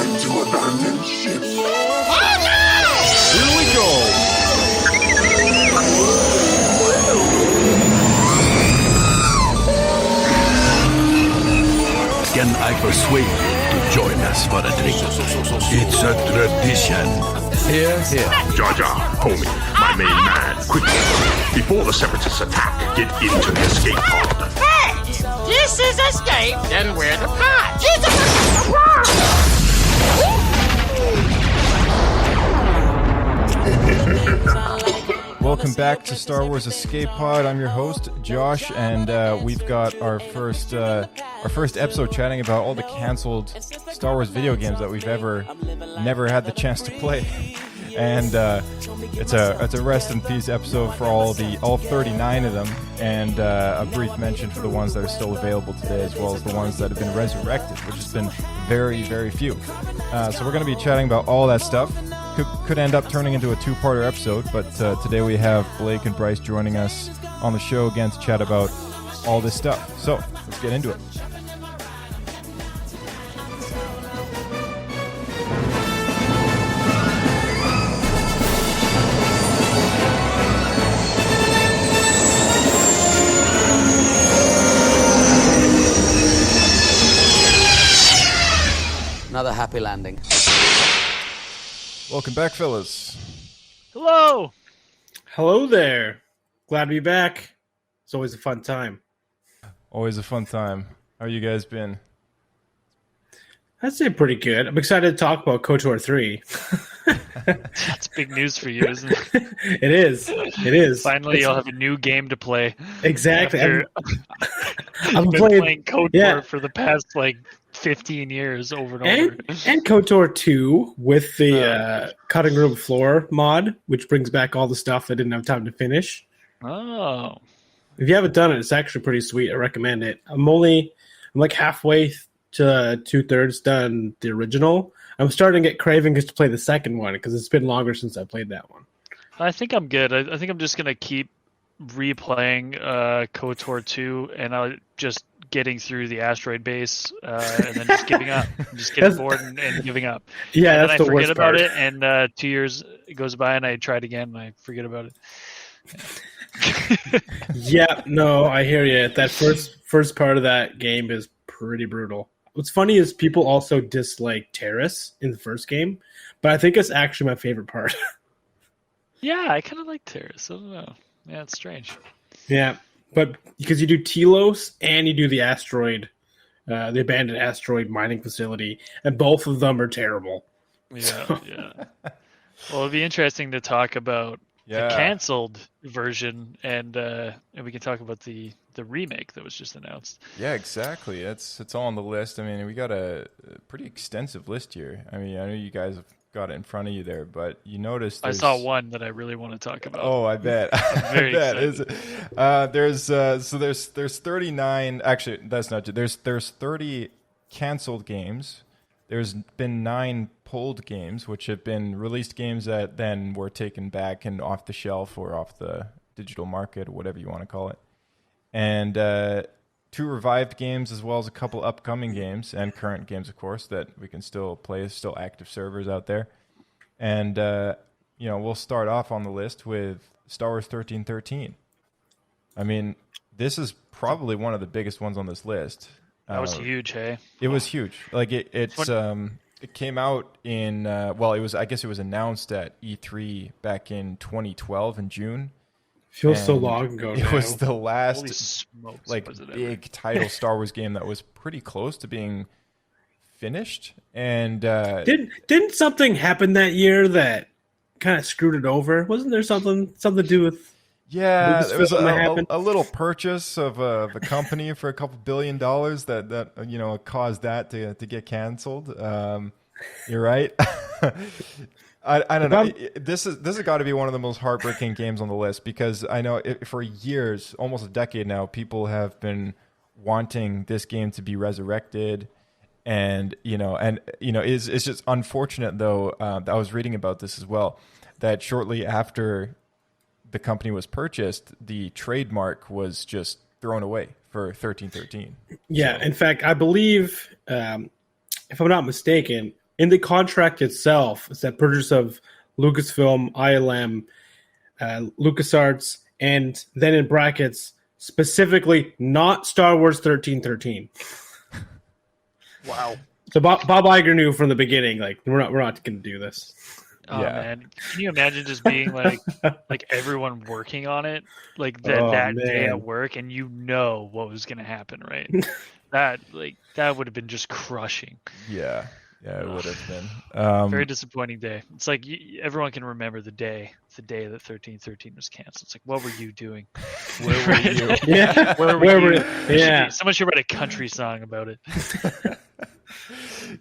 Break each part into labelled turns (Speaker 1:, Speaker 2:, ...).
Speaker 1: time to abandon ship.
Speaker 2: Oh no!
Speaker 3: Here we go.
Speaker 4: Can I persuade you to join us for a drink? It's a tradition.
Speaker 3: Here, here.
Speaker 1: Jar Jar, homie, my main man, quickly. Before the Separatists attack, get into the escape pod.
Speaker 2: Hey! This is escape, then we're the pod.
Speaker 3: Welcome back to Star Wars Escape Pod. I'm your host, Josh, and we've got our first episode chatting about all the canceled Star Wars video games that we've never had the chance to play. And it's a rest in peace episode for all 39 of them, and a brief mention for the ones that are still available today, as well as the ones that have been resurrected, which has been very, very few. So we're going to be chatting about all that stuff. Could end up turning into a two-parter episode, but today we have Blake and Bryce joining us on the show again to chat about all this stuff. So let's get into it.
Speaker 5: Another happy landing.
Speaker 3: Welcome back, fellas.
Speaker 6: Hello.
Speaker 7: Hello there. Glad to be back. It's always a fun time.
Speaker 3: Always a fun time. How you guys been?
Speaker 7: I'd say pretty good. I'm excited to talk about KOTOR 3.
Speaker 6: That's big news for you, isn't it?
Speaker 7: It is. It is.
Speaker 6: Finally, you'll have a new game to play.
Speaker 7: Exactly.
Speaker 6: I'm playing KOTOR for the past 15 years over and over.
Speaker 7: And KOTOR 2 with the cutting room floor mod, which brings back all the stuff I didn't have time to finish.
Speaker 6: Oh.
Speaker 7: If you haven't done it, it's actually pretty sweet. I recommend it. I'm like halfway to 2/3 done the original. I'm starting to get cravings to play the second one because it's been longer since I played that one.
Speaker 6: I think I'm good. I think I'm just going to keep replaying KOTOR 2 and I'll just getting through the asteroid base and then just giving up. Just getting bored and giving up.
Speaker 7: Yeah,
Speaker 6: and
Speaker 7: that's
Speaker 6: then
Speaker 7: the
Speaker 6: I
Speaker 7: worst
Speaker 6: forget about
Speaker 7: part.
Speaker 6: it, and 2 years goes by and I try it again and I forget about it.
Speaker 7: Yeah, no, I hear you. That first part of that game is pretty brutal. What's funny is people also dislike Terrace in the first game, but I think it's actually my favorite part.
Speaker 6: Yeah, I kind of like Terrace. I don't know. Yeah, it's strange.
Speaker 7: Yeah, but because you do Telos and you do the asteroid, the abandoned asteroid mining facility, and both of them are terrible.
Speaker 6: Yeah, yeah. Well, it'd be interesting to talk about the canceled version, and we can talk about the remake that was just announced.
Speaker 3: Yeah, exactly. It's all on the list. I mean, we got a pretty extensive list here. I mean, I know you guys have got it in front of you there, but you noticed
Speaker 6: I saw one that I really want to talk about.
Speaker 3: Oh, I bet.
Speaker 6: I'm very excited.
Speaker 3: There's 39. Actually, that's not true. There's 30 canceled games. There's been 9 pulled games, which have been released games that then were taken back and off the shelf or off the digital market or whatever you want to call it. And 2 revived games, as well as a couple upcoming games and current games, of course, that we can still play. Still active servers out there. And we'll start off on the list with Star Wars 1313. I mean, this is probably one of the biggest ones on this list.
Speaker 6: That was huge, hey?
Speaker 3: It was huge. Like it came out in it was announced at E3 back in 2012 in June.
Speaker 7: Feels so long ago now.
Speaker 3: It was the last
Speaker 6: smokes,
Speaker 3: big title Star Wars game that was pretty close to being finished. And
Speaker 7: didn't something happen that year that kind of screwed it over? Wasn't there something to do with?
Speaker 3: Yeah, there was a little purchase of a company for a couple $2 billion that caused that to get canceled. You're right. I don't know. This has got to be one of the most heartbreaking games on the list, because I know for years, almost a decade now, people have been wanting this game to be resurrected, and it's just unfortunate though. I was reading about this as well, that shortly after the company was purchased, the trademark was just thrown away for 1313.
Speaker 7: Yeah, in fact, I believe, if I'm not mistaken, in the contract itself, it said purchase of Lucasfilm, ILM, LucasArts, and then in brackets, specifically not Star Wars 1313.
Speaker 6: Wow.
Speaker 7: So Bob Iger knew from the beginning, like we're not going to do this.
Speaker 6: Oh
Speaker 3: Yeah.
Speaker 6: man, can you imagine just being like everyone working on it, like
Speaker 7: Oh,
Speaker 6: that day
Speaker 7: man.
Speaker 6: at work, and you know what was gonna happen, right? that would have been just crushing.
Speaker 3: Yeah, it would have been.
Speaker 6: Very disappointing day. It's like everyone can remember the day that 1313 was canceled. It's like, what were you doing?
Speaker 3: Where were you?
Speaker 7: Yeah,
Speaker 6: Where were you?
Speaker 7: Yeah.
Speaker 6: Someone should write a country song about it.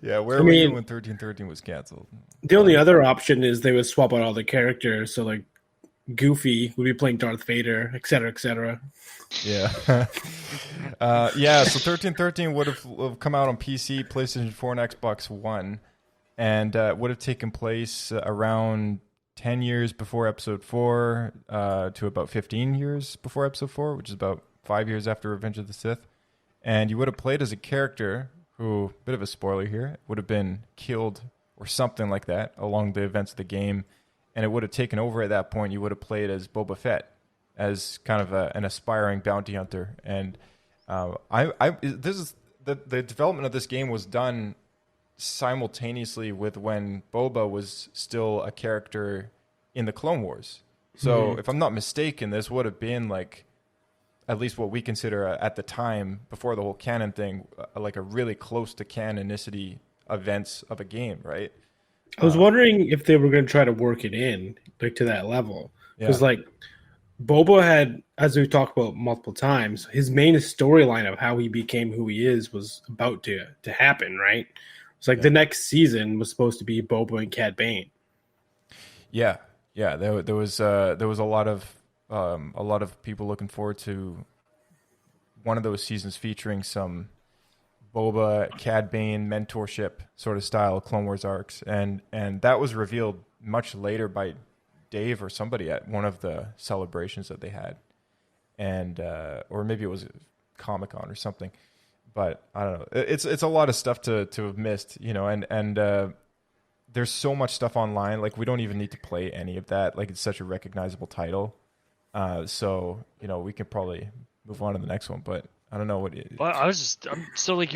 Speaker 3: Yeah, where were you when 1313 was canceled?
Speaker 7: The only other option is they would swap out all the characters. So like Goofy would be playing Darth Vader, et cetera, et cetera.
Speaker 3: Yeah. Yeah, so 1313 would have come out on PC, PlayStation 4, and Xbox One, and would have taken place around 10 years before Episode 4 to about 15 years before Episode 4, which is about 5 years after Revenge of the Sith. And you would have played as a character who, bit of a spoiler here, would have been killed or something like that along the events of the game, and it would have taken over at that point. You would have played as Boba Fett, as kind of an aspiring bounty hunter. And this is the development of this game was done simultaneously with when Boba was still a character in the Clone Wars. So if I'm not mistaken, this would have been like, at least what we consider at the time, before the whole canon thing, like a really close to canonicity events of a game, right?
Speaker 7: I was wondering if they were going to try to work it in like to that level. Because like Boba had, as we've talked about multiple times, his main storyline of how he became who he is was about to happen, right? It's like the next season was supposed to be Boba and Cad Bane.
Speaker 3: Yeah. There was a lot of people looking forward to one of those seasons featuring some Boba, Cad Bane mentorship sort of style Clone Wars arcs, and that was revealed much later by Dave or somebody at one of the celebrations that they had, and or maybe it was Comic-Con or something, but I don't know. It's a lot of stuff to have missed, and there's so much stuff online. Like, we don't even need to play any of that. Like, it's such a recognizable title. So, we can probably move on to the next one, but I don't know what.
Speaker 6: Well, so like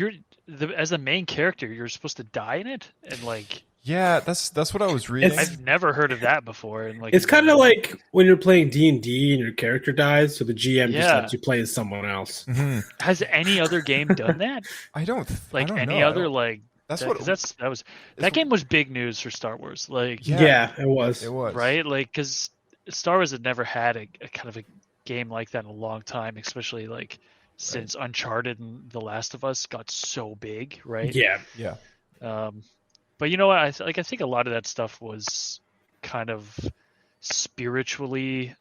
Speaker 6: as a main character, you're supposed to die in it, and like.
Speaker 3: Yeah, that's what I was reading.
Speaker 6: I've never heard of that before, and like
Speaker 7: it's kind of like when you're playing D&D and your character dies, so the GM just lets you play as someone else.
Speaker 3: Mm-hmm.
Speaker 6: Has any other game done that?
Speaker 3: I don't
Speaker 6: other like. That game was big news for Star Wars. Like,
Speaker 7: yeah, it was
Speaker 6: right, like because Star Wars had never had a kind of a game like that in a long time, especially like since Uncharted and The Last of Us got so big, right?
Speaker 3: Yeah.
Speaker 6: But you know what? I think a lot of that stuff was kind of spiritually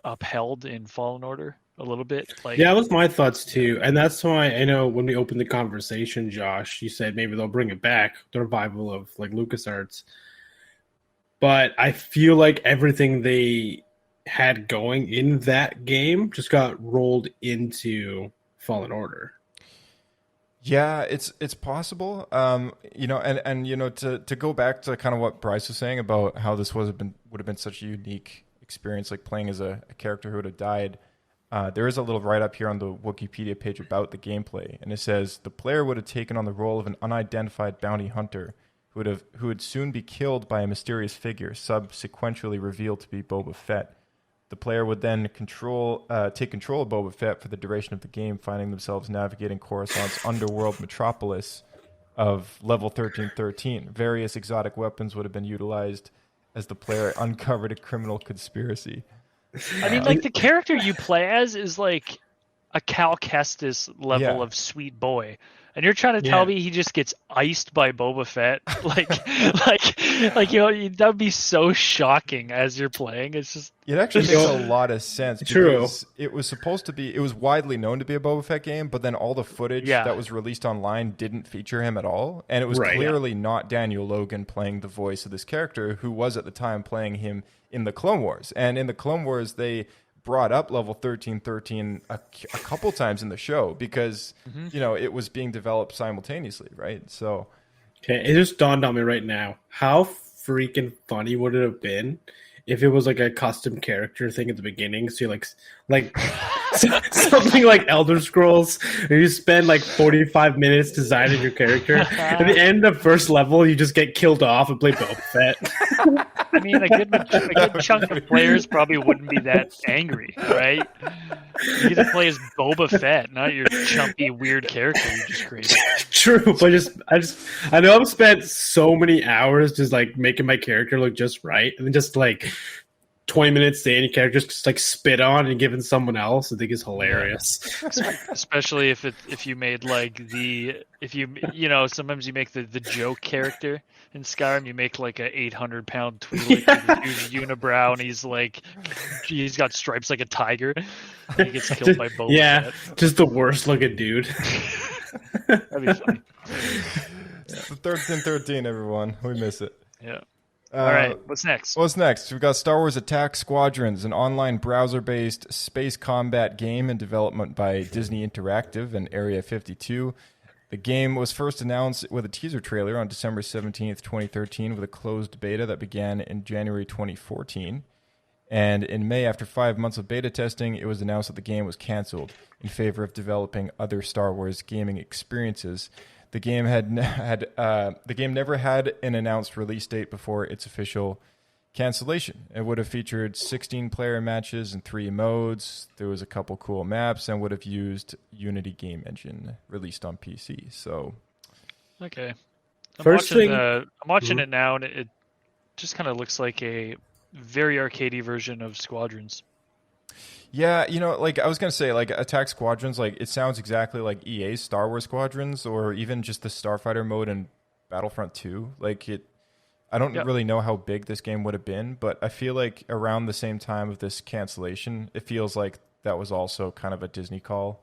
Speaker 6: upheld in Fallen Order a little bit. Like,
Speaker 7: yeah, that was my thoughts too, and that's why I know when we opened the conversation, Josh, you said maybe they'll bring it back, the revival of like LucasArts. But I feel like everything they had going in that game just got rolled into Fallen Order.
Speaker 3: Yeah, it's possible. To go back to kind of what Bryce was saying about how this would have been such a unique experience, like playing as a character who would have died. There is a little write-up here on the Wikipedia page about the gameplay, and it says the player would have taken on the role of an unidentified bounty hunter who would soon be killed by a mysterious figure, subsequently revealed to be Boba Fett. The player would then take control of Boba Fett for the duration of the game, finding themselves navigating Coruscant's underworld metropolis of level 1313. Various exotic weapons would have been utilized as the player uncovered a criminal conspiracy.
Speaker 6: I mean, like, the character you play as is like a Cal Kestis level of sweet boy. And you're trying to tell me he just gets iced by Boba Fett? Like, that would be so shocking as you're playing. It's just...
Speaker 3: It actually makes a lot of sense.
Speaker 7: True.
Speaker 3: It was supposed to be... It was widely known to be a Boba Fett game, but then all the footage that was released online didn't feature him at all. And it was clearly not Daniel Logan playing the voice of this character, who was at the time playing him in the Clone Wars. And in the Clone Wars, they brought up level 1313 a couple times in the show because it was being developed simultaneously, right? So
Speaker 7: Okay, it just dawned on me right now. How freaking funny would it have been if it was like a custom character thing at the beginning? So you like something like Elder Scrolls, and you spend like 45 minutes designing your character. At the end of first level, you just get killed off and play Boba Fett.
Speaker 6: I mean, a good chunk of players probably wouldn't be that angry, right? You get to play as Boba Fett, not your chumpy, weird character you just created.
Speaker 7: True, but I know I've spent so many hours just like making my character look just right, and then just like 20 minutes to any character just like spit on and given someone else. I think is hilarious.
Speaker 6: Especially if you made like sometimes you make the joke character in Skyrim. You make like a 800-pound Twi'lek who's unibrow, and he's got stripes like a tiger. And he gets killed by Boba Fett.
Speaker 7: Just the worst looking dude.
Speaker 6: That'd be funny.
Speaker 3: It's the 1313, everyone. We miss it.
Speaker 6: Yeah. All right, what's next?
Speaker 3: What's next? We've got Star Wars Attack Squadrons, an online browser-based space combat game in development by Disney Interactive and Area 52. The game was first announced with a teaser trailer on December 17th, 2013, with a closed beta that began in January 2014. And in May, after 5 months of beta testing, it was announced that the game was canceled in favor of developing other Star Wars gaming experiences. The game never had an announced release date before its official cancellation. It would have featured 16 player matches in 3 modes. There was a couple cool maps and would have used Unity game engine released on PC. So,
Speaker 6: okay, I'm watching it now, and it just kind of looks like a very arcadey version of Squadrons.
Speaker 3: Yeah, like I was going to say, like Attack Squadrons, like it sounds exactly like EA's Star Wars Squadrons, or even just the Starfighter mode in Battlefront 2. Like I don't really know how big this game would have been, but I feel like around the same time of this cancellation, it feels like that was also kind of a Disney call.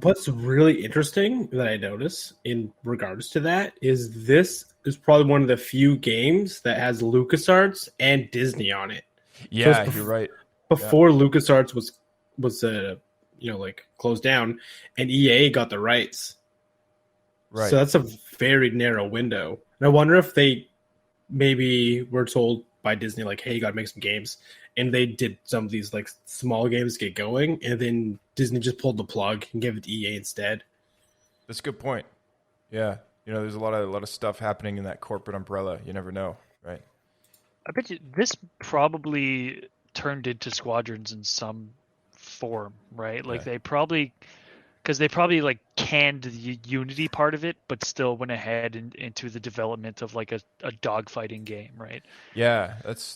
Speaker 7: What's really interesting that I notice in regards to that is this is probably one of the few games that has LucasArts and Disney on it.
Speaker 3: Yeah, you're right.
Speaker 7: Before LucasArts was like closed down, and EA got the rights.
Speaker 3: Right.
Speaker 7: So that's a very narrow window. And I wonder if they maybe were told by Disney, like, hey, you got to make some games. And they did some of these like small games get going, and then Disney just pulled the plug and gave it to EA instead.
Speaker 3: That's a good point. Yeah. There's a lot of stuff happening in that corporate umbrella. You never know, right?
Speaker 6: I bet you this probably turned into Squadrons in some form, right? Like they probably like canned the Unity part of it, but still went ahead into the development of like a dogfighting game, right?
Speaker 3: Yeah,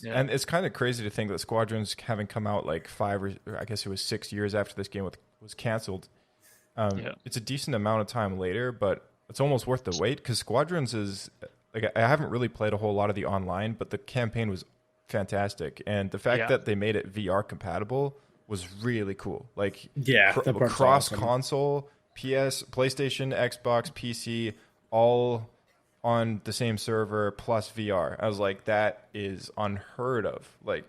Speaker 3: and it's kind of crazy to think that Squadrons, having come out like 5 or I guess it was 6 years after this game was canceled. It's a decent amount of time later, but it's almost worth the wait because Squadrons is like I haven't really played a whole lot of the online, but the campaign was fantastic, and the fact that they made it VR compatible was really cool. Like cross console, PlayStation, Xbox, PC, all on the same server plus VR. I was like, that is unheard of. Like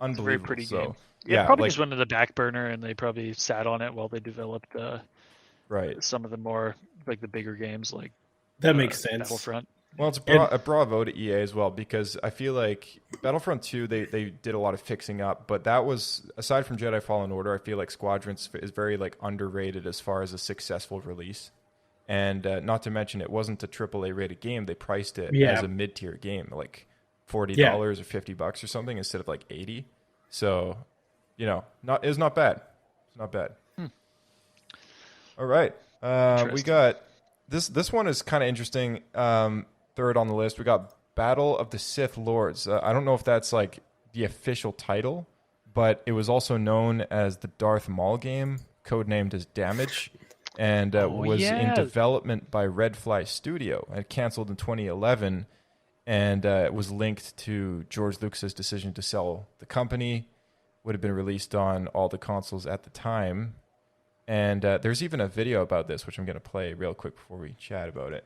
Speaker 3: unbelievable.
Speaker 6: It's a very pretty game.
Speaker 3: Yeah,
Speaker 6: probably just went to the back burner, and they probably sat on it while they developed some of the more like the bigger games like
Speaker 7: that makes sense.
Speaker 6: Battlefront.
Speaker 3: Well, it's a bravo to EA as well, because I feel like Battlefront 2, they did a lot of fixing up, but that was, aside from Jedi Fallen Order, I feel like Squadrons is very like underrated as far as a successful release. And not to mention, it wasn't a AAA rated game. They priced it as a mid-tier game, like $40 or $50 or something instead of like $80. So, it's not bad. It's not bad. All right. We got this one is kind of interesting. Third on the list, we got Battle of the Sith Lords. I don't know if that's like the official title, but it was also known as the Darth Maul game, codenamed as Damage, and was in development by Red Fly Studio. It canceled in 2011, and it was linked to George Lucas's decision to sell the company. Would have been released on all the consoles at the time. And there's even a video about this, which I'm going to play real quick before we chat about it.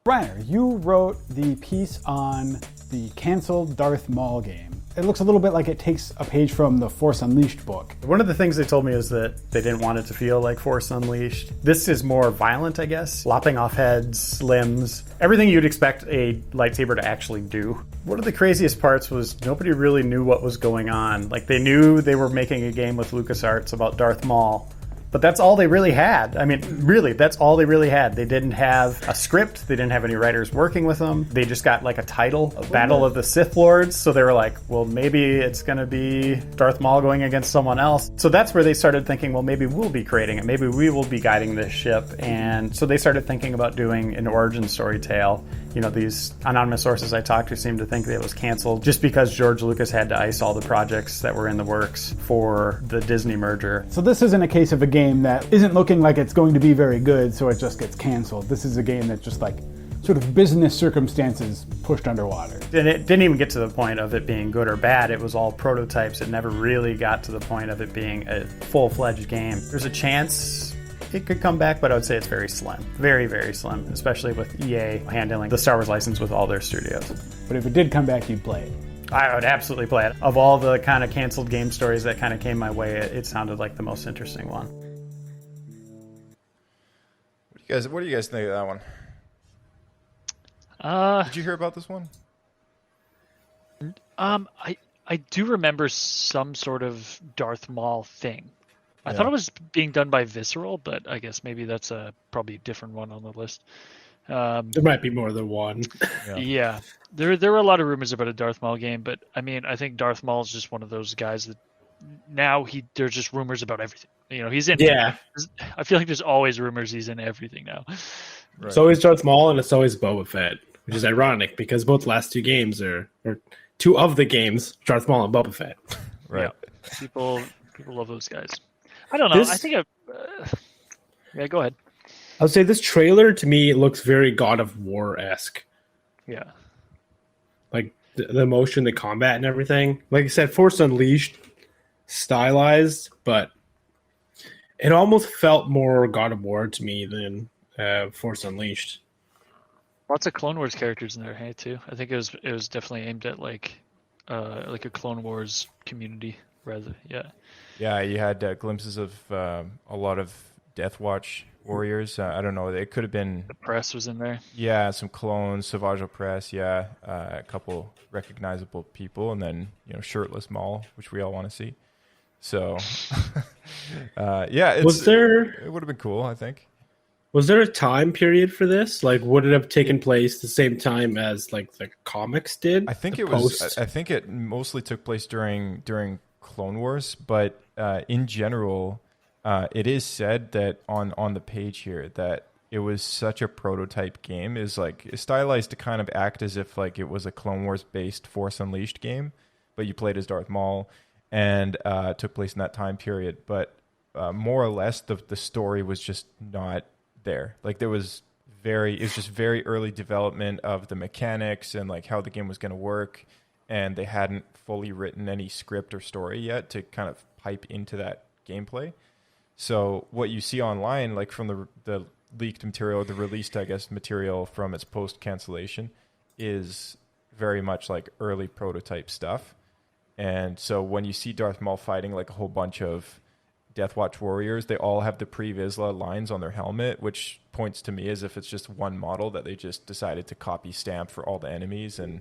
Speaker 5: Reiner, you wrote the piece on the canceled Darth Maul game. It looks a little bit like it takes a page from the Force Unleashed book.
Speaker 8: One of the things they told me is that they didn't want it to feel like Force Unleashed. This is more violent, I guess. Lopping off heads, limbs, everything you'd expect a lightsaber to actually do. One of the craziest parts was nobody really knew what was going on. Like, they knew they were making a game with LucasArts about Darth Maul, but that's all they really had. I mean, really, that's all they really had. They didn't have a script. They didn't have any writers working with them. They just got like a title, Battle of the Sith Lords. So they were like, well, maybe it's going to be Darth Maul going against someone else. So that's where they started thinking, well, maybe we'll be creating it. Maybe we will be guiding this ship. And so they started thinking about doing an origin story tale. You know, these anonymous sources I talked to seem to think that it was canceled just because George Lucas had to ice all the projects that were in the works for the Disney merger.
Speaker 5: So this isn't a case of a game that isn't looking like it's going to be very good, so it just gets canceled. This is a game that just like sort of business circumstances pushed underwater.
Speaker 8: And it didn't even get to the point of it being good or bad. It was all prototypes. It never really got to the point of it being a full-fledged game. There's a chance it could come back, but I would say it's very slim. Very, very slim, especially with EA handling the Star Wars license with all their studios.
Speaker 5: But if it did come back, you'd play it.
Speaker 8: I would absolutely play it. Of all the kind of canceled game stories that kind of came my way, it sounded like the most interesting one.
Speaker 3: What do you guys think of that one? Did you hear about this one?
Speaker 6: I do remember some sort of Darth Maul thing. I
Speaker 3: Yeah.
Speaker 6: thought it was being done by Visceral, but I guess maybe that's probably a different one on the list.
Speaker 7: There might be more than one.
Speaker 6: Yeah, there were a lot of rumors about a Darth Maul game, but I mean, I think Darth Maul is just one of those guys that now there's just rumors about everything. You know, he's in.
Speaker 7: Yeah.
Speaker 6: I feel like there's always rumors he's in everything now.
Speaker 3: Right.
Speaker 7: It's always Darth Maul and it's always Boba Fett, which is ironic because both last two games or two of the games, Darth Maul and Boba Fett.
Speaker 3: Right.
Speaker 6: Yeah. People love those guys. I don't know. I think yeah, go ahead.
Speaker 7: I would say this trailer to me looks very God of War-esque.
Speaker 6: Yeah.
Speaker 7: Like the motion, the combat, and everything. Like I said, Force Unleashed, stylized, but it almost felt more God of War to me than Force Unleashed.
Speaker 6: Lots of Clone Wars characters in there, hey, too. I think it was definitely aimed at like a Clone Wars community, rather. Yeah.
Speaker 3: Yeah, you had glimpses of a lot of Death Watch warriors. I don't know. It could have been.
Speaker 6: The press was in there.
Speaker 3: Yeah, some clones, Savage Press. Yeah, a couple recognizable people, and then shirtless Maul, which we all want to see. So, yeah, it would have been cool, I think.
Speaker 7: Was there a time period for this? Like, would it have taken place the same time as like the comics did?
Speaker 3: I think it was. I think it mostly took place during Clone Wars, but in general, it is said that on the page here that it was such a prototype game, is like stylized to kind of act as if like it was a Clone Wars based Force Unleashed game, but you played as Darth Maul and took place in that time period. But more or less, the story was just not there. Like it was just very early development of the mechanics and like how the game was going to work, and they hadn't fully written any script or story yet to kind of pipe into that gameplay. So what you see online, like from the leaked material, the released, I guess, material from its post cancellation, is very much like early prototype stuff. And so when you see Darth Maul fighting like a whole bunch of Death Watch warriors, they all have the Pre-Vizsla lines on their helmet, which points to me as if it's just one model that they just decided to copy stamp for all the enemies. And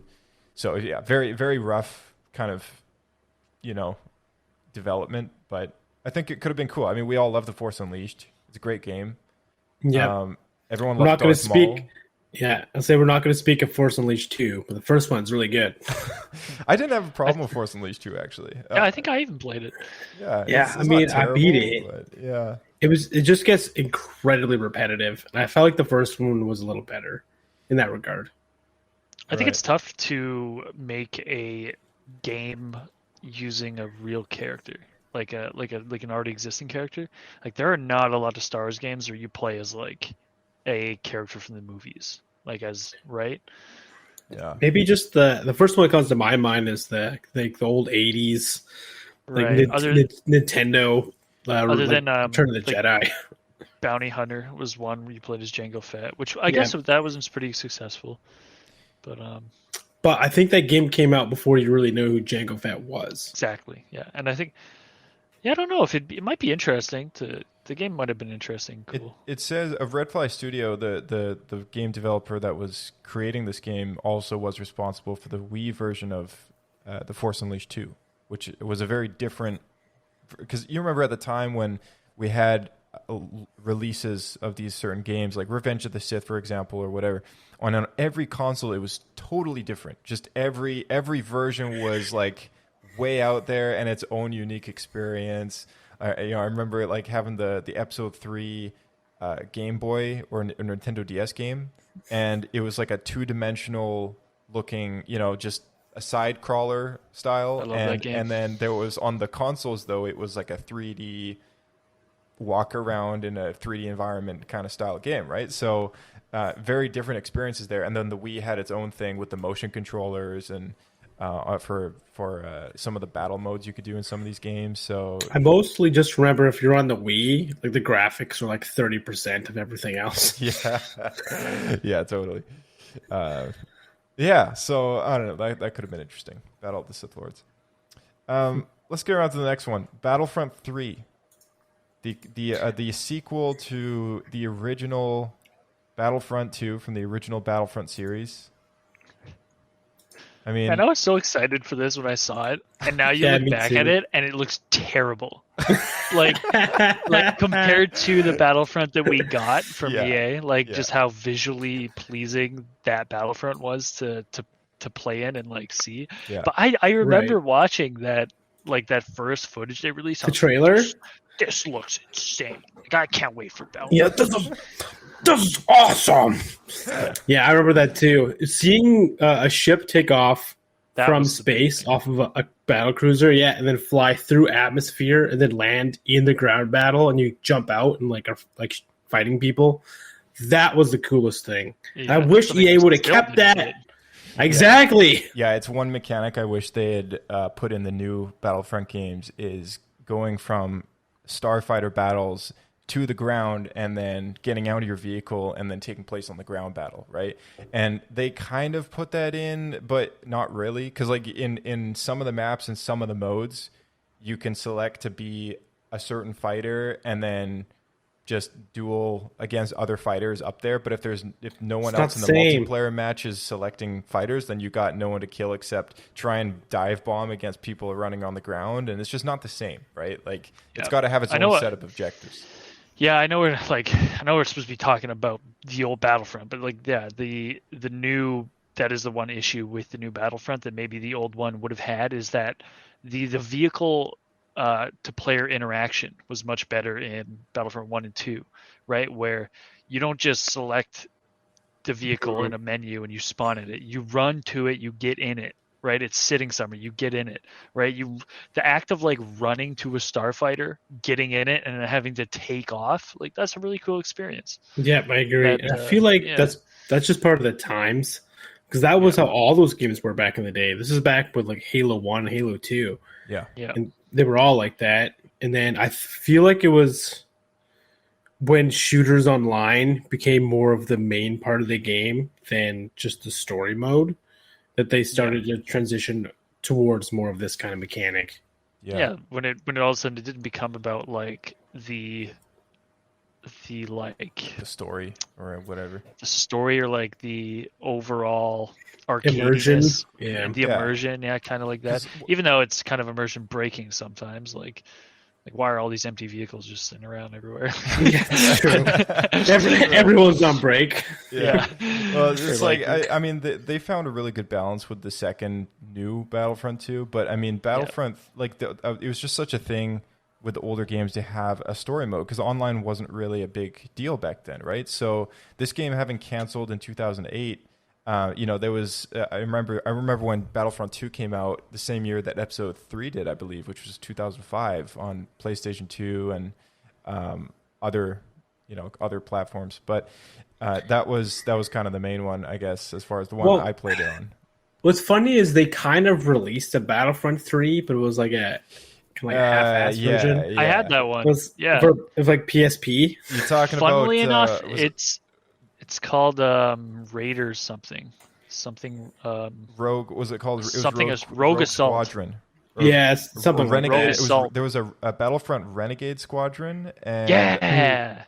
Speaker 3: so, yeah, very, very rough kind of, development, but I think it could have been cool. I mean, we all love The Force Unleashed. It's a great game.
Speaker 7: Yeah.
Speaker 3: Everyone
Speaker 7: we're
Speaker 3: loves
Speaker 7: not going to
Speaker 3: Darth Maul.
Speaker 7: speak. Yeah, I'll say we're not going to speak of Force Unleashed 2, but the first one's really good.
Speaker 3: I didn't have a problem with Force Unleashed 2, actually.
Speaker 6: Yeah, I think I even played it.
Speaker 7: Yeah,
Speaker 3: it's
Speaker 7: I
Speaker 3: not terrible,
Speaker 7: beat it.
Speaker 3: But yeah.
Speaker 7: It just gets incredibly repetitive, and I felt like the first one was a little better in that regard.
Speaker 6: I think it's tough to make a game using a real character, like an already existing character. Like there are not a lot of Star Wars games where you play as like a character from the movies, right?
Speaker 3: Yeah.
Speaker 7: Maybe just the first one that comes to my mind is the old 80s, like
Speaker 6: Right.
Speaker 7: Nintendo,
Speaker 6: Other than
Speaker 7: Return of the Jedi.
Speaker 6: Bounty Hunter was one where you played as Jango Fett, which I guess that was pretty successful. But
Speaker 7: I think that game came out before you really knew who Jango Fett was.
Speaker 6: Exactly, yeah. And I think, I don't know if it might be interesting to. The game might have been interesting. Cool.
Speaker 3: It says of Redfly Studio, the game developer that was creating this game also was responsible for the Wii version of The Force Unleashed 2, which was a very different. Because you remember at the time when we had releases of these certain games, like Revenge of the Sith, for example, or whatever. On every console, it was totally different. Just every version was like way out there and its own unique experience. I remember like having the Episode 3 Game Boy or Nintendo DS game, and it was like a 2-dimensional looking, just a side crawler style.
Speaker 6: I love that game.
Speaker 3: And then there was on the consoles though, it was like a 3D walk around in a 3D environment kind of style game, right? So very different experiences there. And then the Wii had its own thing with the motion controllers and for some of the battle modes you could do in some of these games. So
Speaker 7: I mostly just remember if you're on the Wii, like the graphics are like 30% of everything else.
Speaker 3: Yeah, totally. Yeah, so I don't know. That could have been interesting. Battle of the Sith Lords. Let's get around to the next one. Battlefront 3, the sequel to the original Battlefront 2 from the original Battlefront series. I mean,
Speaker 6: I was so excited for this when I saw it, and now you look back at it, and it looks terrible. like compared to the Battlefront that we got from EA, just how visually pleasing that Battlefront was to play in and like see. Yeah. But I remember watching that first footage they released.
Speaker 7: The trailer.
Speaker 6: This looks insane. Like, I can't wait for Battlefront.
Speaker 7: Yeah, this is awesome. Yeah, I remember that too. Seeing a ship take off from space off of a battle cruiser, and then fly through atmosphere and then land in the ground battle, and you jump out and are fighting people. That was the coolest thing. Yeah, I wish EA would have kept that. Exactly.
Speaker 3: Yeah, it's one mechanic I wish they had put in the new Battlefront games is going from starfighter battles to the ground and then getting out of your vehicle and then taking place on the ground battle, right? And they kind of put that in, but not really, because like in some of the maps and some of the modes, you can select to be a certain fighter and then just duel against other fighters up there. But if no one else in the multiplayer match is selecting fighters, then you got no one to kill except try and dive bomb against people running on the ground, and it's just not the same, right? Like it's got to have its own set of objectives.
Speaker 6: Yeah, I know we're supposed to be talking about the old Battlefront, but the new, that is the one issue with the new Battlefront that maybe the old one would have had, is that the vehicle to player interaction was much better in Battlefront 1 and 2, right? Where you don't just select the vehicle in a menu and you spawn in it. You run to it, you get in it, right? It's sitting somewhere, you get in it, right? The act of running to a starfighter, getting in it, and then having to take off, that's a really cool experience.
Speaker 7: Yeah, I agree. I feel like that's just part of the times, because that was how all those games were back in the day. This is back with Halo 1, Halo 2.
Speaker 3: Yeah.
Speaker 7: And they were all like that. And then I feel like it was when shooters online became more of the main part of the game than just the story mode, that they started to transition towards more of this kind of mechanic.
Speaker 6: Yeah, when it all of a sudden it didn't become about the
Speaker 3: story or whatever.
Speaker 6: The story or the overall arcade
Speaker 7: immersion.
Speaker 6: And the immersion, kind of like that. Even though it's kind of immersion breaking sometimes, why are all these empty vehicles just sitting around everywhere?
Speaker 7: Yeah, that's true. Everyone's on break.
Speaker 3: Yeah. Well, it's I mean, they found a really good balance with the second new Battlefront 2, but I mean, Battlefront, it was just such a thing with the older games to have a story mode, because online wasn't really a big deal back then, right? So this game having canceled in 2008, there was I remember when Battlefront 2 came out the same year that Episode 3 did, I believe, which was 2005 on PlayStation 2 and other platforms. But that was kind of the main one, I guess, as far as the one I played it on.
Speaker 7: What's funny is they kind of released a Battlefront 3, but it was kind of like a half-ass version.
Speaker 6: I had that one.
Speaker 7: It was
Speaker 6: Yeah.
Speaker 7: it was like PSP.
Speaker 3: You're talking
Speaker 6: Funnily
Speaker 3: about
Speaker 6: enough, it's called Raider something.
Speaker 3: Rogue. Was it called? It was
Speaker 6: something
Speaker 3: Rogue,
Speaker 6: as Rogue Assault.
Speaker 3: Squadron.
Speaker 7: Yeah, it's something like
Speaker 3: Renegade.
Speaker 6: Rogue
Speaker 3: It was,
Speaker 6: Assault.
Speaker 3: there was a Battlefront Renegade Squadron, and
Speaker 6: Yeah.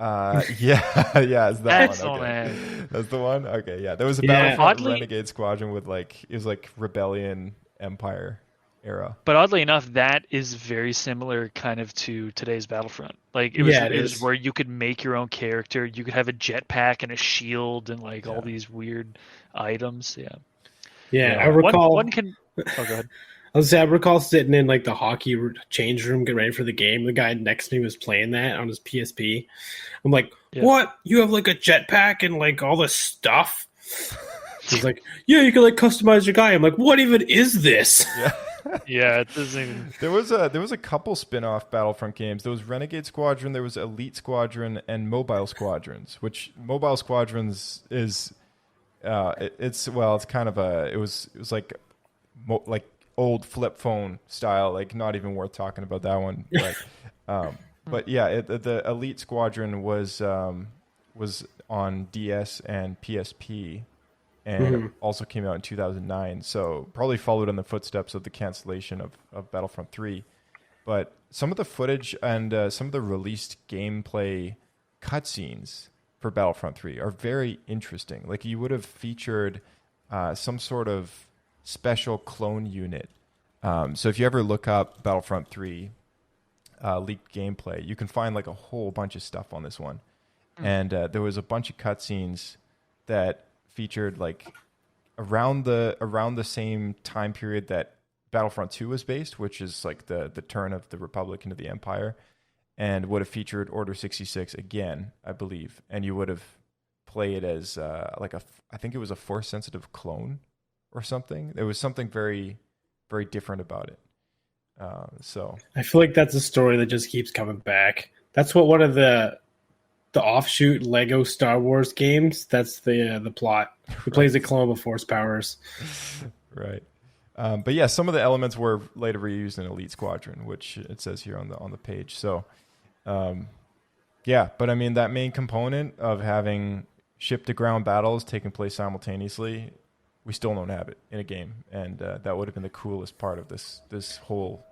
Speaker 3: yeah, it's that
Speaker 6: That's
Speaker 3: one.
Speaker 6: the
Speaker 3: Okay.
Speaker 6: one.
Speaker 3: That's the one. Okay, yeah, there was a
Speaker 7: Yeah.
Speaker 3: Battlefront
Speaker 6: Oddly-
Speaker 3: Renegade Squadron with it was like Rebellion Empire era.
Speaker 6: But oddly enough, that is very similar kind of to today's Battlefront. Like it was,
Speaker 7: Yeah, it
Speaker 6: it was
Speaker 7: is.
Speaker 6: where you could make your own character. You could have a jetpack and a shield and like all these weird items. Yeah.
Speaker 7: Yeah, I recall.
Speaker 6: One can. Oh, go ahead.
Speaker 7: I recall sitting in like the hockey change room, getting ready for the game. The guy next to me was playing that on his PSP. I'm like,
Speaker 6: Yeah.
Speaker 7: "What? You have like a jetpack and like all this stuff?" He's like, "Yeah, you can like customize your guy." I'm like, "What even is this?"
Speaker 6: Yeah, it doesn't even.
Speaker 3: There was a couple spin-off Battlefront games. There was Renegade Squadron, there was Elite Squadron, and Mobile Squadrons. Which Mobile Squadrons is, it's kind of it was like old flip phone style, like not even worth talking about that one. But yeah, the Elite Squadron was on DS and PSP, and also came out in 2009. So probably followed in the footsteps of the cancellation of Battlefront 3. But some of the footage and some of the released gameplay cutscenes for Battlefront 3 are very interesting. Like you would have featured some sort of special clone unit. So if you ever look up Battlefront 3 leaked gameplay, you can find like a whole bunch of stuff on this one. And there was a bunch of cutscenes that featured like around the same time period that Battlefront 2 was based, which is like the turn of the Republic into the Empire, and would have featured Order 66 again, I believe. And you would have played as I think it was a Force sensitive clone or something. There was something very, very different about it. So
Speaker 7: I feel like that's a story that just keeps coming back. That's what one of the offshoot Lego Star Wars games. That's the plot. He plays a clone with Force powers.
Speaker 3: Right. But yeah, some of the elements were later reused in Elite Squadron, which it says here on the page. So, yeah, but I mean that main component of having ship-to-ground battles taking place simultaneously, we still don't have it in a game, and that would have been the coolest part of this whole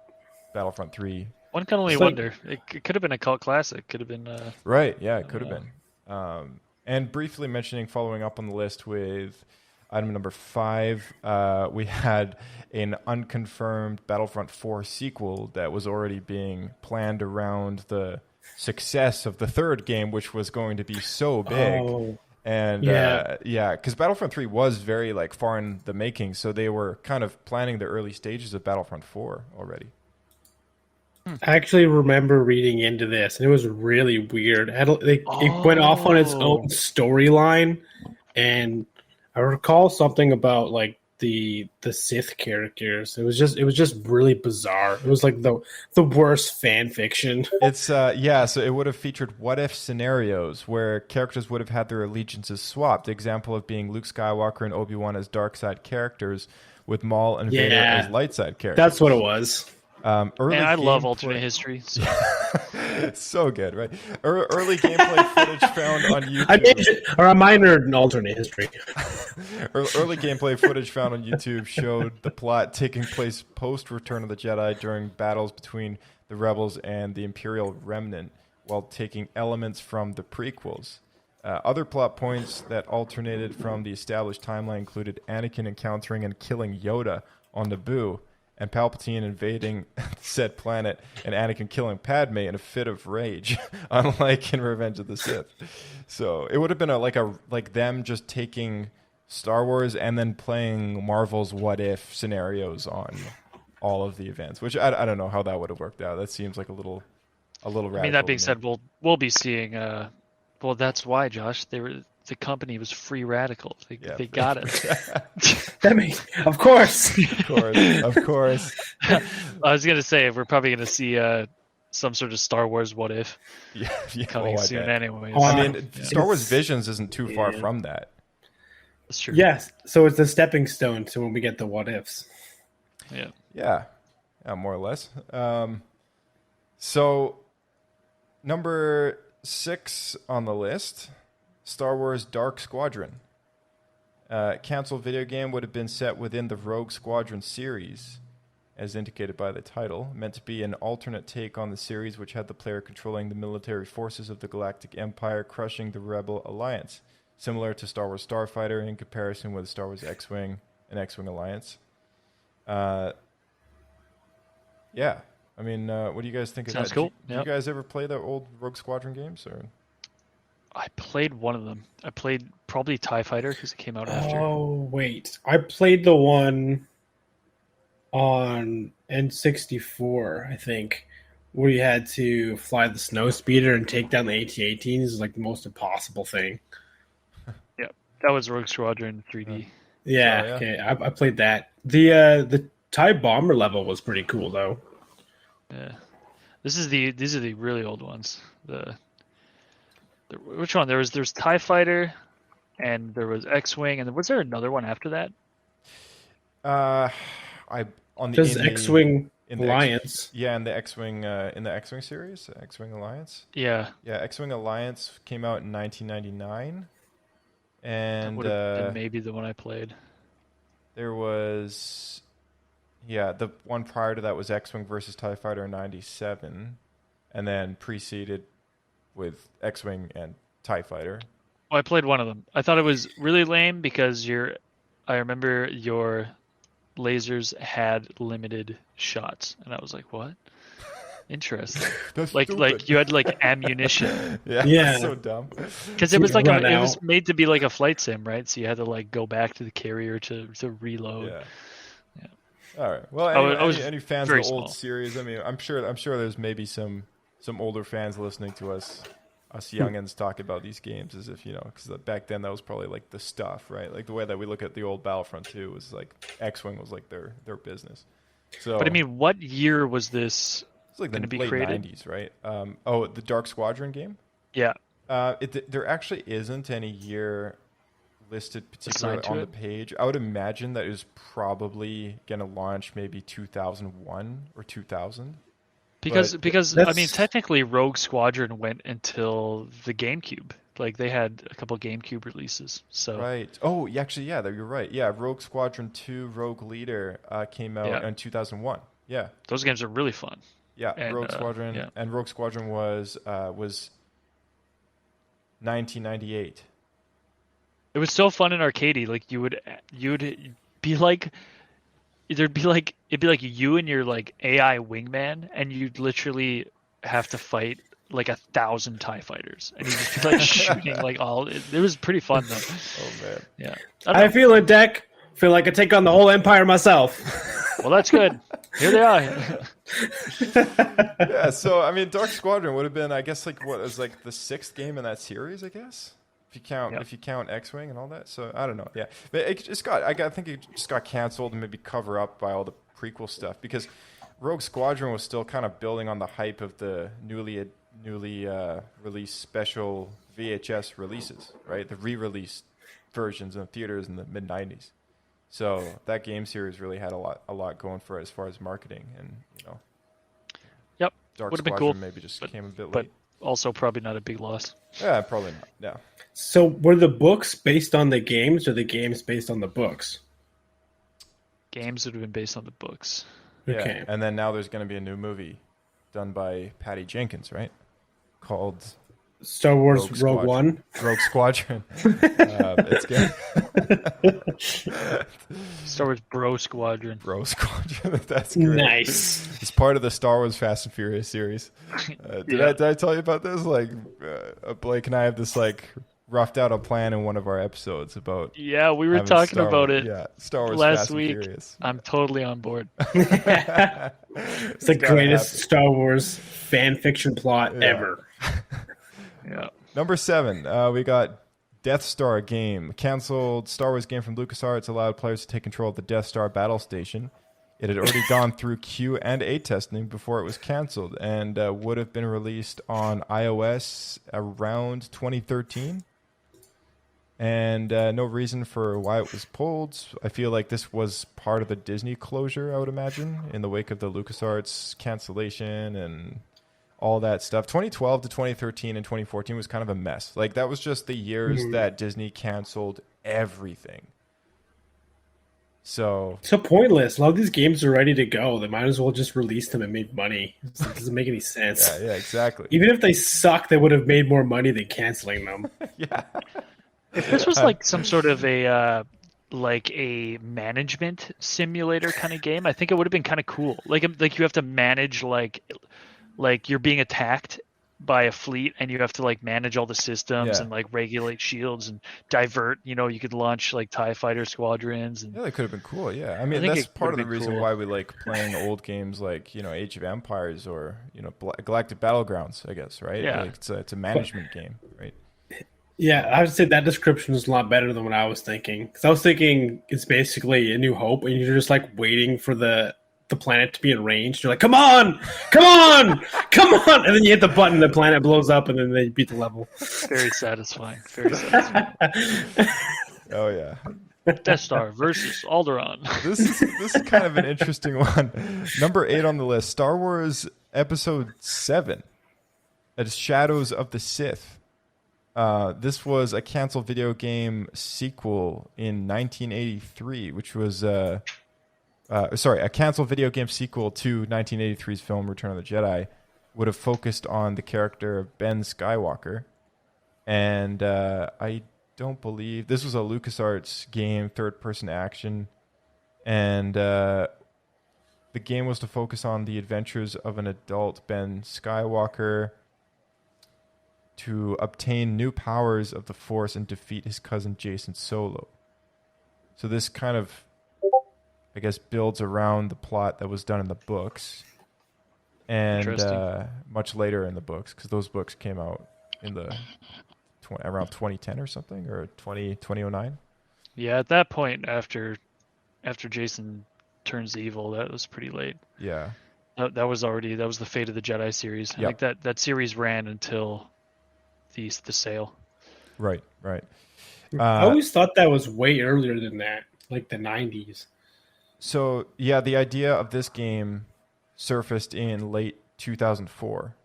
Speaker 3: Battlefront 3.
Speaker 6: One can only wonder. It could have been a cult classic. Could have been.
Speaker 3: Right. Yeah, it could have been. And briefly mentioning, following up on the list with item number 5, we had an unconfirmed Battlefront 4 sequel that was already being planned around the success of the third game, which was going to be so big.
Speaker 7: Oh.
Speaker 3: And because Battlefront 3 was very like far in the making, so they were kind of planning the early stages of Battlefront 4 already.
Speaker 7: I actually remember reading into this, and it was really weird. It went off on its own storyline, and I recall something about like the Sith characters. It was just really bizarre. It was like the worst fan fiction.
Speaker 3: It's so it would have featured what if scenarios where characters would have had their allegiances swapped. Example of being Luke Skywalker and Obi-Wan as dark side characters, with Maul and Vader as light side characters.
Speaker 7: That's what it was.
Speaker 6: I love alternate history. So.
Speaker 3: So good, right? Early gameplay footage found on YouTube.
Speaker 7: I minored in alternate history.
Speaker 3: Early gameplay footage found on YouTube showed the plot taking place post Return of the Jedi during battles between the Rebels and the Imperial Remnant, while taking elements from the prequels. Other plot points that alternated from the established timeline included Anakin encountering and killing Yoda on Naboo, and Palpatine invading said planet, and Anakin killing Padme in a fit of rage, unlike in Revenge of the Sith. So it would have been like them just taking Star Wars and then playing Marvel's what if scenarios on all of the events, which I don't know how that would have worked out. That seems like a little radical.
Speaker 6: I mean, that being said, we'll be seeing. Well, that's why, Josh. The company was Free Radical. They got it.
Speaker 7: That makes, of course.
Speaker 3: Of course.
Speaker 6: I was gonna say we're probably gonna see some sort of Star Wars what if coming soon, anyways.
Speaker 3: I mean, Star Wars Visions isn't too far from that.
Speaker 6: That's true.
Speaker 7: Yes, so it's a stepping stone to when we get the what ifs.
Speaker 6: Yeah,
Speaker 3: more or less. So, number 6 on the list, Star Wars Dark Squadron. Canceled video game would have been set within the Rogue Squadron series, as indicated by the title, meant to be an alternate take on the series, which had the player controlling the military forces of the Galactic Empire, crushing the Rebel Alliance, similar to Star Wars Starfighter in comparison with Star Wars X-Wing and X-Wing Alliance. Yeah, I mean, what do you guys think of
Speaker 6: Sounds
Speaker 3: that?
Speaker 6: cool.
Speaker 3: Did you guys ever play the old Rogue Squadron games? Or
Speaker 6: I played one of them. I played probably TIE Fighter because it came out after.
Speaker 7: Oh, wait. I played the one on N64, I think, where you had to fly the snow speeder and take down the AT-18s. Is like the most impossible thing.
Speaker 6: Yeah, that was Rogue Squadron 3D.
Speaker 7: Yeah,
Speaker 3: Oh, yeah.
Speaker 7: okay. I played that. The TIE bomber level was pretty cool, though.
Speaker 6: Yeah, these are the really old ones. Which one? There's TIE Fighter, and there was X-Wing, and was there another one after that?
Speaker 7: There's X-Wing Alliance.
Speaker 3: in the X-Wing series, X-Wing Alliance.
Speaker 6: Yeah,
Speaker 3: X-Wing Alliance came out in 1999, and
Speaker 6: that would have been maybe the one I played.
Speaker 3: there was, the one prior to that was X-Wing versus TIE Fighter in 97, and then preceded with X-Wing and TIE Fighter.
Speaker 6: Well, I played one of them. I thought it was really lame because I remember your lasers had limited shots, and I was like, "What? Interesting."
Speaker 3: That's
Speaker 6: like
Speaker 3: stupid.
Speaker 6: you had like ammunition
Speaker 7: Yeah.
Speaker 3: So dumb.
Speaker 6: because it was like
Speaker 7: Run
Speaker 6: it
Speaker 7: out.
Speaker 6: was made to be like a flight sim, right? So you had to like go back to the carrier to reload.
Speaker 3: Yeah. All right. Well,
Speaker 6: I was
Speaker 3: any fans of
Speaker 6: very
Speaker 3: the old
Speaker 6: small.
Speaker 3: series? I mean, I'm sure there's maybe some older fans listening to us youngins talk about these games as if, because back then that was probably like the stuff, right? Like the way that we look at the old Battlefront 2 was like X-Wing was like their business. So,
Speaker 6: But I mean, what year was this?
Speaker 3: it's like the
Speaker 6: gonna be
Speaker 3: late
Speaker 6: created?
Speaker 3: 90s, right? The Dark Squadron game.
Speaker 6: Yeah,
Speaker 3: There actually isn't any year listed particularly
Speaker 6: Assigned to
Speaker 3: on the
Speaker 6: it?
Speaker 3: page. I would imagine that it was probably going to launch maybe 2001 or 2000.
Speaker 6: because
Speaker 3: But
Speaker 6: because I
Speaker 7: that's-
Speaker 6: mean, technically, Rogue Squadron went until the GameCube. Like they had a couple GameCube releases. So
Speaker 3: Right. Oh, actually, yeah, you're right. Yeah, Rogue Squadron 2, Rogue Leader came out
Speaker 6: Yeah.
Speaker 3: in 2001. Yeah.
Speaker 6: those games are really fun.
Speaker 3: Yeah,
Speaker 6: And,
Speaker 3: Rogue Squadron
Speaker 6: yeah.
Speaker 3: and Rogue Squadron was 1998.
Speaker 6: It was so fun and arcadey. Like you'd be like, it'd be like you and your like AI wingman, and you'd literally have to fight like 1,000 TIE fighters, and you'd just be like shooting like all. It was pretty fun though.
Speaker 3: Oh man.
Speaker 6: Yeah.
Speaker 7: I feel a deck. Feel like I take on the whole empire myself.
Speaker 6: Well, that's good. Here they are.
Speaker 3: Yeah, so I mean, Dark Squadron would have been, I guess, like what was like the 6th game in that series, I guess, if you count X-Wing and all that. So I don't know. Yeah, but I think it just got canceled and maybe cover up by all the prequel stuff because Rogue Squadron was still kind of building on the hype of the newly released special VHS releases, right? The re-released versions in theaters in the mid '90s. So that game series really had a lot going for it as far as marketing, and
Speaker 6: Yep.
Speaker 3: Dark
Speaker 6: Would have been
Speaker 3: Squadron
Speaker 6: cool,
Speaker 3: maybe just came a bit
Speaker 6: but
Speaker 3: late.
Speaker 6: also probably not a big loss.
Speaker 3: Yeah, probably not. Yeah.
Speaker 7: So were the books based on the games or the games based on the books?
Speaker 6: Games would have been based on the books.
Speaker 7: Okay.
Speaker 3: Yeah. And then now there's going to be a new movie done by Patty Jenkins, right? Called
Speaker 7: Star Wars Rogue
Speaker 3: Squadron.
Speaker 7: One.
Speaker 3: Rogue Squadron. It's good.
Speaker 6: Star Wars Bro Squadron.
Speaker 3: Rogue Squadron. That's great.
Speaker 7: Nice.
Speaker 3: It's part of the Star Wars Fast and Furious series. Did I tell you about this? Like, Blake and I have this like roughed out a plan in one of our episodes about.
Speaker 6: Yeah, we were
Speaker 3: having
Speaker 6: talking
Speaker 3: Star
Speaker 6: about
Speaker 3: Wars-
Speaker 6: it
Speaker 3: Yeah, Star Wars
Speaker 6: last
Speaker 3: Fast
Speaker 6: week.
Speaker 3: and Furious.
Speaker 6: I'm totally on board.
Speaker 7: It's the
Speaker 3: gotta
Speaker 7: greatest
Speaker 3: happen.
Speaker 7: Star Wars fan fiction plot
Speaker 3: Yeah.
Speaker 7: ever.
Speaker 6: Yeah.
Speaker 3: Number 7, we got Death Star game. Canceled Star Wars game from LucasArts allowed players to take control of the Death Star battle station. It had already gone through Q and A testing before it was canceled and would have been released on iOS around 2013. And no reason for why it was pulled. I feel like this was part of the Disney closure, I would imagine, in the wake of the LucasArts cancellation and all that stuff. 2012 to 2013 and 2014 was kind of a mess. Like, that was just the years that Disney canceled everything. So
Speaker 7: pointless. A lot of these games are ready to go. They might as well just release them and make money. It doesn't make any sense.
Speaker 3: yeah, exactly.
Speaker 7: Even if they suck, they would have made more money than canceling them.
Speaker 3: Yeah.
Speaker 6: If this was like some sort of a management simulator kind of game, I think it would have been kind of cool. Like you have to manage like you're being attacked by a fleet and you have to like manage all the systems and like regulate shields and divert. You know, you could launch like TIE fighter squadrons. And
Speaker 3: yeah, that could have been cool. Yeah, I mean, that's part of the reason why we like playing old games like, you know, Age of Empires or, you know, Galactic Battlegrounds, I guess, right?
Speaker 6: Yeah.
Speaker 3: Like, it's a management game, right?
Speaker 7: Yeah, I would say that description is a lot better than what I was thinking. Because I was thinking it's basically A New Hope, and you're just like waiting for the planet to be in range. You're like, come on, come on, come on, and then you hit the button, the planet blows up, and then they beat the level.
Speaker 6: Very satisfying. Very satisfying.
Speaker 3: Oh yeah.
Speaker 6: Death Star versus Alderaan.
Speaker 3: This is kind of an interesting one. Number 8 on the list, Star Wars Episode 7. It's Shadows of the Sith. This was a canceled video game sequel in 1983, which was a canceled video game sequel to 1983's film Return of the Jedi. Would have focused on the character of Ben Skywalker, and I don't believe this was a LucasArts game, third-person action, and the game was to focus on the adventures of an adult Ben Skywalker to obtain new powers of the Force and defeat his cousin Jason Solo. So this kind of, I guess, builds around the plot that was done in the books, and much later in the books, because those books came out in the around 2010 or something, or 2009.
Speaker 6: Yeah, at that point, after Jason turns evil, that was pretty late.
Speaker 3: Yeah,
Speaker 6: that was the fate of the Jedi series. I think that series ran until the sale.
Speaker 3: Right.
Speaker 7: I always thought that was way earlier than that, like the 90s.
Speaker 3: So yeah, the idea of this game surfaced in late 2004,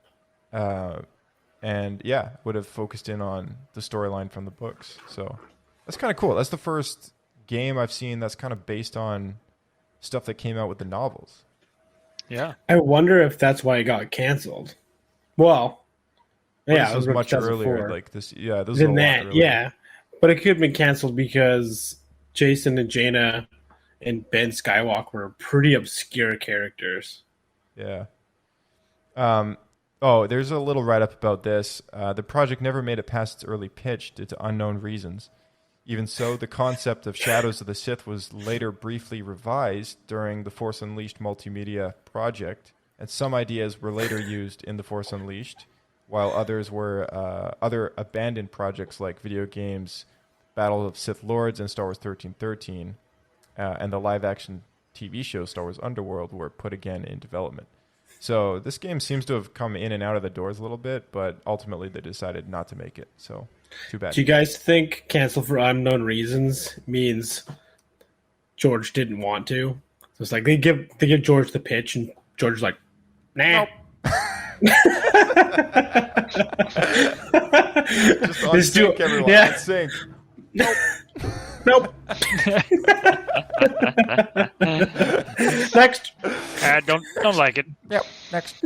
Speaker 3: and yeah, would have focused in on the storyline from the books. So that's kind of cool. That's the first game I've seen that's kind of based on stuff that came out with the novels.
Speaker 6: Yeah,
Speaker 7: I wonder if that's why it got canceled. Well, yeah,
Speaker 3: it was much earlier. Like this, yeah, this was
Speaker 7: than
Speaker 3: a lot
Speaker 7: that,
Speaker 3: earlier.
Speaker 7: yeah. But it could have been canceled because Jason and Jaina and Ben Skywalker were pretty obscure characters.
Speaker 3: Yeah. There's a little write-up about this. The project never made it past its early pitch due to unknown reasons. Even so, the concept of Shadows of the Sith was later briefly revised during the Force Unleashed multimedia project, and some ideas were later used in the Force Unleashed, while others were other abandoned projects like video games Battle of Sith Lords and Star Wars 1313, and the live-action TV show Star Wars Underworld were put again in development. So this game seems to have come in and out of the doors a little bit, but ultimately they decided not to make it. So too bad.
Speaker 7: Do you guys think cancel for unknown reasons means George didn't want to? So it's like they give George the pitch, and George's like, nah.
Speaker 3: Just on sync, everyone.
Speaker 7: Yeah.
Speaker 3: On sync.
Speaker 7: Nope. Next.
Speaker 6: Don't like it.
Speaker 3: Yep. Next.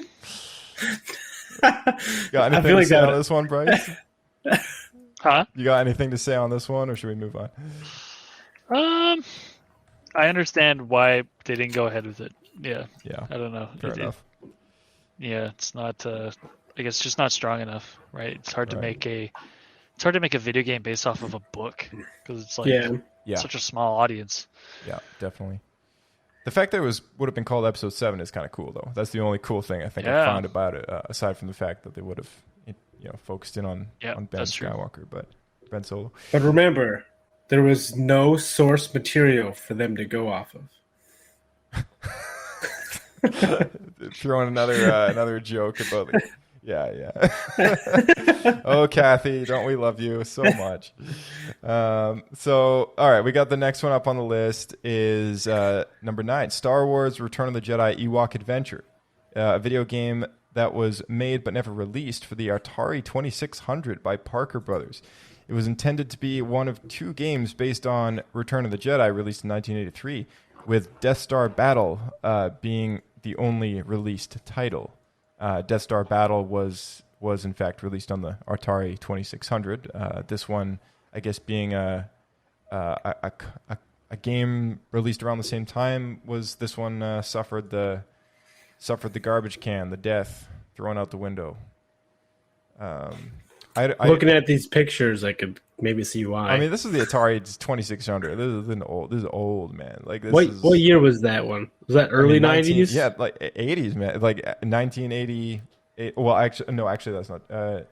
Speaker 3: Got anything to say on this one, Bryce?
Speaker 6: Huh?
Speaker 3: You got anything to say on this one, or should we move on?
Speaker 6: I understand why they didn't go ahead with it. Yeah. I don't know.
Speaker 3: Fair enough.
Speaker 6: It's not. I guess just not strong enough, right? It's hard to make a video game based off of a book because it's like such a small audience.
Speaker 3: Yeah, definitely. The fact that it would have been called Episode 7 is kind of cool, though. That's the only cool thing I think I found about it, aside from the fact that they would have, focused in on Ben Skywalker, but Ben Solo.
Speaker 7: But remember, there was no source material for them to go off of.
Speaker 3: Throwing another joke about it. Yeah. Oh, Kathy, don't we love you so much? So, all right, we got the next one up on the list is number 9, Star Wars Return of the Jedi Ewok Adventure, a video game that was made but never released for the Atari 2600 by Parker Brothers. It was intended to be one of 2 games based on Return of the Jedi, released in 1983, with Death Star Battle being the only released title. Death Star Battle was in fact released on the Atari 2600. This one, I guess, being a game released around the same time, was this one suffered the garbage can, the death thrown out the window.
Speaker 7: Looking at these pictures, I could maybe see why.
Speaker 3: I mean, this is the Atari 2600. This is old, man. Like this.
Speaker 7: What year was that one? Was that early 90s?
Speaker 3: Yeah, like 80s, man. Like 1980. Well, actually, that's not. When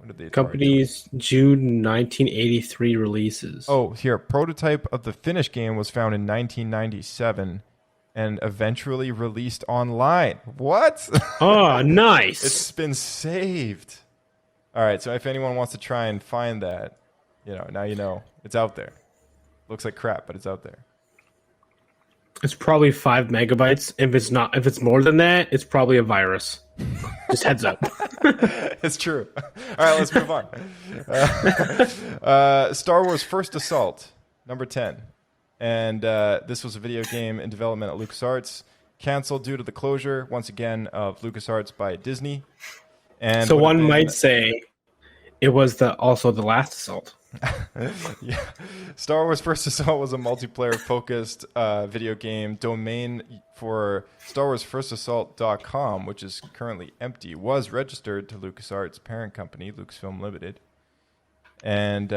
Speaker 3: did the Atari
Speaker 7: Company's June 1983 releases.
Speaker 3: Oh, here, prototype of the finished game was found in 1997 and eventually released online. What?
Speaker 7: Oh, nice.
Speaker 3: It's been saved. All right, so if anyone wants to try and find that, now you know. It's out there. Looks like crap, but it's out there.
Speaker 7: It's probably 5 megabytes. If it's more than that, it's probably a virus. Just heads up.
Speaker 3: It's true. All right, let's move on. Star Wars First Assault, number 10. And this was a video game in development at LucasArts, canceled due to the closure, once again, of LucasArts by Disney. And
Speaker 7: so one might say it was also the last assault.
Speaker 3: Yeah. Star Wars First Assault was a multiplayer-focused video game. Domain for StarWarsFirstAssault.com, which is currently empty, was registered to LucasArts' parent company, Lucasfilm Limited. And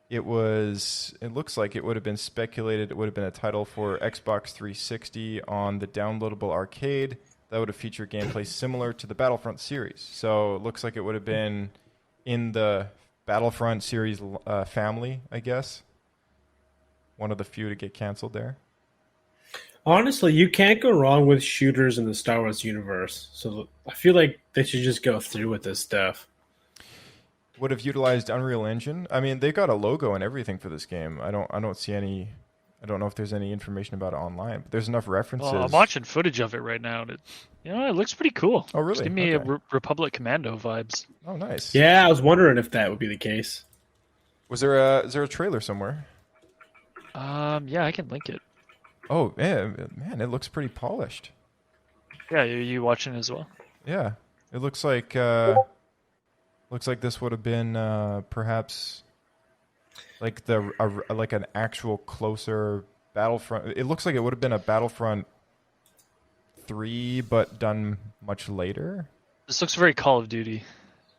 Speaker 3: it looks like it would have been speculated it would have been a title for Xbox 360 on the downloadable arcade that would have featured gameplay similar to the Battlefront series. So it looks like it would have been in the Battlefront series family, I guess. One of the few to get canceled there.
Speaker 7: Honestly, you can't go wrong with shooters in the Star Wars universe. So I feel like they should just go through with this stuff.
Speaker 3: Would have utilized Unreal Engine. I mean, they got a logo and everything for this game. I don't see any. I don't know if there's any information about it online, but there's enough references.
Speaker 6: Well, I'm watching footage of it right now, and it looks pretty cool.
Speaker 3: Oh, really?
Speaker 6: It's giving me a Republic Commando vibes.
Speaker 3: Oh, nice.
Speaker 7: Yeah, I was wondering if that would be the case.
Speaker 3: Is there a trailer somewhere?
Speaker 6: Yeah, I can link it.
Speaker 3: Oh, man, it looks pretty polished.
Speaker 6: Yeah, are you watching as well?
Speaker 3: Yeah, it looks like this would have been perhaps like like an actual closer Battlefront. It looks like it would have been a Battlefront 3, but done much later.
Speaker 6: This looks very Call of Duty.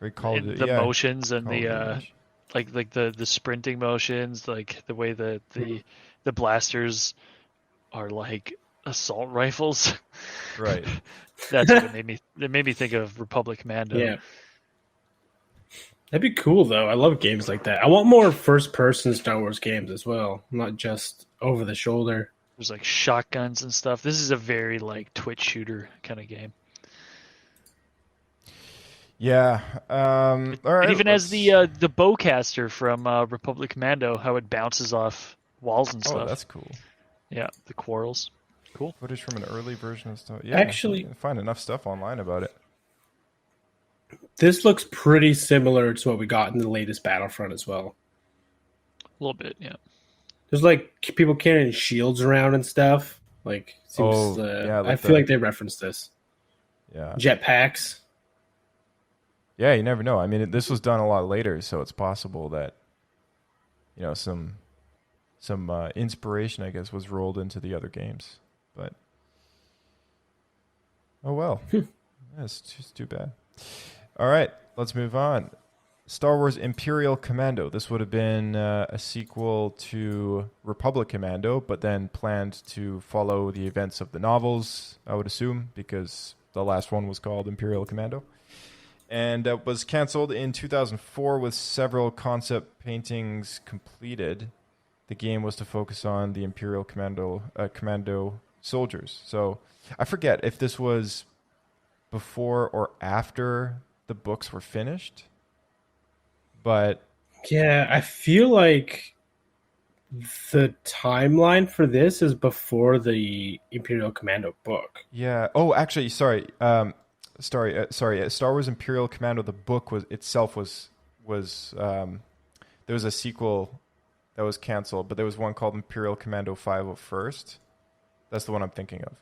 Speaker 3: Very Call of Duty.
Speaker 6: The
Speaker 3: yeah.
Speaker 6: motions and
Speaker 3: Call of Duty.
Speaker 6: like the sprinting motions, like the way the blasters are like assault rifles.
Speaker 3: Right.
Speaker 6: That's what it made me think of Republic Commando.
Speaker 7: Yeah. That'd be cool, though. I love games like that. I want more first-person Star Wars games as well, not just over the shoulder.
Speaker 6: There's like shotguns and stuff. This is a very like Twitch shooter kind of game.
Speaker 3: Yeah. All right.
Speaker 6: It even has the bowcaster from Republic Commando, how it bounces off walls and stuff.
Speaker 3: Oh, that's cool.
Speaker 6: Yeah, the quarrels. Cool.
Speaker 3: Footage from an early version of stuff. Yeah,
Speaker 7: Actually,
Speaker 3: you can find enough stuff online about it.
Speaker 7: This looks pretty similar to what we got in the latest Battlefront as well.
Speaker 6: A little bit, yeah.
Speaker 7: There's like people carrying shields around and stuff. Like, seems,
Speaker 3: yeah,
Speaker 7: I feel like they referenced this.
Speaker 3: Yeah.
Speaker 7: Jetpacks.
Speaker 3: Yeah, you never know. I mean, this was done a lot later, so it's possible that some inspiration, I guess, was rolled into the other games. But oh well, yeah, it's just too bad. All right, let's move on. Star Wars Imperial Commando. This would have been a sequel to Republic Commando, but then planned to follow the events of the novels, I would assume, because the last one was called Imperial Commando. And was canceled in 2004 with several concept paintings completed. The game was to focus on the Imperial Commando soldiers. So I forget if this was before or after the books were finished. But
Speaker 7: yeah, I feel like The timeline for this is before the Imperial Commando book.
Speaker 3: Yeah. Oh, actually, sorry. Sorry. Star Wars Imperial Commando. The book was there was a sequel that was canceled, but there was one called Imperial Commando 501st. That's the one I'm thinking of.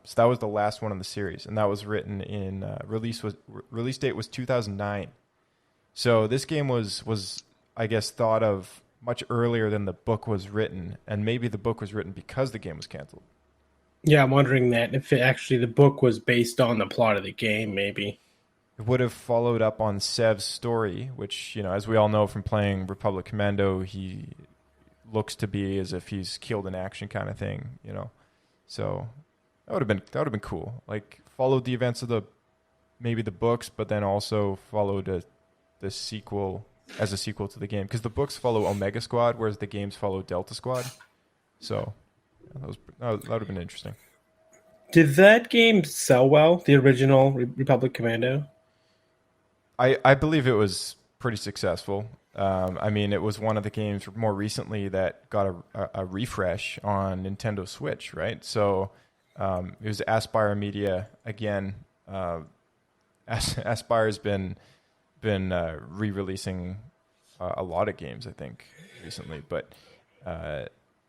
Speaker 3: So that was the last one in the series, and that was written in release date was 2009. So this game was I guess thought of much earlier than the book was written, and maybe the book was written because the game was canceled.
Speaker 7: Yeah, I'm wondering that if the book was based on the plot of the game, maybe.
Speaker 3: It would have followed up on Sev's story, which, as we all know from playing Republic Commando, he looks to be as if he's killed in action kind of thing, So that would have been cool. Like, followed the events of the books, but then also followed the sequel as a sequel to the game, because the books follow Omega Squad, whereas the games follow Delta Squad. So that would have been interesting.
Speaker 7: Did that game sell well? The original Republic Commando?
Speaker 3: I believe it was pretty successful. It was one of the games more recently that got a refresh on Nintendo Switch, right? So it was Aspire Media again. Aspire's been re-releasing a lot of games, I think, recently, but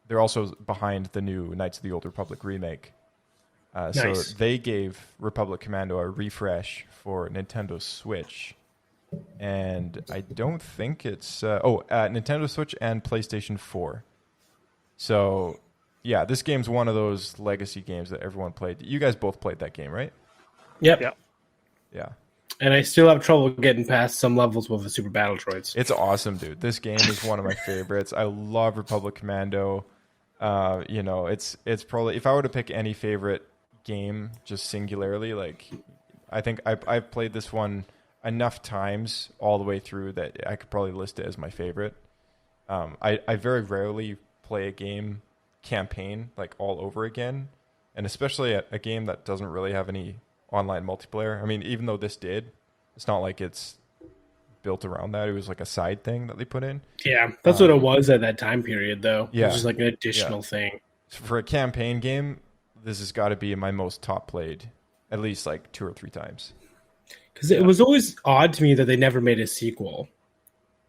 Speaker 3: they're also behind the new Knights of the Old Republic remake.
Speaker 7: Nice.
Speaker 3: So they gave Republic Commando a refresh for Nintendo Switch. And I don't think it's... Nintendo Switch and PlayStation 4. So, yeah, this game's one of those legacy games that everyone played. You guys both played that game, right?
Speaker 7: Yep.
Speaker 3: Yeah.
Speaker 7: And I still have trouble getting past some levels with the Super Battle Droids.
Speaker 3: It's awesome, dude. This game is one of my favorites. I love Republic Commando. It's probably... If I were to pick any favorite game, just singularly, like, I think I've played this one enough times all the way through that I could probably list it as my favorite. I very rarely play a game campaign like all over again, and especially a game that doesn't really have any online multiplayer. I mean, even though this did, it's not like it's built around that. It was like a side thing that they put in.
Speaker 7: Yeah, that's what it was at that time period, though.
Speaker 3: Yeah.
Speaker 7: It was just like an additional thing.
Speaker 3: For a campaign game, this has got to be my most top played, at least like 2 or 3 times.
Speaker 7: Because it was always odd to me that they never made a sequel.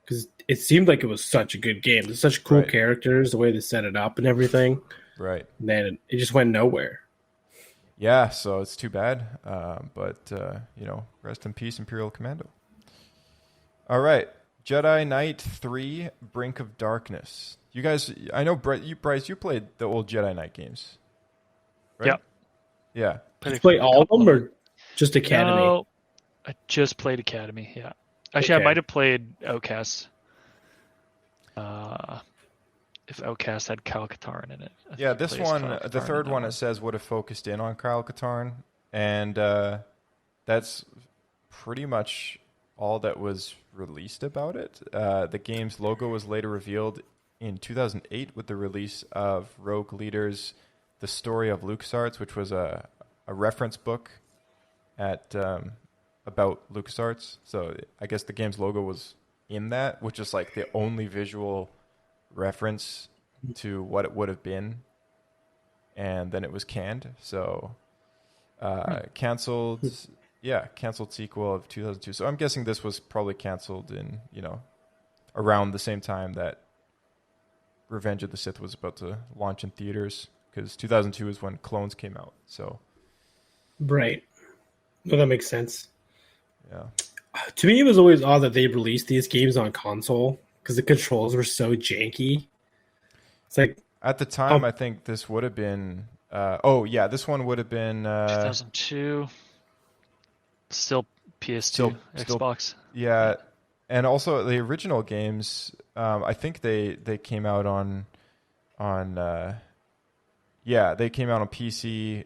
Speaker 7: Because it seemed like it was such a good game. There's such cool characters, the way they set it up and everything.
Speaker 3: Right.
Speaker 7: And then it just went nowhere.
Speaker 3: Yeah, so it's too bad. But rest in peace, Imperial Commando. All right. Jedi Knight 3, Brink of Darkness. You guys, I know, Bryce, you played the old Jedi Knight games. Right?
Speaker 6: Yep.
Speaker 3: Yeah.
Speaker 7: Did you play all of them or just Academy?
Speaker 6: No, I just played Academy, yeah. Actually,
Speaker 7: Okay.
Speaker 6: I might have played Outcast. If Outcast had Kyle Katarn in it. I think
Speaker 3: Yeah,
Speaker 6: I
Speaker 3: this
Speaker 6: played as
Speaker 3: one,
Speaker 6: Kyle
Speaker 3: the
Speaker 6: Katarn
Speaker 3: third
Speaker 6: in
Speaker 3: one,
Speaker 6: that
Speaker 3: it says would have focused in on Kyle Katarn, and that's pretty much all that was released about it. The game's logo was later revealed in 2008 with the release of Rogue Leader's The Story of LucasArts, which was a reference book about LucasArts. So I guess the game's logo was in that, which is like the only visual reference to what it would have been, and then it was canned. So canceled sequel of 2002. So I'm guessing this was probably canceled in around the same time that Revenge of the Sith was about to launch in theaters, because 2002 is when Clones came out. So
Speaker 7: Right. Well, that makes sense.
Speaker 3: yeah.
Speaker 7: To me, it was always odd that they released these games on console because the controls were so janky. It's like
Speaker 3: At the time, I think this would have been. This one would have been
Speaker 6: 2002. Still PS2, Xbox.
Speaker 3: Yeah, and also the original games. I think they came out on they came out on PC,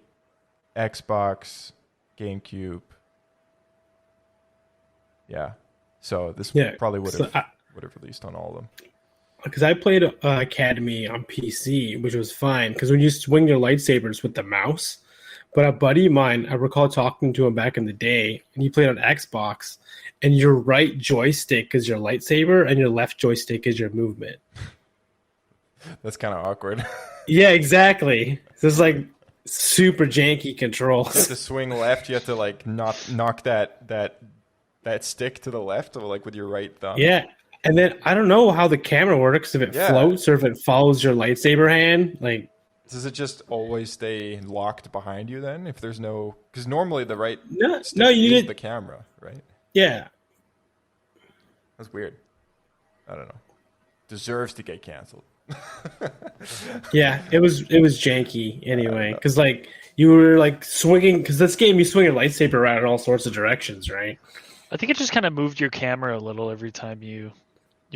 Speaker 3: Xbox, GameCube. Yeah, so this probably would have released on all of them.
Speaker 7: Because I played Academy on PC, which was fine because when you swing your lightsabers with the mouse. But a buddy of mine, I recall talking to him back in the day, and he played on Xbox, and your right joystick is your lightsaber, and your left joystick is your movement.
Speaker 3: That's kind of awkward.
Speaker 7: Yeah, exactly. This is like super janky
Speaker 3: You have
Speaker 7: controls.
Speaker 3: to swing left. You have to like knock that stick to the left, or like with your right thumb.
Speaker 7: Yeah. And then I don't know how the camera works, if it
Speaker 3: Yeah.
Speaker 7: floats or if it follows your lightsaber hand. Like,
Speaker 3: Does it just always stay locked behind you then? If there's no, because normally the right stick
Speaker 7: no, you
Speaker 3: is
Speaker 7: did.
Speaker 3: the camera, right?
Speaker 7: Yeah.
Speaker 3: That's weird. I don't know. Deserves to get canceled.
Speaker 7: Yeah, it was janky anyway, because like you were like swinging, because this game you swing a lightsaber around in all sorts of directions, right?
Speaker 6: I think it just kind of moved your camera a little every time you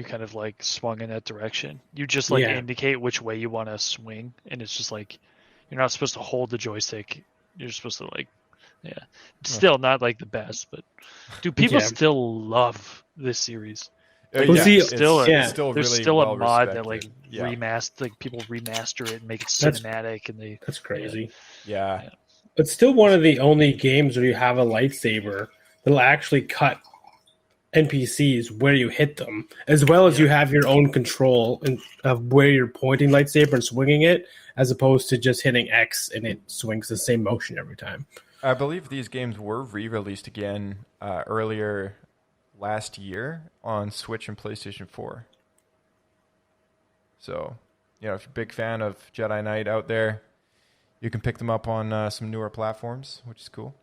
Speaker 6: kind of like swung in that direction. You just like
Speaker 7: Yeah.
Speaker 6: indicate which way you want to swing, and it's just like you're not supposed to hold the joystick. You're supposed to like, yeah. It's still not like the best, but dude, people
Speaker 7: Yeah.
Speaker 6: still love this series.
Speaker 7: Well, see,
Speaker 3: it's
Speaker 6: still a-
Speaker 7: yeah.
Speaker 3: still
Speaker 6: There's
Speaker 3: really
Speaker 6: still a
Speaker 3: well
Speaker 6: mod that like
Speaker 3: respected. Yeah.
Speaker 6: remaster, like people remaster it and make it
Speaker 7: That's-
Speaker 6: cinematic, and they
Speaker 7: That's crazy.
Speaker 3: Yeah.
Speaker 7: It's still one of the only games where you have a lightsaber that'll actually cut NPCs where you hit them, as well as you have your own control of where you're pointing lightsaber and swinging it, as opposed to just hitting X and it swings the same motion every time.
Speaker 3: I believe these games were re-released again earlier last year on Switch and PlayStation 4. So, if you're a big fan of Jedi Knight out there, you can pick them up on some newer platforms, which is cool.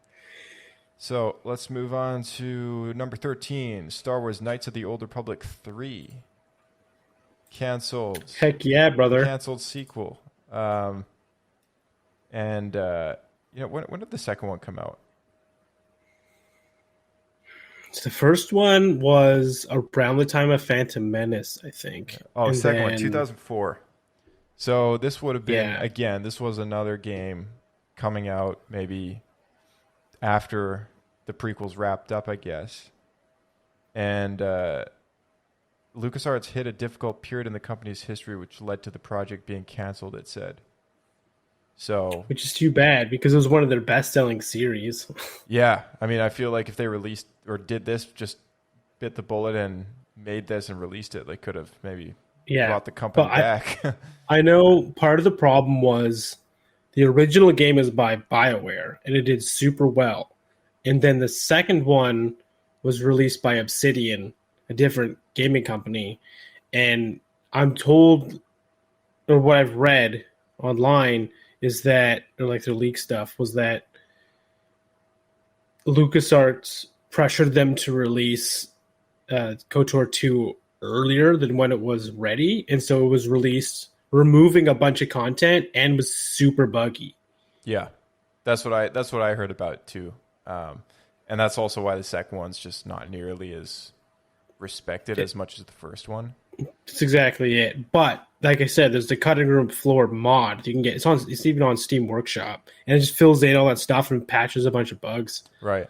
Speaker 3: So let's move on to number 13, Star Wars Knights of the Old Republic 3. Canceled.
Speaker 7: Heck yeah, brother.
Speaker 3: Canceled sequel. When did the second one come out?
Speaker 7: The first one was around the time of Phantom Menace, I think.
Speaker 3: Oh,
Speaker 7: And
Speaker 3: second one,
Speaker 7: then-
Speaker 3: 2004. So this would have been,
Speaker 7: Yeah.
Speaker 3: again, this was another game coming out maybe after the prequels wrapped up, I guess. And LucasArts hit a difficult period in the company's history, which led to the project being canceled, it said. So,
Speaker 7: Which is too bad because it was one of their best-selling series.
Speaker 3: yeah, I mean, I feel like if they released or did this, just bit the bullet and made this and released it, they could have maybe
Speaker 7: Yeah,
Speaker 3: brought the company
Speaker 7: but
Speaker 3: back.
Speaker 7: I know part of the problem was the original game is by BioWare, and it did super well. And then the second one was released by Obsidian, a different gaming company. And I'm told, or what I've read online, is that, or like their leak stuff, was that LucasArts pressured them to release KOTOR 2 earlier than when it was ready. And so it was released removing a bunch of content and was super buggy.
Speaker 3: Yeah, that's what I heard about it too, and that's also why the second one's just not nearly as respected as much as the first one.
Speaker 7: That's exactly it. But like I said, there's the cutting room floor mod you can get. It's even on Steam Workshop, and it just fills in all that stuff and patches a bunch of bugs.
Speaker 3: Right.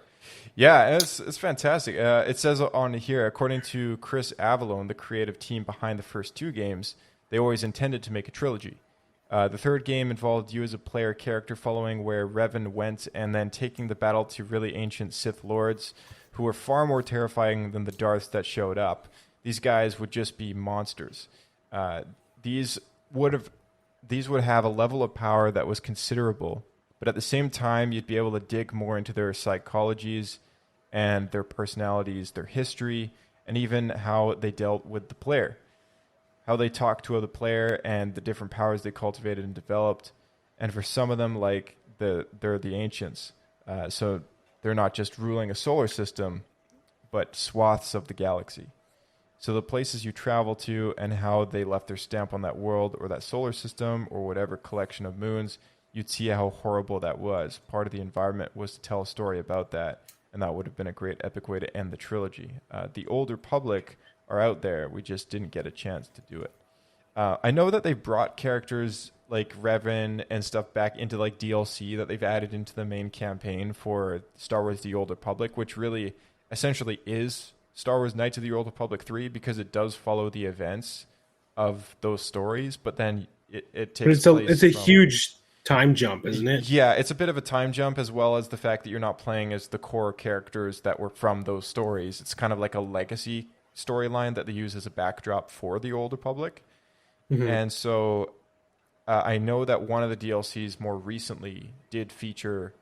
Speaker 3: Yeah, it's fantastic. It says on here, according to Chris Avallone, the creative team behind the first two games, they always intended to make a trilogy. The third game involved you as a player character following where Revan went and then taking the battle to really ancient Sith Lords who were far more terrifying than the Darths that showed up. These guys would just be monsters. These would have a level of power that was considerable, but at the same time, you'd be able to dig more into their psychologies and their personalities, their history, and even how they dealt with the player. How they talked to the player and the different powers they cultivated and developed. And for some of them, like they're the ancients. So they're not just ruling a solar system, but swaths of the galaxy. So the places you travel to and how they left their stamp on that world or that solar system or whatever collection of moons, you'd see how horrible that was. Part of the environment was to tell a story about that, and that would have been a great epic way to end the trilogy. The Old Republic are out there. We just didn't get a chance to do it. I know that they brought characters like Revan and stuff back into like DLC that they've added into the main campaign for Star Wars The Old Republic, which really essentially is Star Wars Knights of the Old Republic 3 because it does follow the events of those stories, but then it takes
Speaker 7: But it's a huge time jump, isn't it?
Speaker 3: Yeah, it's a bit of a time jump, as well as the fact that you're not playing as the core characters that were from those stories. It's kind of like a legacy storyline that they use as a backdrop for the Old Republic. And so I know that one of the DLCs more recently did feature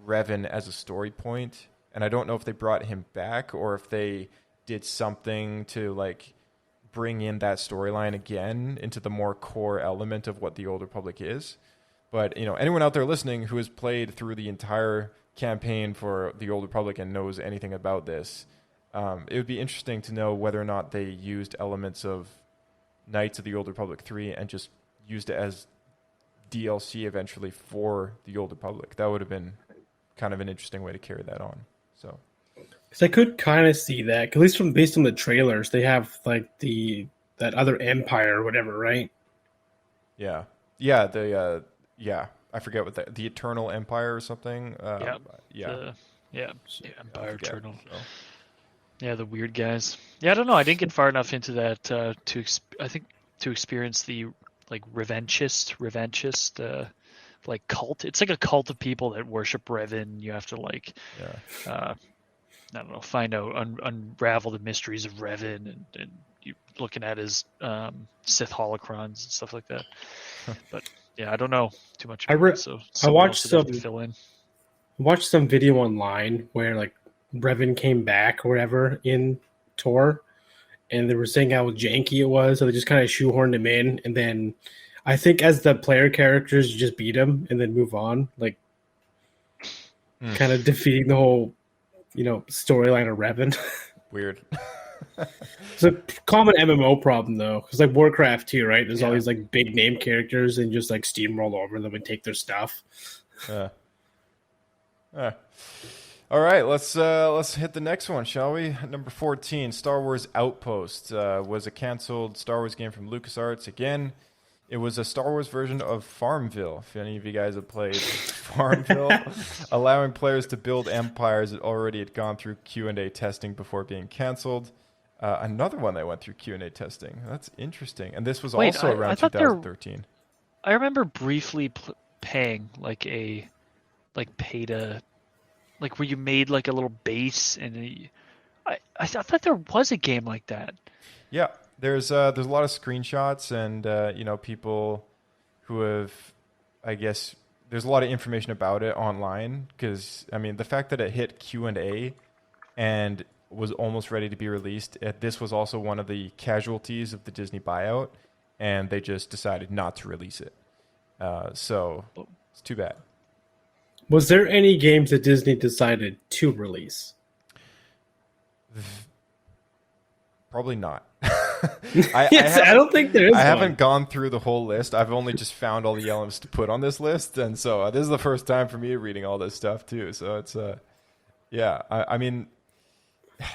Speaker 3: Revan as a story point, and I don't know if they brought him back or if they did something to like bring in that storyline again into the more core element of what the Old Republic is. But anyone out there listening who has played through the entire campaign for the Old Republic and knows anything about this, it would be interesting to know whether or not they used elements of Knights of the Old Republic 3 and just used it as DLC eventually for the Old Republic. That would have been kind of an interesting way to carry that on. So,
Speaker 7: because I could kind of see that, at least based on the trailers, they have like that other empire or whatever, right?
Speaker 3: Yeah. I forget what the Eternal Empire or something.
Speaker 6: Empire Eternal.
Speaker 3: So.
Speaker 6: Yeah, the weird guys. Yeah, I don't know. I didn't get far enough into that to experience the like revanchist like cult. It's like a cult of people that worship Revan. You have to like I don't know, find out, unravel the mysteries of Revan, and you looking at his Sith holocrons and stuff like that. But yeah, I don't know too much about it, so
Speaker 7: I watched
Speaker 6: some to fill in.
Speaker 7: Watched some video online where like Revan came back or whatever in Tor, and they were saying how janky it was, so they just kind of shoehorned him in, and then I think as the player characters, you just beat him and then move on, like kind of defeating the whole, storyline of Revan.
Speaker 3: Weird.
Speaker 7: It's a common MMO problem though, because like Warcraft too, right? There's all these like big name characters and just like steamroll over them and take their stuff.
Speaker 3: All right, let's hit the next one, shall we? Number 14, Star Wars Outpost was a canceled Star Wars game from LucasArts. Again, it was a Star Wars version of Farmville. If any of you guys have played Farmville, allowing players to build empires that already had gone through Q&A testing before being canceled. Another one that went through Q&A testing. That's interesting. And this was also around 2013.
Speaker 6: I remember briefly paying like a pay to, like where you made like a little base, and I thought there was a game like that.
Speaker 3: Yeah, there's a lot of screenshots and people who have, I guess, there's a lot of information about it online, because I mean the fact that it hit Q&A and was almost ready to be released. This was also one of the casualties of the Disney buyout, and they just decided not to release it. So it's too bad.
Speaker 7: Was there any games that Disney decided to release?
Speaker 3: Probably not.
Speaker 7: I don't think there is.
Speaker 3: I haven't gone through the whole list. I've only just found all the elements to put on this list, and so this is the first time for me reading all this stuff too. So it's I mean,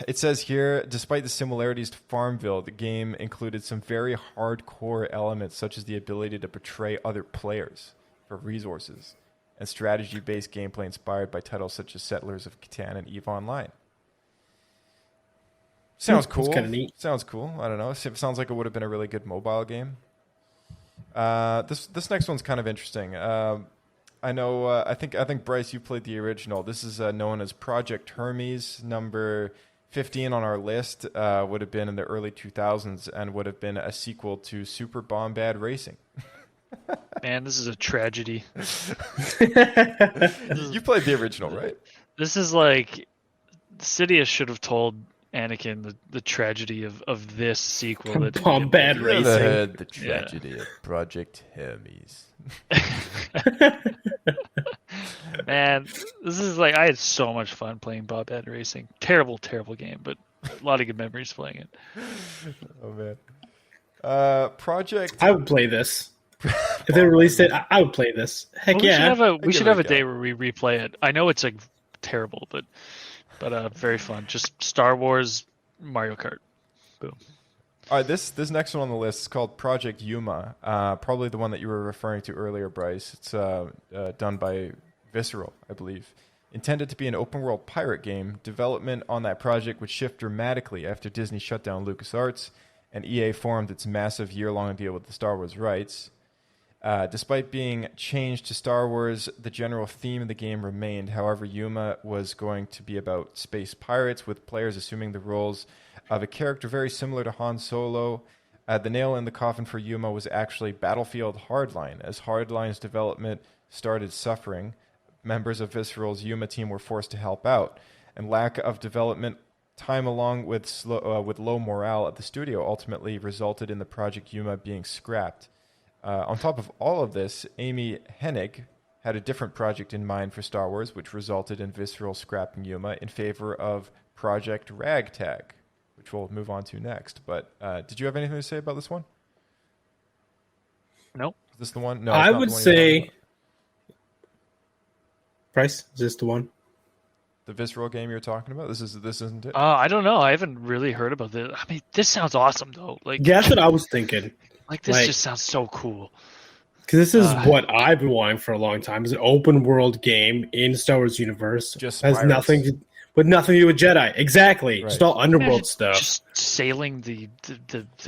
Speaker 3: it says here, despite the similarities to Farmville, the game included some very hardcore elements, such as the ability to betray other players for resources, and strategy-based gameplay inspired by titles such as Settlers of Catan and EVE Online. Sounds cool.
Speaker 7: Kind of neat.
Speaker 3: Sounds cool. I don't know. It sounds like it would have been a really good mobile game. This next one's kind of interesting. I know. I think Bryce, you played the original. This is known as Project Hermes. Number 15 on our list would have been in the early 2000s and would have been a sequel to Super Bombad Racing.
Speaker 6: Man, this is a tragedy.
Speaker 3: You played the original, right?
Speaker 6: This is like Sidious should have told Anakin the tragedy of this sequel.
Speaker 7: Bombad Racing.
Speaker 3: The tragedy of Project Hermes.
Speaker 6: Man, this is like, I had so much fun playing Bombad Racing. Terrible game, but a lot of good memories playing it.
Speaker 3: Oh man. Project.
Speaker 7: I would play this. If they released it, I would play this. Heck yeah.
Speaker 6: We should have a day where we replay it. I know it's like terrible, but very fun. Just Star Wars Mario Kart. Boom.
Speaker 3: All right, this next one on the list is called Project Yuma. Probably the one that you were referring to earlier, Bryce. It's done by Visceral, I believe. Intended to be an open-world pirate game, development on that project would shift dramatically after Disney shut down LucasArts and EA formed its massive year-long deal with the Star Wars rights. Despite being changed to Star Wars, the general theme of the game remained. However, Yuma was going to be about space pirates, with players assuming the roles of a character very similar to Han Solo, The nail in the coffin for Yuma was actually Battlefield Hardline. As Hardline's development started suffering, members of Visceral's Yuma team were forced to help out, and lack of development time along with low morale at the studio ultimately resulted in the project Yuma being scrapped. On top of all of this, Amy Hennig had a different project in mind for Star Wars, which resulted in Visceral scrapping Yuma in favor of Project Ragtag, which we'll move on to next. But did you have anything to say about this one?
Speaker 6: No.
Speaker 3: Is this the one? No,
Speaker 7: I would say... Bryce, is this the one?
Speaker 3: The Visceral game you're talking about? This isn't it?
Speaker 6: I don't know. I haven't really heard about this. I mean, this sounds awesome though. Like,
Speaker 7: Yeah, that's what I was thinking.
Speaker 6: like this just sounds so cool.
Speaker 7: Because this is what I've been wanting for a long time. It's an open world game in Star Wars universe.
Speaker 3: Just
Speaker 7: has
Speaker 3: pirates.
Speaker 7: nothing to do with Jedi. Exactly.
Speaker 3: Right.
Speaker 7: Just all underworld stuff.
Speaker 6: Just sailing the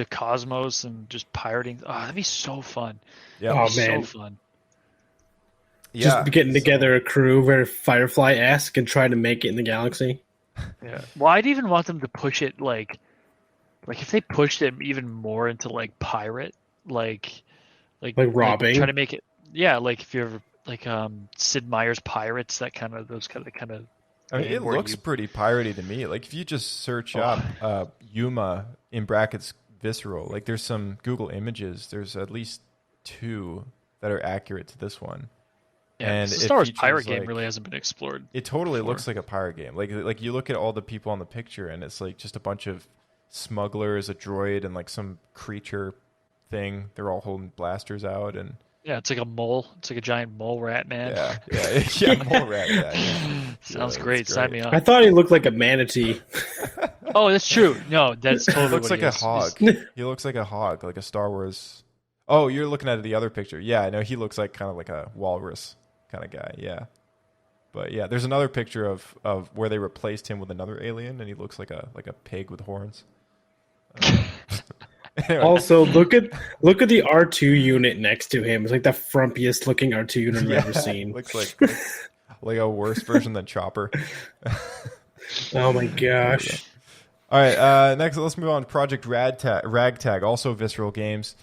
Speaker 6: cosmos and just pirating. Oh, that'd be so fun.
Speaker 3: Yeah.
Speaker 7: Oh,
Speaker 6: That'd be
Speaker 7: man.
Speaker 6: so fun.
Speaker 3: Yeah,
Speaker 7: Just getting together a crew very Firefly-esque and trying to make it in the galaxy.
Speaker 6: Yeah. Well, I'd even want them to push it like if they pushed it even more into like pirate, like
Speaker 7: robbing.
Speaker 6: try to make it. Yeah, like if you're ever like Sid Meier's Pirates, that kind of
Speaker 3: I mean, it
Speaker 6: where
Speaker 3: looks pretty piratey to me. Like if you just search up Yuma in brackets Visceral, like there's some Google images. There's at least 2 that are accurate to this one.
Speaker 6: Yeah,
Speaker 3: And
Speaker 6: the
Speaker 3: it
Speaker 6: Star Wars
Speaker 3: features,
Speaker 6: pirate game
Speaker 3: like-
Speaker 6: really hasn't been explored.
Speaker 3: It totally
Speaker 6: before.
Speaker 3: looks like a pirate game. Like you look at all the people on the picture, and it's like just a bunch of smugglers, a droid, and like some creature thing. They're all holding blasters out, and
Speaker 6: Yeah, it's like a mole. It's like a giant mole rat man.
Speaker 3: yeah, mole rat. Yeah.
Speaker 6: Sounds
Speaker 3: Yeah,
Speaker 6: great.
Speaker 3: it's
Speaker 6: Sign me up.
Speaker 7: I thought he looked like a manatee.
Speaker 6: Oh, that's true. No, that's totally
Speaker 3: He looks
Speaker 6: what
Speaker 3: like a
Speaker 6: is.
Speaker 3: hog. He looks like a hog, like a Star Wars. Oh, you're looking at the other picture. Yeah, I know. He looks like kind of like a walrus kind of guy. Yeah. But yeah, there's another picture of where they replaced him with another alien, and he looks like a pig with horns. Anyway.
Speaker 7: Also, look at the R2 unit next to him. It's like the frumpiest looking R2 unit I've ever seen.
Speaker 3: Looks like a worse version than Chopper.
Speaker 7: Oh my gosh.
Speaker 3: All right, next let's move on to Project Ragtag, also Visceral Games.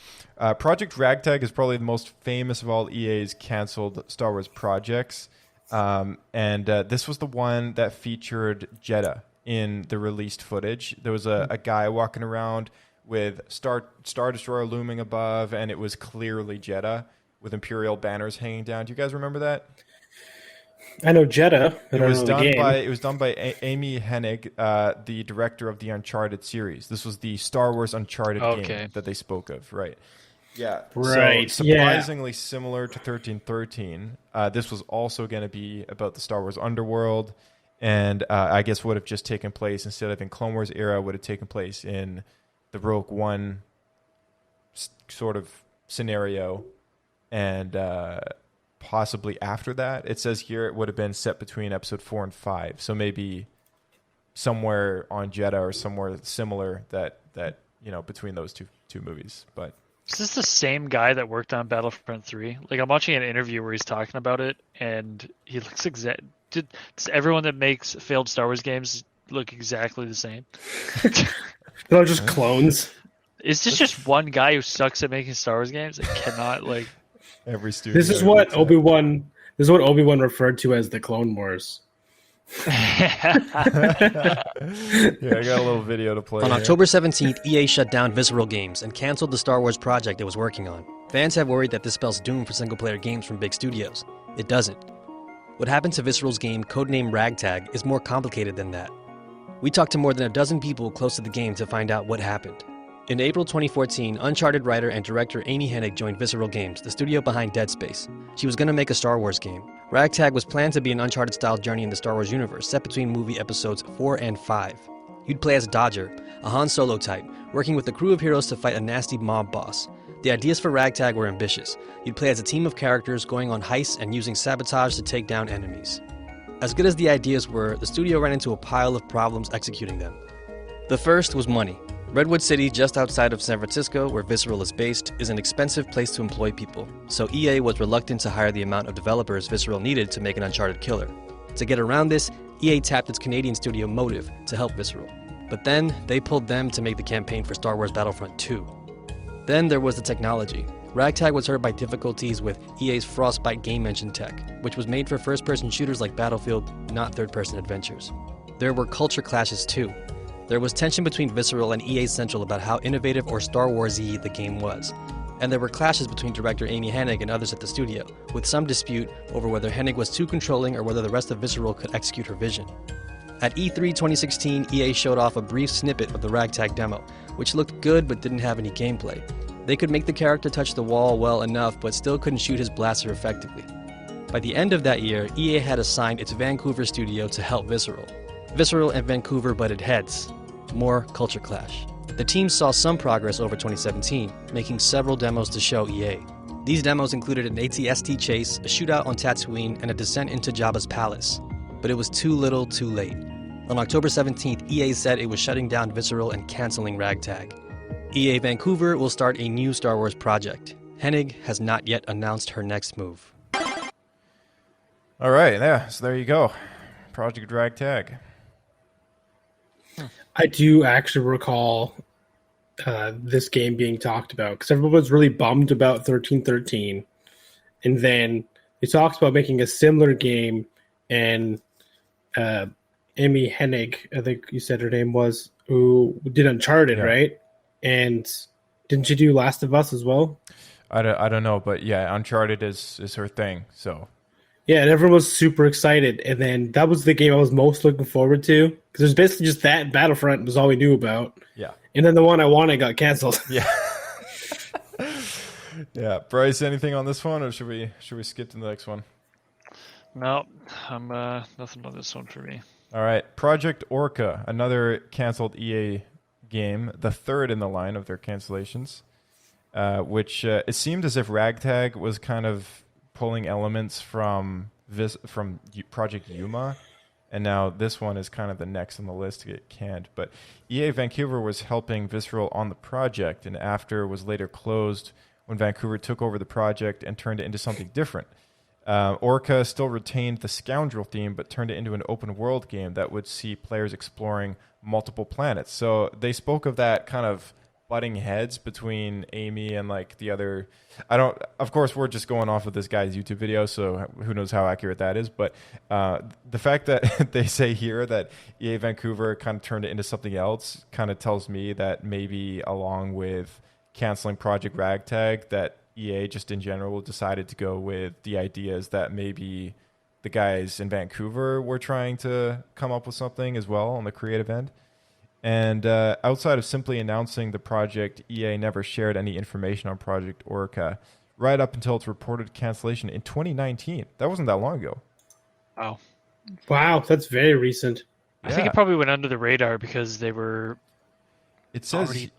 Speaker 3: Project Ragtag is probably the most famous of all EA's canceled Star Wars projects. And this was the one that featured Jedha in the released footage. There was a guy walking around with Star Destroyer looming above, and it was clearly Jedha with Imperial banners hanging down. Do you guys remember that?
Speaker 7: I know Jedha.
Speaker 3: It was done by Amy Hennig, the director of the Uncharted series. This was the Star Wars Uncharted game that they spoke of, right? Yeah,
Speaker 7: right.
Speaker 3: So surprisingly similar to 1313. This was also going to be about the Star Wars underworld, and I guess would have just taken place instead of in Clone Wars era, would have taken place in the Rogue One sort of scenario, and possibly after that. It says here it would have been set between episode 4 and 5, so maybe somewhere on Jedha or somewhere similar that between those two movies, but.
Speaker 6: Is this the same guy that worked on Battlefront 3? Like, I'm watching an interview where he's talking about it, and he looks does everyone that makes failed Star Wars games look exactly the same?
Speaker 7: They're just clones.
Speaker 6: Is this just one guy who sucks at making Star Wars games and cannot, like...
Speaker 3: Every studio.
Speaker 7: This is what Obi-Wan referred to as the Clone Wars.
Speaker 3: Yeah, I got a little video to play.
Speaker 9: On
Speaker 3: here.
Speaker 9: October 17th, EA shut down Visceral Games and canceled the Star Wars project it was working on. Fans have worried that this spells doom for single-player games from big studios. It doesn't. What happened to Visceral's game, codenamed Ragtag, is more complicated than that. We talked to more than a dozen people close to the game to find out what happened. In April 2014, Uncharted writer and director Amy Hennig joined Visceral Games, the studio behind Dead Space. She was going to make a Star Wars game. Ragtag was planned to be an Uncharted-style journey in the Star Wars universe, set between movie episodes 4 and 5. You'd play as Dodger, a Han Solo type, working with a crew of heroes to fight a nasty mob boss. The ideas for Ragtag were ambitious. You'd play as a team of characters going on heists and using sabotage to take down enemies. As good as the ideas were, the studio ran into a pile of problems executing them. The first was money. Redwood City, just outside of San Francisco, where Visceral is based, is an expensive place to employ people, so EA was reluctant to hire the amount of developers Visceral needed to make an Uncharted killer. To get around this, EA tapped its Canadian studio Motive to help Visceral. But then, they pulled them to make the campaign for Star Wars Battlefront 2. Then there was the technology. Ragtag was hurt by difficulties with EA's Frostbite game engine tech, which was made for first-person shooters like Battlefield, not third-person adventures. There were culture clashes too. There was tension between Visceral and EA Central about how innovative or Star Wars-y the game was. And there were clashes between director Amy Hennig and others at the studio, with some dispute over whether Hennig was too controlling or whether the rest of Visceral could execute her vision. At E3 2016, EA showed off a brief snippet of the Ragtag demo, which looked good but didn't have any gameplay. They could make the character touch the wall well enough, but still couldn't shoot his blaster effectively. By the end of that year, EA had assigned its Vancouver studio to help Visceral. Visceral and Vancouver butted heads. More culture clash. The team saw some progress over 2017, making several demos to show EA. These demos included an AT-ST chase, a shootout on Tatooine, and a descent into Jabba's palace. But it was too little, too late. On October 17th, EA said it was shutting down Visceral and canceling Ragtag. EA Vancouver will start a new Star Wars project. Hennig has not yet announced her next move.
Speaker 3: All right, yeah, so there you go. Project Ragtag.
Speaker 7: I do actually recall this game being talked about because everyone was really bummed about 1313, and then they talked about making a similar game, and Amy Hennig, I think you said her name was, who did Uncharted, right? And didn't you do Last of Us as well?
Speaker 3: I don't know, but yeah, Uncharted is her thing, so.
Speaker 7: Yeah, and everyone was super excited, and then that was the game I was most looking forward to because there's basically just that and Battlefront was all we knew about.
Speaker 3: Yeah,
Speaker 7: and then the one I wanted got canceled.
Speaker 3: Yeah, yeah. Bryce, anything on this one, or should we skip to the next one?
Speaker 6: No, I'm nothing on this one for me.
Speaker 3: All right, Project Orca, another canceled EA game, the third in the line of their cancellations, which it seemed as if Ragtag was kind of pulling elements from Project Yuma, and now this one is kind of the next on the list to get canned. But EA Vancouver was helping Visceral on the project, and after was later closed when Vancouver took over the project and turned it into something different. Orca still retained the Scoundrel theme, but turned it into an open world game that would see players exploring multiple planets. So they spoke of that kind of butting heads between Amy and like the other. Of course, we're just going off of this guy's YouTube video, so who knows how accurate that is. But the fact that they say here that EA Vancouver kind of turned it into something else kind of tells me that maybe along with canceling Project Ragtag, that EA just in general decided to go with the ideas that maybe the guys in Vancouver were trying to come up with something as well on the creative end. And outside of simply announcing the project, EA never shared any information on Project Orca right up until its reported cancellation in 2019. That wasn't that long ago.
Speaker 7: Wow, that's very recent.
Speaker 6: I think it probably went under the radar because they were.
Speaker 3: It says
Speaker 6: already,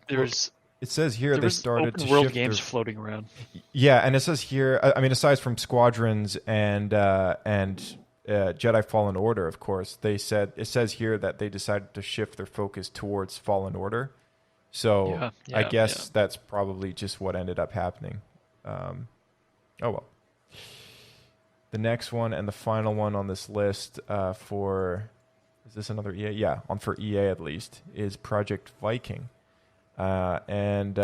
Speaker 3: it says here they started
Speaker 6: open
Speaker 3: to
Speaker 6: world
Speaker 3: shift
Speaker 6: games floating around.
Speaker 3: Yeah, and it says here. I mean, aside from Squadrons and Jedi Fallen Order, of course, it says here that they decided to shift their focus towards Fallen Order. So I guess that's probably just what ended up happening. Oh well. The next one and the final one on this list is this another EA? Yeah, for EA at least, is Project Viking. And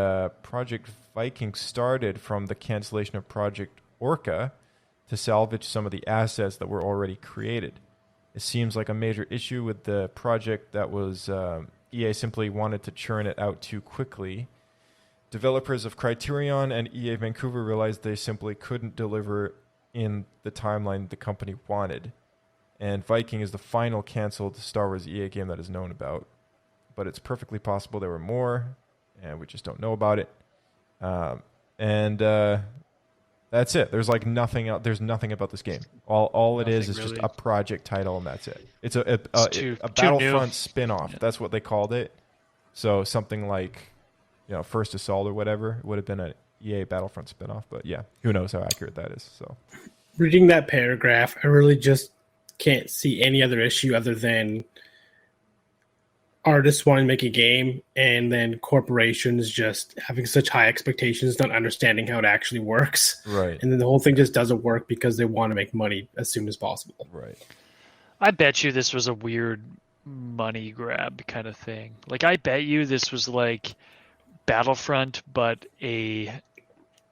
Speaker 3: Project Viking started from the cancellation of Project Orca to salvage some of the assets that were already created. It seems like a major issue with the project that was EA simply wanted to churn it out too quickly. Developers of Criterion and EA Vancouver realized they simply couldn't deliver in the timeline the company wanted. And Viking is the final canceled Star Wars EA game that is known about. But it's perfectly possible there were more, and we just don't know about it. That's it. There's like nothing else. There's nothing about this game. All it is really. Just a project title, and that's it. It's a Battlefront spin-off. That's what they called it. So something like, First Assault or whatever would have been an EA Battlefront spin-off. But yeah, who knows how accurate that is. So
Speaker 7: reading that paragraph, I really just can't see any other issue other than artists wanting to make a game and then corporations just having such high expectations, not understanding how it actually works.
Speaker 3: Right.
Speaker 7: And then the whole thing just doesn't work because they want to make money as soon as possible.
Speaker 3: Right.
Speaker 6: I bet you this was a weird money grab kind of thing. Like, I bet you this was like Battlefront, but a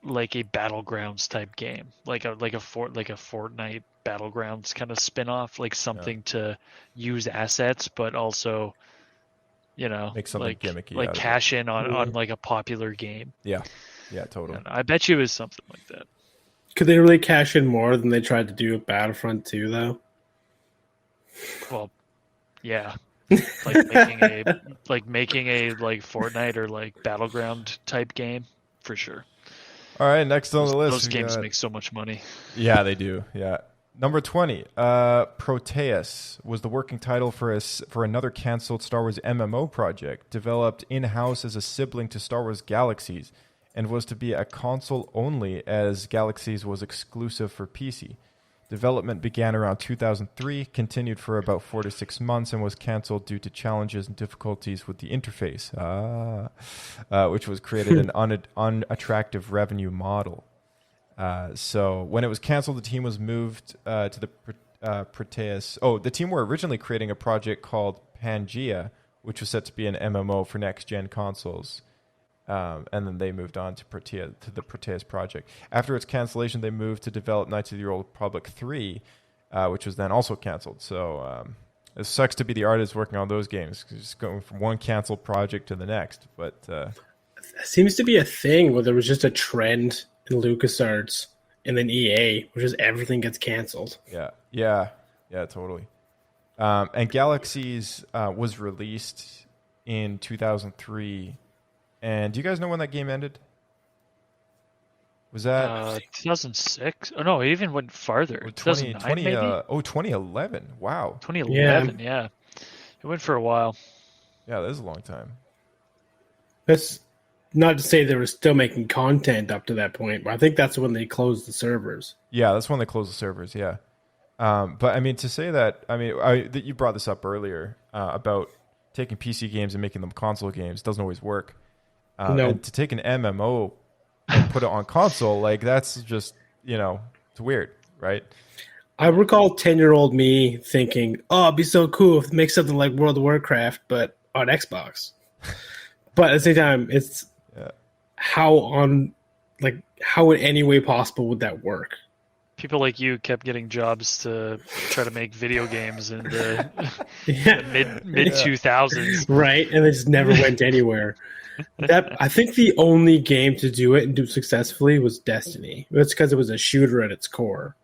Speaker 6: Battlegrounds type game, like a Fortnite Battlegrounds kind of spin-off, like something to use assets, but also,
Speaker 3: Make something gimmicky,
Speaker 6: like
Speaker 3: out of
Speaker 6: cash in on like a popular game.
Speaker 3: Yeah, totally.
Speaker 6: And I bet you it was something like that.
Speaker 7: Could they really cash in more than they tried to do with Battlefront 2, though?
Speaker 6: Well, yeah, making a Fortnite or like Battleground type game for sure.
Speaker 3: All right, next on the list.
Speaker 6: Those games make so much money.
Speaker 3: Yeah, they do. Yeah. Number 20, Proteus was the working title for another canceled Star Wars MMO project, developed in-house as a sibling to Star Wars Galaxies, and was to be a console only, as Galaxies was exclusive for PC. Development began around 2003, continued for about 4 to 6 months, and was canceled due to challenges and difficulties with the interface, which was created an unattractive revenue model. So when it was canceled, the team was moved to the Proteus. Oh, the team were originally creating a project called Pangea, which was set to be an MMO for next-gen consoles. And then they moved on to the Proteus project. After its cancellation, they moved to develop Knights of the Old Republic 3, which was then also canceled. So it sucks to be the artist working on those games, just going from one canceled project to the next. But
Speaker 7: it seems to be a thing where there was just a trend in LucasArts and then EA, which is everything gets canceled.
Speaker 3: Yeah, totally. And Galaxies was released in 2003. And do you guys know when that game ended? Was that
Speaker 6: 2006? Oh no, it even went farther. 2009 maybe?
Speaker 3: 2011. Wow.
Speaker 6: 2011, yeah. It went for a while.
Speaker 3: Yeah, that is a long time.
Speaker 7: That's not to say they were still making content up to that point, but I think that's when they closed the servers.
Speaker 3: Yeah, that's when they closed the servers, yeah. But I mean, to say that, you brought this up earlier about taking PC games and making them console games doesn't always work.
Speaker 7: No.
Speaker 3: And to take an MMO and put it on console, that's just, it's weird, right?
Speaker 7: I recall 10-year-old me thinking, oh, it'd be so cool if they make something like World of Warcraft, but on Xbox. But at the same time, it's how in any way possible would that work?
Speaker 6: People like you kept getting jobs to try to make video games in the, mid 2000s,
Speaker 7: right? And they just never went anywhere. I think the only game to do it and do it successfully was Destiny. That's because it was a shooter at its core.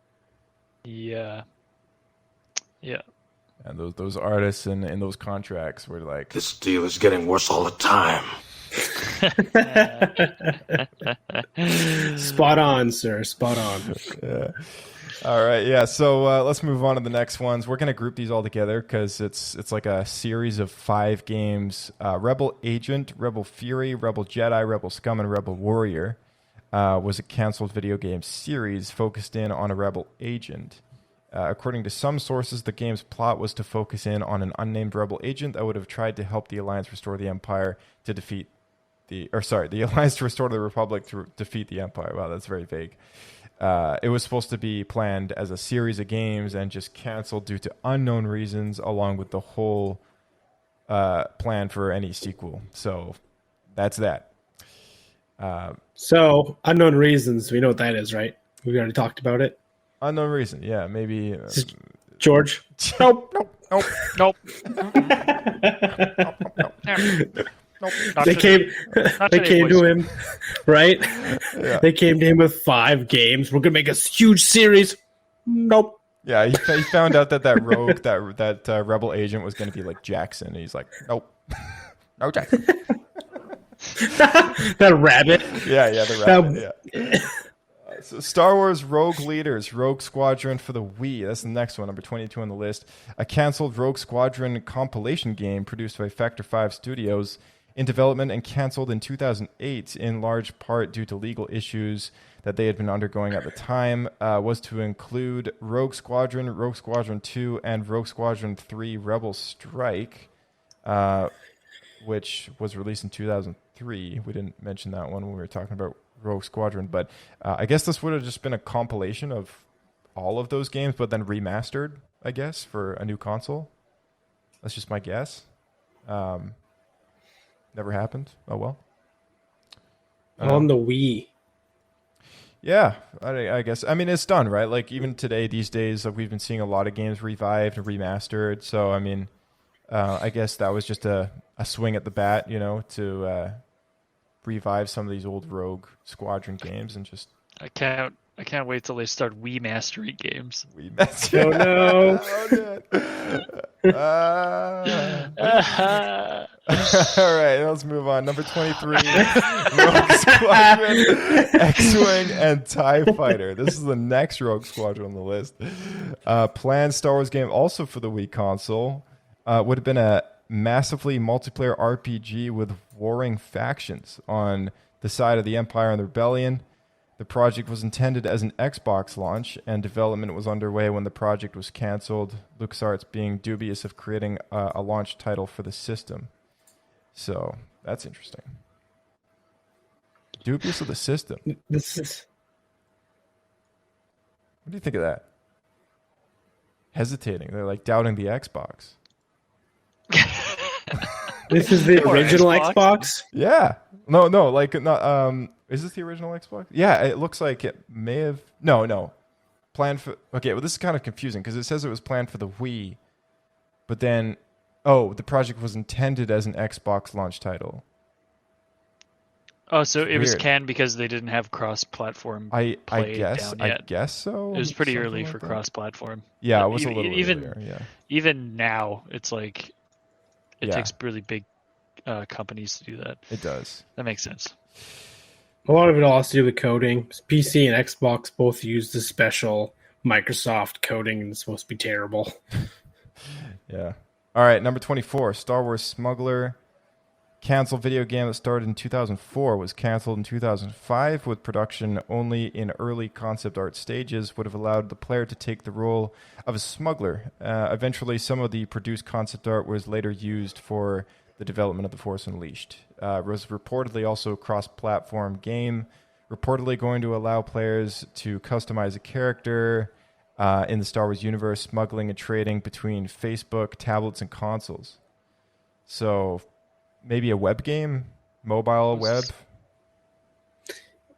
Speaker 6: Yeah.
Speaker 3: And those artists and those contracts were like,
Speaker 4: This deal is getting worse all the time.
Speaker 7: Spot on, sir. Spot on.
Speaker 3: Yeah. All right, yeah. So let's move on to the next ones. We're going to group these all together because it's like a series of 5 games. Rebel Agent, Rebel Fury, Rebel Jedi, Rebel Scum, and Rebel Warrior was a canceled video game series focused in on a Rebel agent. According to some sources, the game's plot was to focus in on an unnamed Rebel agent that would have tried to help the Alliance restore the Empire to defeat the Alliance to restore the Republic to defeat the Empire. Wow, that's very vague. It was supposed to be planned as a series of games and just canceled due to unknown reasons, along with the whole plan for any sequel. So that's that.
Speaker 7: So unknown reasons, we know what that is, right? We already talked about it.
Speaker 3: Unknown reason, yeah, maybe.
Speaker 7: George?
Speaker 3: Nope.
Speaker 7: They came to him, right?
Speaker 3: Yeah.
Speaker 7: They came to him with 5 games. We're gonna make a huge series. Nope.
Speaker 3: Yeah, he found out that rogue, that Rebel agent was going to be like Jackson. And he's like, nope, no Jackson.
Speaker 7: That rabbit.
Speaker 3: Yeah, the rabbit. Yeah. So Star Wars Rogue Leaders, Rogue Squadron for the Wii. That's the next one, number 22 on the list. A canceled Rogue Squadron compilation game produced by Factor 5 Studios, in development and canceled in 2008, in large part due to legal issues that they had been undergoing at the time, was to include Rogue Squadron 2, and Rogue Squadron 3 Rebel Strike, which was released in 2003. We didn't mention that one when we were talking about Rogue Squadron, but I guess this would have just been a compilation of all of those games, but then remastered, I guess, for a new console. That's just my guess. Never happened. Oh well.
Speaker 7: On the Wii.
Speaker 3: Yeah, I guess. I mean, it's done, right? Like, even today, these days, we've been seeing a lot of games revived and remastered. So, I mean, I guess that was just a swing at the bat, to revive some of these old Rogue Squadron games and just...
Speaker 6: I can't wait till they start Wii Mastery games.
Speaker 3: Wii Mastery.
Speaker 7: Oh, no.
Speaker 3: All right, let's move on. Number 23, Rogue Squadron, X-Wing, and TIE Fighter. This is the next Rogue Squadron on the list. Planned Star Wars game also for the Wii console. Would have been a massively multiplayer RPG with warring factions on the side of the Empire and the Rebellion. The project was intended as an Xbox launch, and development was underway when the project was canceled, LucasArts being dubious of creating a launch title for the system. So, that's interesting. Dubious of the system.
Speaker 7: This is...
Speaker 3: What do you think of that? Hesitating. They're like doubting the Xbox.
Speaker 7: This is the original Xbox?
Speaker 3: Yeah. No, like not is this the original Xbox? Yeah, it looks like it may have No. Planned for... Okay, well this is kind of confusing because it says it was planned for the Wii, but then the project was intended as an Xbox launch title.
Speaker 6: Oh, so it was
Speaker 3: Weird.
Speaker 6: canned because they didn't have cross-platform
Speaker 3: I
Speaker 6: play
Speaker 3: guess
Speaker 6: down yet.
Speaker 3: I guess so.
Speaker 6: It was pretty
Speaker 3: Something
Speaker 6: early
Speaker 3: like
Speaker 6: for
Speaker 3: that.
Speaker 6: cross-platform.
Speaker 3: Yeah, it was a little
Speaker 6: even
Speaker 3: earlier, yeah.
Speaker 6: even now, it's like it
Speaker 3: Yeah.
Speaker 6: takes really big companies to do that.
Speaker 3: It does.
Speaker 6: That makes sense.
Speaker 7: A lot of it all has to do with coding. PC and Xbox both use the special Microsoft coding, and it's supposed to be terrible.
Speaker 3: Yeah. All right, number 24, Star Wars Smuggler. Canceled video game that started in 2004 was canceled in 2005 with production only in early concept art stages, would have allowed the player to take the role of a smuggler. Eventually, some of the produced concept art was later used for the development of The Force Unleashed. Was reportedly also a cross-platform game, reportedly going to allow players to customize a character in the Star Wars universe, smuggling and trading between Facebook, tablets, and consoles. So... maybe a web game, mobile web.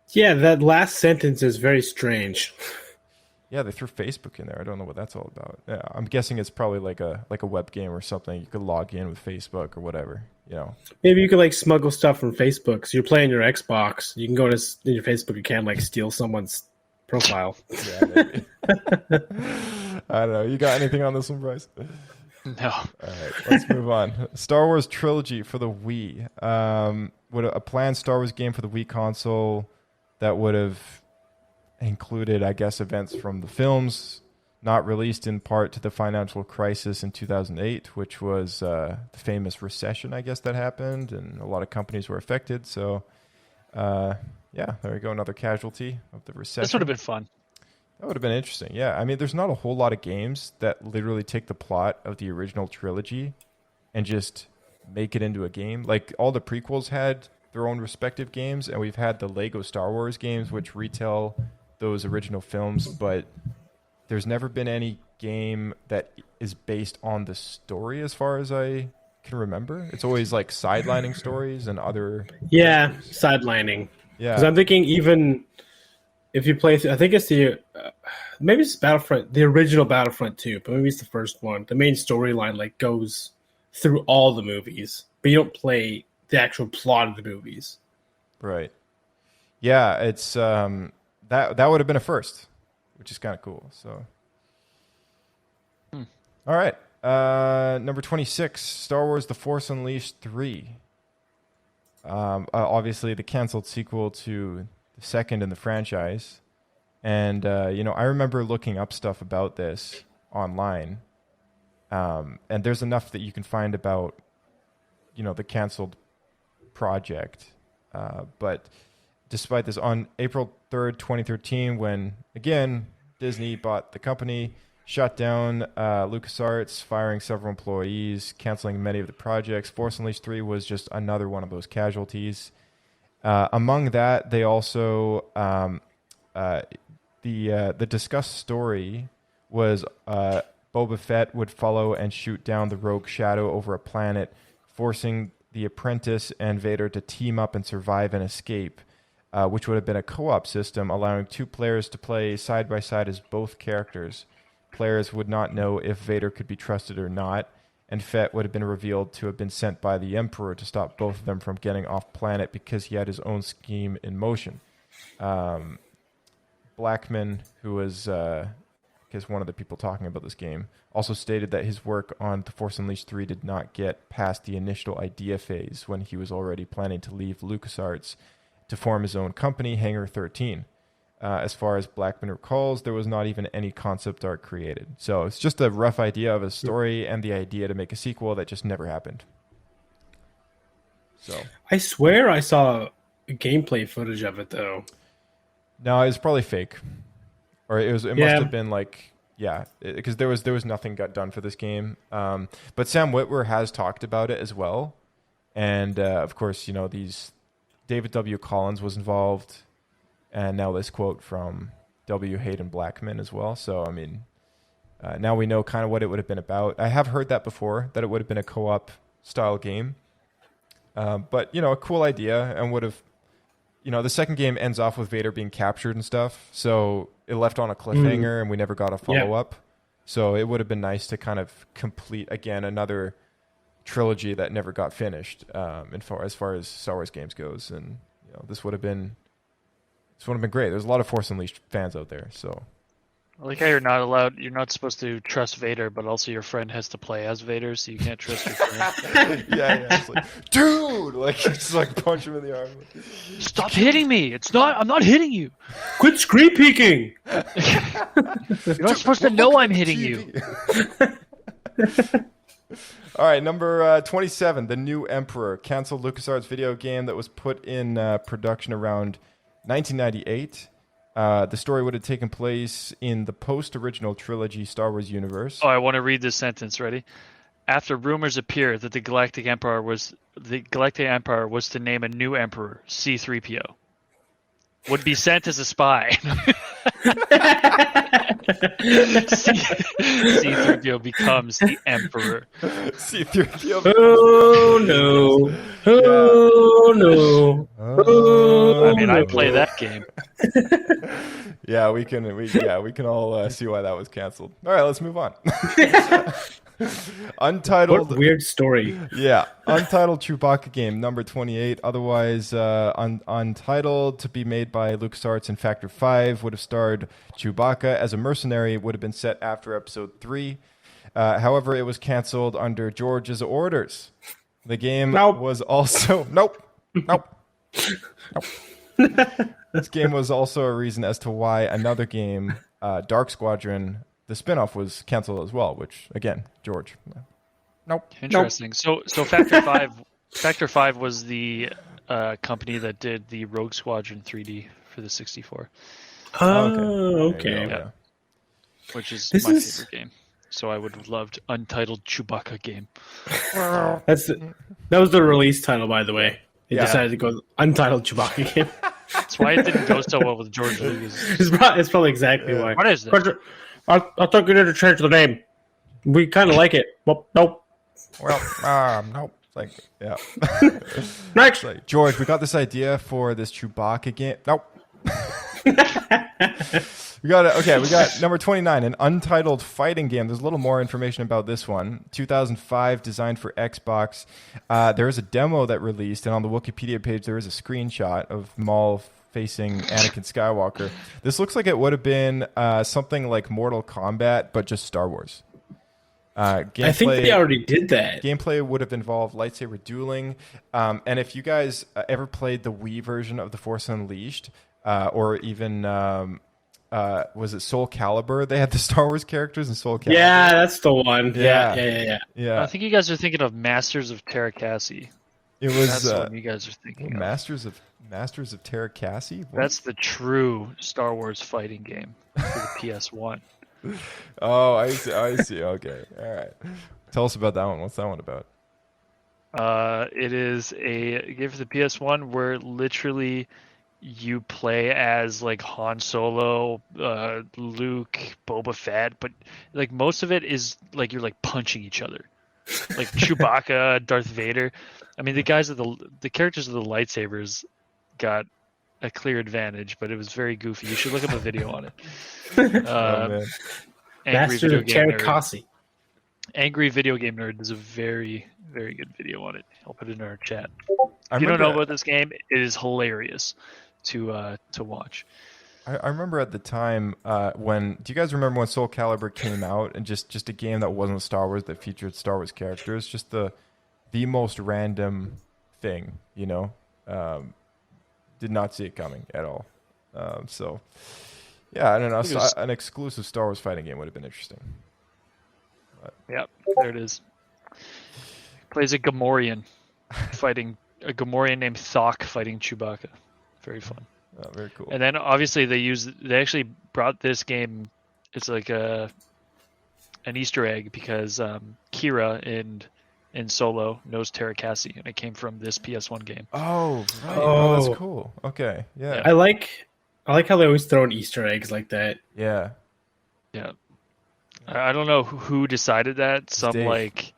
Speaker 7: Yeah, that last sentence is very strange.
Speaker 3: Yeah, they threw Facebook in there. I don't know what that's all about. Yeah, I'm guessing it's probably like a web game or something. You could log in with Facebook or whatever.
Speaker 7: Maybe you could like smuggle stuff from Facebook. So you're playing your Xbox. You can go to your Facebook account, like steal someone's profile.
Speaker 3: Yeah, maybe. I don't know. You got anything on this one, Bryce?
Speaker 6: No.
Speaker 3: All right, let's move on. Star Wars Trilogy for the Wii. Would a planned Star Wars game for the Wii console that would have included, I guess, events from the films, not released in part to the financial crisis in 2008, which was the famous recession, I guess, that happened, and a lot of companies were affected. So, yeah, there you go, another casualty of the recession.
Speaker 6: This would have been fun.
Speaker 3: That would have been interesting. Yeah, I mean, there's not a whole lot of games that literally take the plot of the original trilogy and just make it into a game. Like, all the prequels had their own respective games, and we've had the Lego Star Wars games, which retell those original films, but there's never been any game that is based on the story as far as I can remember. It's always like sidelining stories and other...
Speaker 7: Yeah, sidelining.
Speaker 3: Yeah.
Speaker 7: Because I'm thinking even... if you play, I think it's maybe it's Battlefront, the original Battlefront 2, but maybe it's the first one. The main storyline like goes through all the movies, but you don't play the actual plot of the movies.
Speaker 3: Right. Yeah, it's that would have been a first, which is kind of cool. So, all right, number 26, Star Wars: The Force Unleashed 3. Obviously, the canceled sequel to second in the franchise, and I remember looking up stuff about this online, and there's enough that you can find about the canceled project, but despite this, on April 3rd 2013, when again Disney bought the company, shut down LucasArts, firing several employees, canceling many of the projects, Force Unleashed 3 was just another one of those casualties. Among that, they also the discussed story was Boba Fett would follow and shoot down the rogue Shadow over a planet, forcing the Apprentice and Vader to team up and survive and escape. which would have been a co-op system allowing 2 players to play side by side as both characters. Players would not know if Vader could be trusted or not, and Fett would have been revealed to have been sent by the Emperor to stop both of them from getting off planet because he had his own scheme in motion. Blackman, who was one of the people talking about this game, also stated that his work on The Force Unleashed 3 did not get past the initial idea phase when he was already planning to leave LucasArts to form his own company, Hangar 13. As far as Blackman recalls, there was not even any concept art created. So it's just a rough idea of a story and the idea to make a sequel that just never happened. So
Speaker 7: I swear I saw gameplay footage of it though.
Speaker 3: No, it was probably fake, or it must have been like because there was nothing got done for this game. But Sam Witwer has talked about it as well, and of course these David W. Collins was involved. And now this quote from W. Hayden Blackman as well. So, I mean, now we know kind of what it would have been about. I have heard that before, that it would have been a co-op style game. But, a cool idea, and would have, the second game ends off with Vader being captured and stuff. So it left on a cliffhanger and we never got a follow-up. So it would have been nice to kind of complete, again, another trilogy that never got finished as far as Star Wars games goes. And, this would have been great. There's a lot of Force Unleashed fans out there, so.
Speaker 6: I like how you're not supposed to trust Vader, but also your friend has to play as Vader, so you can't trust your friend.
Speaker 3: yeah. It's like, dude! Just punch him in the arm.
Speaker 6: Stop hitting me! I'm not hitting you!
Speaker 7: Quit screen peeking!
Speaker 6: You're not supposed to know I'm hitting you.
Speaker 3: All right, number 27, The New Emperor, canceled LucasArts video game that was put in production around 1998. The story would have taken place in the post-original trilogy Star Wars universe.
Speaker 6: Oh, I want to read this sentence. Ready? After rumors appeared that the Galactic Empire was to name a new emperor, C-3PO, would be sent as a spy. C-3PO becomes the Emperor.
Speaker 3: C-3PO.
Speaker 7: Oh no! Oh no!
Speaker 6: I mean, I play that game.
Speaker 3: Yeah, we can all see why that was canceled. All right, let's move on. Untitled.
Speaker 7: What weird story.
Speaker 3: Yeah, untitled Chewbacca game number 28. Otherwise, untitled, to be made by LucasArts and Factor 5, would have starred Chewbacca as a mercenary. Would have been set after Episode 3. However, it was canceled under George's orders. The game was also nope. This game was also a reason as to why another game, Dark Squadron, the spinoff, was canceled as well. Which again, George, nope.
Speaker 6: Interesting. So Factor 5 was the company that did the Rogue Squadron 3D for the 64.
Speaker 7: Oh, okay.
Speaker 6: Yeah. Which is my favorite game. So I would have loved Untitled Chewbacca game.
Speaker 7: That was the release title, by the way. They decided to go Untitled Chewbacca game.
Speaker 6: That's why it didn't go so well with George Lucas.
Speaker 7: It's probably exactly why.
Speaker 6: What is this?
Speaker 7: I thought you did change the name. We kind of like it. Well, nope.
Speaker 3: Well, nope. Yeah.
Speaker 7: Next.
Speaker 3: George, we got this idea for this Chewbacca game. Nope. We got number 29, an untitled fighting game. There's a little more information about this one. 2005, designed for Xbox. There is a demo that released, and on the Wikipedia page there is a screenshot of Maul facing Anakin Skywalker. This looks like it would have been something like Mortal Kombat, but just Star Wars.
Speaker 7: I think they already did that.
Speaker 3: Gameplay would have involved lightsaber dueling. And if you guys ever played the Wii version of The Force Unleashed, or even was it Soul Calibur? They had the Star Wars characters in Soul Calibur.
Speaker 7: Yeah, that's the one. Yeah.
Speaker 6: I think you guys are thinking of Masters of Terrakassi.
Speaker 3: It was
Speaker 6: that's what you guys are thinking of.
Speaker 3: Masters of Terrakassi? What?
Speaker 6: That's the true Star Wars fighting game for the PS1.
Speaker 3: Oh, I see. Okay. All right. Tell us about that one. What's that one about?
Speaker 6: It is a game for the PS1 where literally you play as like Han Solo, Luke, Boba Fett, but like most of it is like you're like punching each other, like Chewbacca, Darth Vader. I mean, the characters of the lightsabers got a clear advantage, but it was very goofy. You should look up a video on it.
Speaker 3: Oh, man.
Speaker 6: Angry
Speaker 7: Bastard
Speaker 6: Video
Speaker 7: of
Speaker 6: Game Nerd.
Speaker 7: Karakasi.
Speaker 6: Angry Video Game Nerd. There's a very, very good video on it. I'll put it in our chat.
Speaker 3: I
Speaker 6: If you don't know
Speaker 3: remember-
Speaker 6: about this game, it is hilarious to watch.
Speaker 3: I remember at the time when. Do you guys remember when Soul Calibur came out and just a game that wasn't Star Wars that featured Star Wars characters? Just the most random thing, you know. Did not see it coming at all. So yeah, I don't know. So an exclusive Star Wars fighting game would have been interesting.
Speaker 6: Yep, there it is. Plays a Gamorrean fighting a Gamorrean named Thok fighting Chewbacca. Very fun.
Speaker 3: Oh, very cool.
Speaker 6: And then obviously they actually brought this game. It's like an Easter egg because Kira in Solo knows Terakasi, and it came from this PS1 game.
Speaker 3: Oh, right.
Speaker 7: Oh.
Speaker 3: That's cool. Okay, yeah.
Speaker 7: I like how they always throw in Easter eggs like that.
Speaker 3: Yeah.
Speaker 6: Yeah. I don't know who decided that. Some
Speaker 3: Dave.
Speaker 6: like,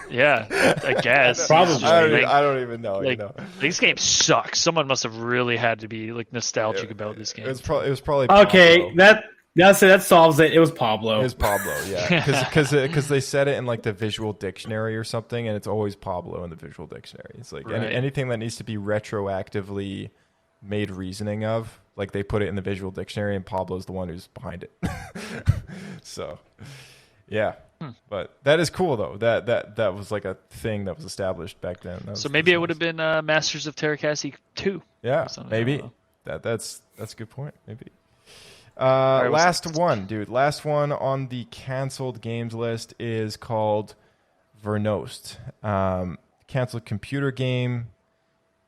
Speaker 6: yeah, I guess.
Speaker 7: Probably.
Speaker 3: I don't even know.
Speaker 6: Like,
Speaker 3: you know.
Speaker 6: this game sucks. Someone must have really had to be like nostalgic about this game.
Speaker 3: It was probably
Speaker 7: Okay,
Speaker 3: Pablo.
Speaker 7: that solves it. It was Pablo.
Speaker 3: It was Pablo, yeah, because they said it in like the visual dictionary or something, and it's always Pablo in the visual dictionary. It's like
Speaker 6: Right.
Speaker 3: anything that needs to be retroactively made reasoning of, like they put it in the visual dictionary, and Pablo's the one who's behind it. So, yeah, but that is cool though. That was like a thing that was established back then.
Speaker 6: So maybe it would have been Masters of Terakasi 2.
Speaker 3: Yeah,
Speaker 6: something,
Speaker 3: maybe
Speaker 6: I don't know.
Speaker 3: that's a good point. Maybe.
Speaker 6: right, what's
Speaker 3: Last
Speaker 6: next?
Speaker 3: one, dude. Last one on the canceled games list is called Vernost. Canceled computer game,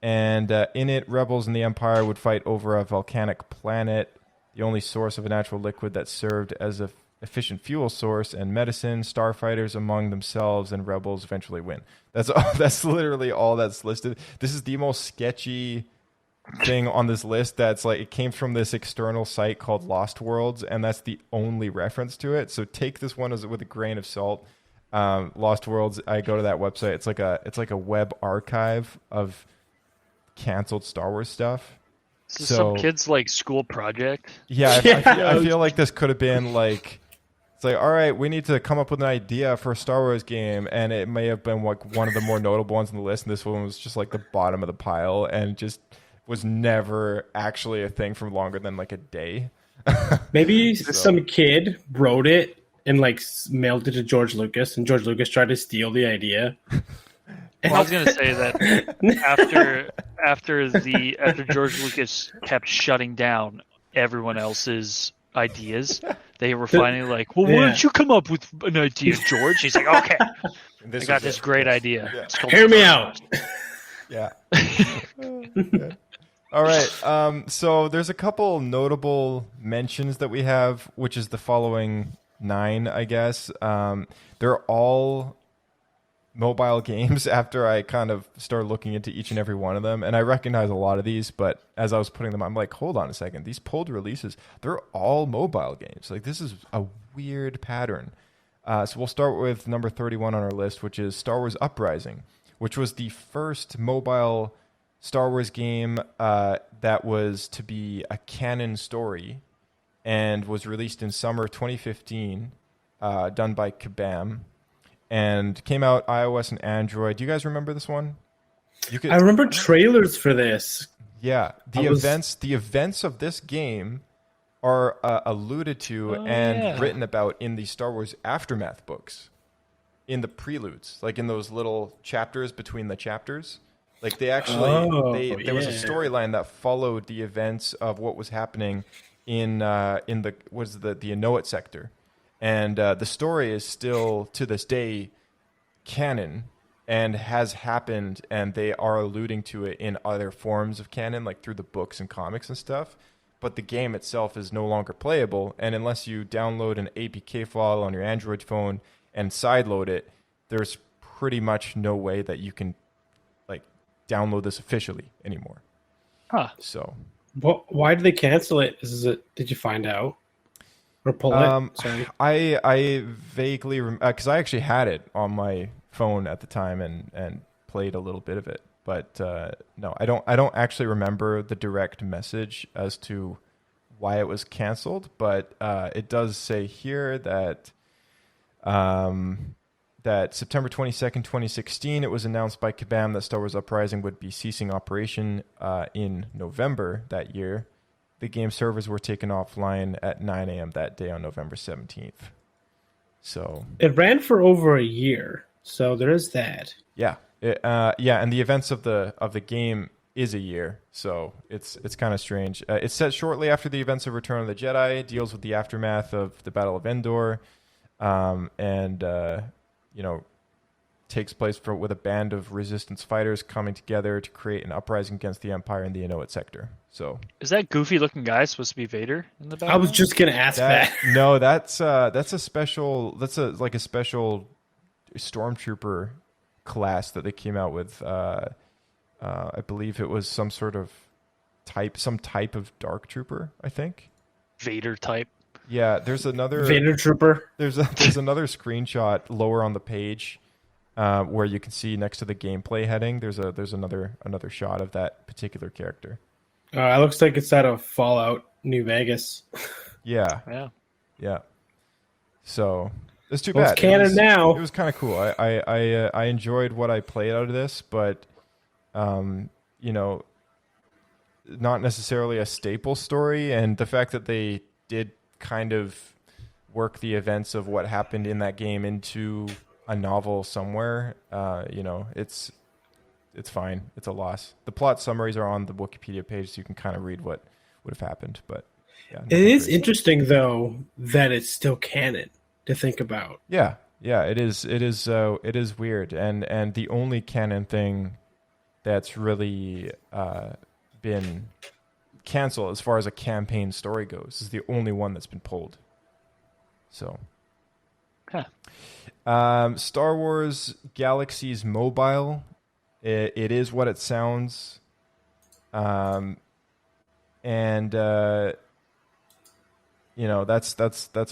Speaker 3: and in it, rebels and the Empire would fight over a volcanic planet, the only source of a natural liquid that served as a efficient fuel source and medicine. Starfighters among themselves and rebels eventually win. That's literally all that's listed. This is the most sketchy thing on this list. That's like, it came from this external site called Lost Worlds, and that's the only reference to it. So take this one with a grain of salt. Lost Worlds, I go to that website. It's like a web archive of canceled Star Wars stuff.
Speaker 6: This is some kid's like school project.
Speaker 3: Yeah, I feel like this could have been like, it's like, all right, we need to come up with an idea for a Star Wars game, and it may have been like one of the more notable ones on the list, and this one was just like the bottom of the pile, and just was never actually a thing for longer than like a day.
Speaker 7: Maybe some kid wrote it and like mailed it to George Lucas, and George Lucas tried to steal the idea.
Speaker 6: Well, I was going to say that after George Lucas kept shutting down everyone else's ideas, they were finally like, "Well, why don't you come up with an idea, George?" He's like, "Okay, I got this great idea.
Speaker 3: Yeah.
Speaker 6: It's called
Speaker 7: Hear me out.
Speaker 3: Yeah. All right. So there's a couple notable mentions that we have, which is the following 9, I guess. They're all mobile games after I kind of started looking into each and every one of them. And I recognize a lot of these, but as I was putting them, I'm like, hold on a second. These pulled releases, they're all mobile games. Like, this is a weird pattern. So we'll start with number 31 on our list, which is Star Wars Uprising, which was the first mobile Star Wars game that was to be a canon story and was released in summer 2015, done by Kabam, and came out iOS and Android. Do you guys remember this one?
Speaker 7: I remember trailers for this.
Speaker 3: Yeah, the events of this game are alluded to written about in the Star Wars Aftermath books, in the preludes, like in those little chapters between the chapters. Like they actually, there was a storyline that followed the events of what was happening in the Innoit sector, and the story is still to this day canon and has happened, and they are alluding to it in other forms of canon, like through the books and comics and stuff. But the game itself is no longer playable, and unless you download an APK file on your Android phone and sideload it, there's pretty much no way that you can like download this officially anymore.
Speaker 6: Huh.
Speaker 3: So,
Speaker 7: Why did they cancel it? Did you find out or pull it? Sorry.
Speaker 3: I vaguely because I actually had it on my phone at the time and played a little bit of it. But no, I don't actually remember the direct message as to why it was canceled. But it does say here that that September 22nd, 2016, it was announced by Kabam that Star Wars Uprising would be ceasing operation in November that year. The game servers were taken offline at 9 a.m. that day on November 17th. So
Speaker 7: it ran for over a year, so there is that.
Speaker 3: Yeah, and the events of the game is a year, so it's kind of strange. It's set shortly after the events of Return of the Jedi, deals with the aftermath of the Battle of Endor, and takes place with a band of resistance fighters coming together to create an uprising against the Empire in the Innuit sector. So
Speaker 6: Is that goofy looking guy supposed to be Vader in the back?
Speaker 7: I was just gonna ask that.
Speaker 3: No, that's a special special stormtrooper class that they came out with. I believe it was some type of dark trooper, I think.
Speaker 6: Vader type.
Speaker 3: Yeah, there's another
Speaker 7: Vader trooper.
Speaker 3: There's another screenshot lower on the page where you can see next to the gameplay heading. There's another shot of that particular character.
Speaker 7: It looks like it's out of Fallout New Vegas.
Speaker 3: Yeah. So it's too
Speaker 7: Well,
Speaker 3: bad.
Speaker 7: it's canon now.
Speaker 3: It was kind of cool. I enjoyed what I played out of this, but not necessarily a staple story. And the fact that they did kind of work the events of what happened in that game into a novel somewhere, it's fine. It's a loss. The plot summaries are on the Wikipedia page, so you can kind of read what would have happened. But yeah,
Speaker 7: It is interesting though that it's still canon to think about.
Speaker 3: Yeah, it is. It is weird, and the only canon thing that's really been canceled as far as a campaign story goes is the only one that's been pulled. So, Star Wars Galaxies Mobile. It is what it sounds, and that's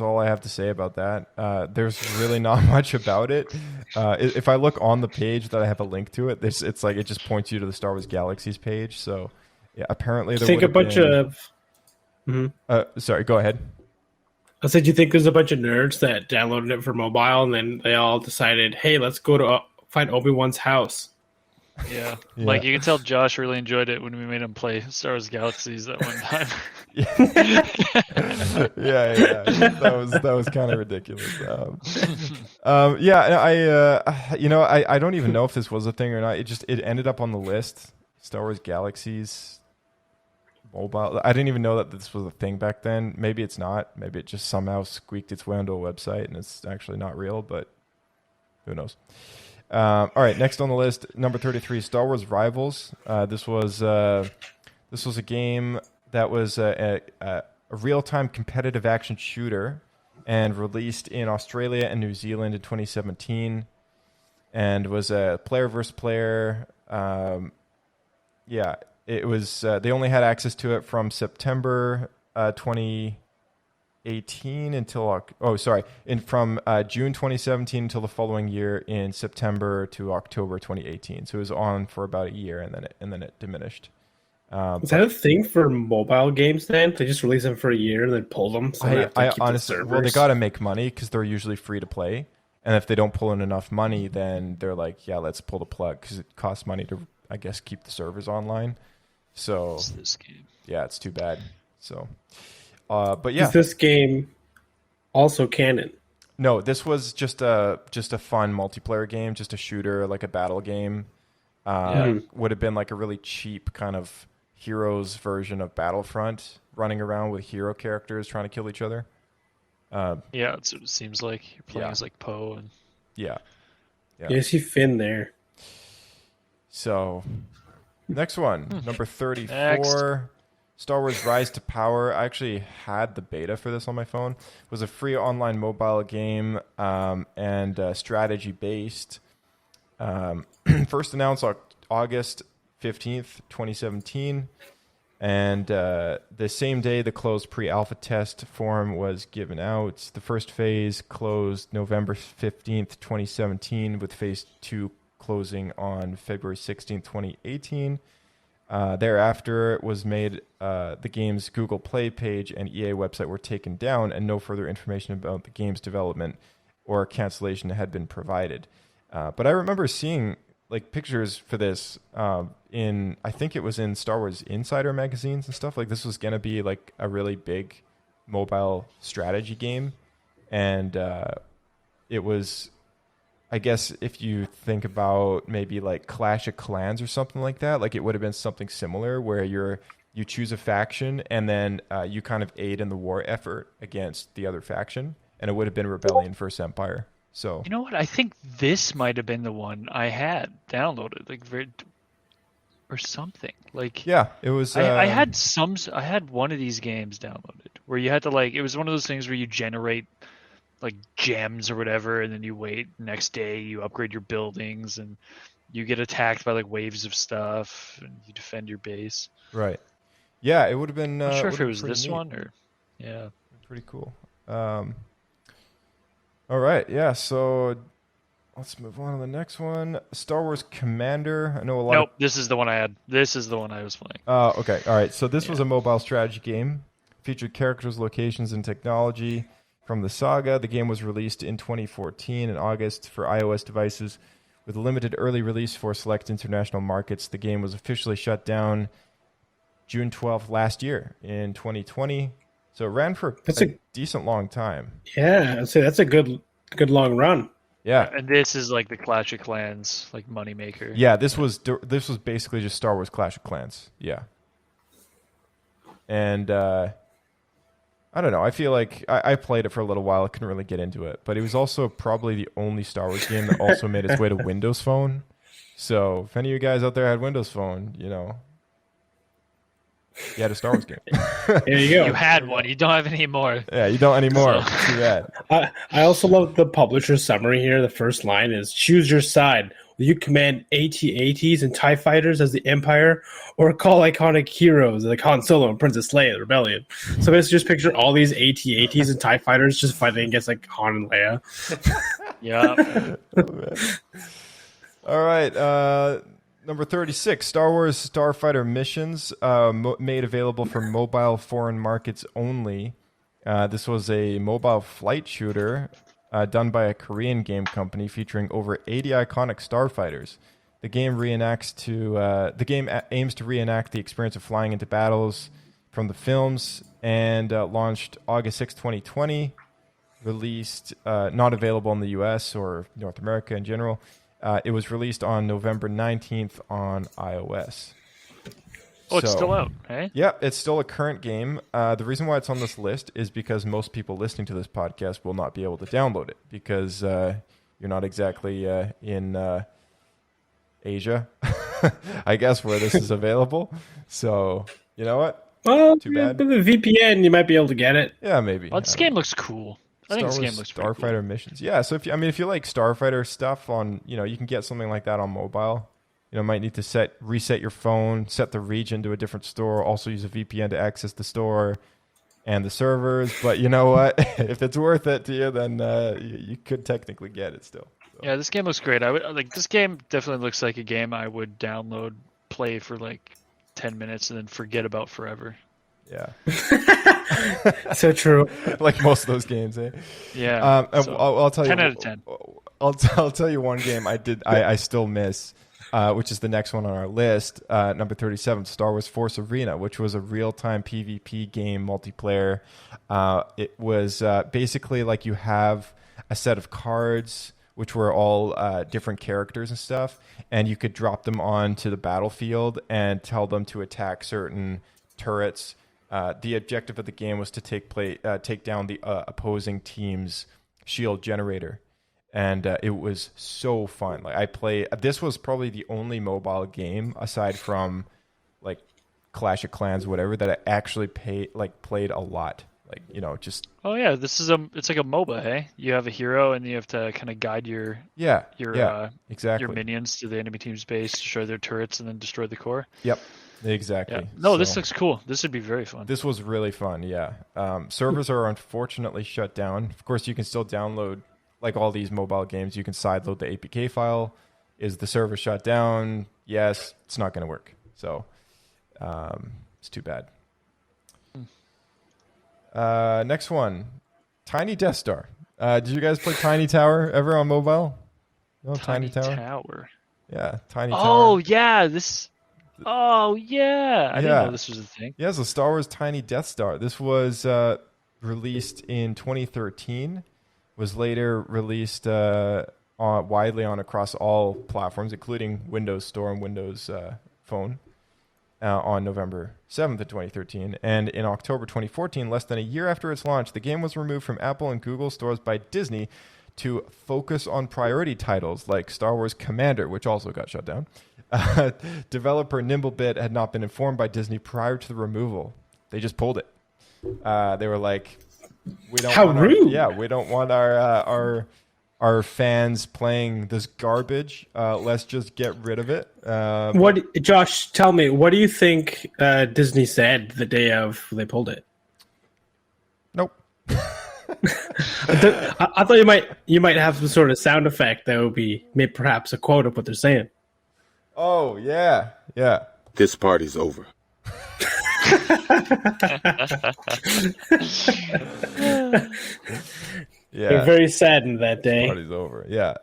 Speaker 3: all I have to say about that. There's really not much about it. If I look on the page that I have a link to it, it's like it just points you to the Star Wars Galaxies page. So yeah, apparently there
Speaker 7: I think a bunch of.
Speaker 3: Sorry, go ahead.
Speaker 7: I said, you think there's a bunch of nerds that downloaded it for mobile, and then they all decided, hey, let's go to find Obi-Wan's house.
Speaker 6: Yeah. Like you can tell Josh really enjoyed it when we made him play Star Wars Galaxies that one time.
Speaker 3: yeah. That was kind of ridiculous. I don't even know if this was a thing or not. It ended up on the list. Star Wars Galaxies Mobile. I didn't even know that this was a thing back then. Maybe it's not. Maybe it just somehow squeaked its way onto a website and it's actually not real. But who knows? All right, next on the list, number 33, Star Wars Rivals. This was a game that was a real-time competitive action shooter and released in Australia and New Zealand in 2017, and was a player versus player. It was. They only had access to it from September 2018 until from June 2017 until the following year in September to October 2018. So it was on for about a year, and then it diminished.
Speaker 7: Is that a thing for mobile games? Then they just release them for a year and then pull them. So
Speaker 3: I honestly, they got to make money because they're usually free to play, and if they don't pull in enough money, then they're like, yeah, let's pull the plug because it costs money to, I guess, keep the servers online. So
Speaker 6: This game.
Speaker 3: Yeah, it's too bad. So. But yeah,
Speaker 7: is this game also canon?
Speaker 3: No, this was just a fun multiplayer game, just a shooter, like a battle game. Would have been like a really cheap kind of Heroes version of Battlefront, running around with hero characters trying to kill each other.
Speaker 6: That's what it seems like. You're playing as like Poe and
Speaker 7: Yeah, you see Finn there.
Speaker 3: So, next one, number 34.
Speaker 6: Next.
Speaker 3: Star Wars Rise to Power. I actually had the beta for this on my phone. It was a free online mobile game and strategy based. First announced August 15th, 2017. And the same day the closed pre-alpha test form was given out. The first phase closed November 15th, 2017, with phase 2 closing on February 16, 2018. Thereafter, it was made the game's Google Play page and EA website were taken down, and no further information about the game's development or cancellation had been provided. But I remember seeing like pictures for this I think it was in Star Wars Insider magazines and stuff. Like this was going to be like a really big mobile strategy game. And it was, I guess if you think about maybe like Clash of Clans or something like that, like it would have been something similar where you choose a faction and then you kind of aid in the war effort against the other faction. And it would have been Rebellion versus Empire. So
Speaker 6: you know what? I think this might have been the one I had downloaded, like or something. Like
Speaker 3: yeah, it was.
Speaker 6: I had one of these games downloaded where you had to like. It was one of those things where you generate like gems or whatever, and then you wait. Next day, you upgrade your buildings, and you get attacked by like waves of stuff, and you defend your base.
Speaker 3: Right. Yeah, it would have been.
Speaker 6: I'm not sure if it was
Speaker 3: pretty
Speaker 6: this
Speaker 3: neat.
Speaker 6: one or yeah.
Speaker 3: Pretty cool. All right, yeah, so let's move on to the next one. Star Wars Commander. I know a lot
Speaker 6: Nope, this is the one I had. This is the one I was playing.
Speaker 3: Oh, okay. All right, so this was a mobile strategy game. Featured characters, locations, and technology from the saga. The game was released in 2014 in August for iOS devices with a limited early release for select international markets. The game was officially shut down June 12th last year in 2020. So it ran for a decent long time.
Speaker 7: Yeah, I'd say that's a good long run.
Speaker 3: Yeah,
Speaker 6: and this is like the Clash of Clans like moneymaker.
Speaker 3: Yeah, this was basically just Star Wars Clash of Clans. Yeah, and I don't know. I feel like I played it for a little while. I couldn't really get into it, but it was also probably the only Star Wars game that also made its way to Windows Phone. So if any of you guys out there had Windows Phone, you know. You had a Star Wars game.
Speaker 7: There you go.
Speaker 6: You had one. You don't have any more.
Speaker 3: Yeah, you don't anymore. So. Too bad.
Speaker 7: I also love the publisher's summary here. The first line is, choose your side. Will you command AT-ATs and TIE fighters as the Empire, or call iconic heroes like Han Solo and Princess Leia, the Rebellion? So let's just picture all these AT-ATs and TIE fighters just fighting against like Han and Leia.
Speaker 6: Yeah.
Speaker 3: All right. Number 36, Star Wars Starfighter Missions, made available for mobile foreign markets only. This was a mobile flight shooter done by a Korean game company featuring over 80 iconic starfighters. The game aims to reenact the experience of flying into battles from the films and launched August 6, 2020. Released, not available in the US or North America in general. It was released on November 19th on iOS.
Speaker 6: Oh, it's still out, eh?
Speaker 3: Yeah, it's still a current game. The reason why it's on this list is because most people listening to this podcast will not be able to download it because you're not exactly in Asia, I guess, where this is available. So, you know what?
Speaker 7: Well,
Speaker 3: too bad.
Speaker 7: With a VPN, you might be able to get it.
Speaker 3: Yeah, maybe.
Speaker 6: Well, this game looks cool. I think this game looks pretty
Speaker 3: Starfighter
Speaker 6: cool.
Speaker 3: Missions. Yeah, so if you like Starfighter stuff on, you can get something like that on mobile. Might need to reset your phone, set the region to a different store, also use a VPN to access the store and the servers. But you know what? If it's worth it to you, then you could technically get it still. So.
Speaker 6: Yeah, this game looks great. This game definitely looks like a game I would download, play for like 10 minutes, and then forget about forever.
Speaker 3: Yeah.
Speaker 7: So true.
Speaker 3: Like most of those games, eh?
Speaker 6: Yeah.
Speaker 3: I'll tell you.
Speaker 6: 10 out of 10.
Speaker 3: I'll tell you one game I still miss, which is the next one on our list, number 37, Star Wars Force Arena, which was a real-time PvP game, multiplayer. It was basically like you have a set of cards, which were all different characters and stuff, and you could drop them onto the battlefield and tell them to attack certain turrets. The objective of the game was to take down the opposing team's shield generator, and it was so fun. This was probably the only mobile game aside from like Clash of Clans, whatever, that I actually played a lot. Just
Speaker 6: oh yeah, it's like a MOBA, hey? You have a hero and you have to kind of guide your
Speaker 3: exactly
Speaker 6: your minions to the enemy team's base, destroy their turrets, and then destroy the core.
Speaker 3: Yep. Exactly.
Speaker 6: Yeah. No, this looks cool. This would be very fun.
Speaker 3: This was really fun, yeah. Servers are unfortunately shut down. Of course, you can still download, like all these mobile games, you can sideload the APK file Is the server shut down? Yes, it's not going to work. So it's too bad. Next one, Tiny Death Star. Did you guys play Tiny Tower ever on mobile? No, Tiny Tower? Yeah, Tiny Tower.
Speaker 6: Oh, yeah. Oh, yeah. I didn't know this was a thing.
Speaker 3: Yeah, so Star Wars Tiny Death Star. This was released in 2013. Was later released widely across all platforms, including Windows Store and Windows Phone, on November 7th of 2013. And in October 2014, less than a year after its launch, the game was removed from Apple and Google stores by Disney to focus on priority titles like Star Wars Commander, which also got shut down. Developer Nimblebit had not been informed by Disney prior to the removal. They just pulled it. They were like, "We don't."
Speaker 7: How rude!
Speaker 3: We don't want our fans playing this garbage. Let's just get rid of it.
Speaker 7: Josh, tell me, what do you think Disney said the day of they pulled it?
Speaker 3: Nope.
Speaker 7: I thought you might have some sort of sound effect that would be perhaps a quote of what they're saying.
Speaker 3: Oh yeah.
Speaker 4: This party's over.
Speaker 3: Yeah,
Speaker 7: they're very saddened that day.
Speaker 3: Party's over. Yeah.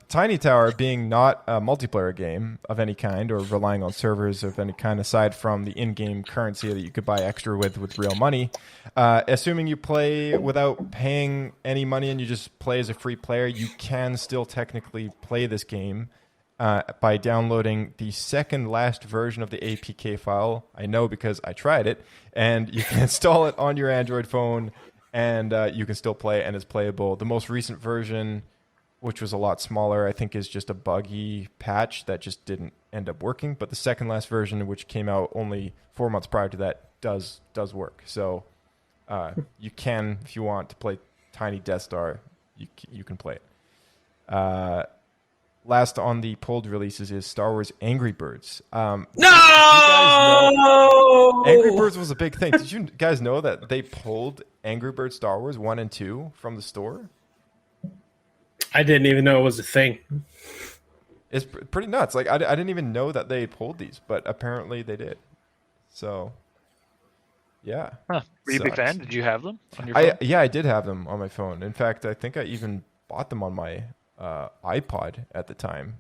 Speaker 3: Tiny Tower being not a multiplayer game of any kind or relying on servers of any kind aside from the in-game currency that you could buy extra with real money. Assuming you play without paying any money and you just play as a free player, you can still technically play this game by downloading the second last version of the APK file. I know because I tried it, and you can install it on your Android phone, and you can still play, and it's playable. The most recent version, which was a lot smaller, I think is just a buggy patch that just didn't end up working. But the second last version, which came out only 4 months prior to that, does work. So you can, if you want to play Tiny Death Star, you can play it. Last on the pulled releases is Star Wars Angry Birds.
Speaker 7: No!
Speaker 3: Angry Birds was a big thing. Did you guys know that they pulled Angry Birds Star Wars 1 and 2 from the store?
Speaker 7: I didn't even know it was a thing.
Speaker 3: It's pretty nuts. Like I didn't even know that they pulled these, but apparently they did. So, yeah.
Speaker 6: Huh. Were you a big fan? Did you have them on your phone?
Speaker 3: I did have them on my phone. In fact, I think I even bought them on my iPod at the time.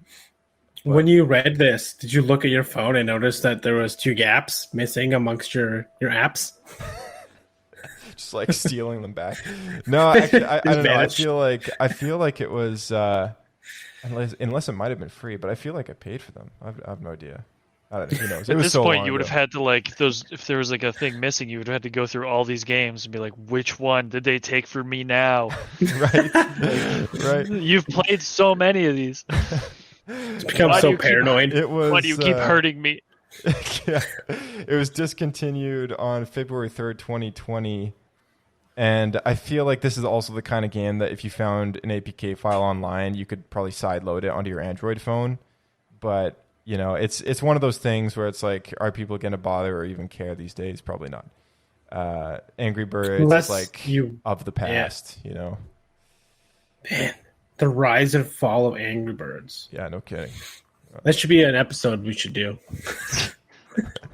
Speaker 3: But
Speaker 7: when you read this, did you look at your phone and notice that there was 2 gaps missing amongst your apps?
Speaker 3: Just like stealing them back. No, actually, I don't know. I feel like it was unless it might have been free, but I feel like I paid for them. I have no idea. I don't know. Who knows?
Speaker 6: At this point, you would have had to if there was like a thing missing, you would have had to go through all these games and be like, which one did they take from me now? Right. You've played so many of these.
Speaker 7: It's become so paranoid.
Speaker 6: Why do you keep hurting me?
Speaker 3: Yeah, it was discontinued on February 3rd, 2020. And I feel like this is also the kind of game that if you found an APK file online, you could probably sideload it onto your Android phone. But you know, it's one of those things where it's like, are people going to bother or even care these days? Probably not. Angry Birds is like of the past, you know.
Speaker 7: Man, the rise and fall of Angry Birds.
Speaker 3: Yeah, no kidding.
Speaker 7: That should be an episode we should do.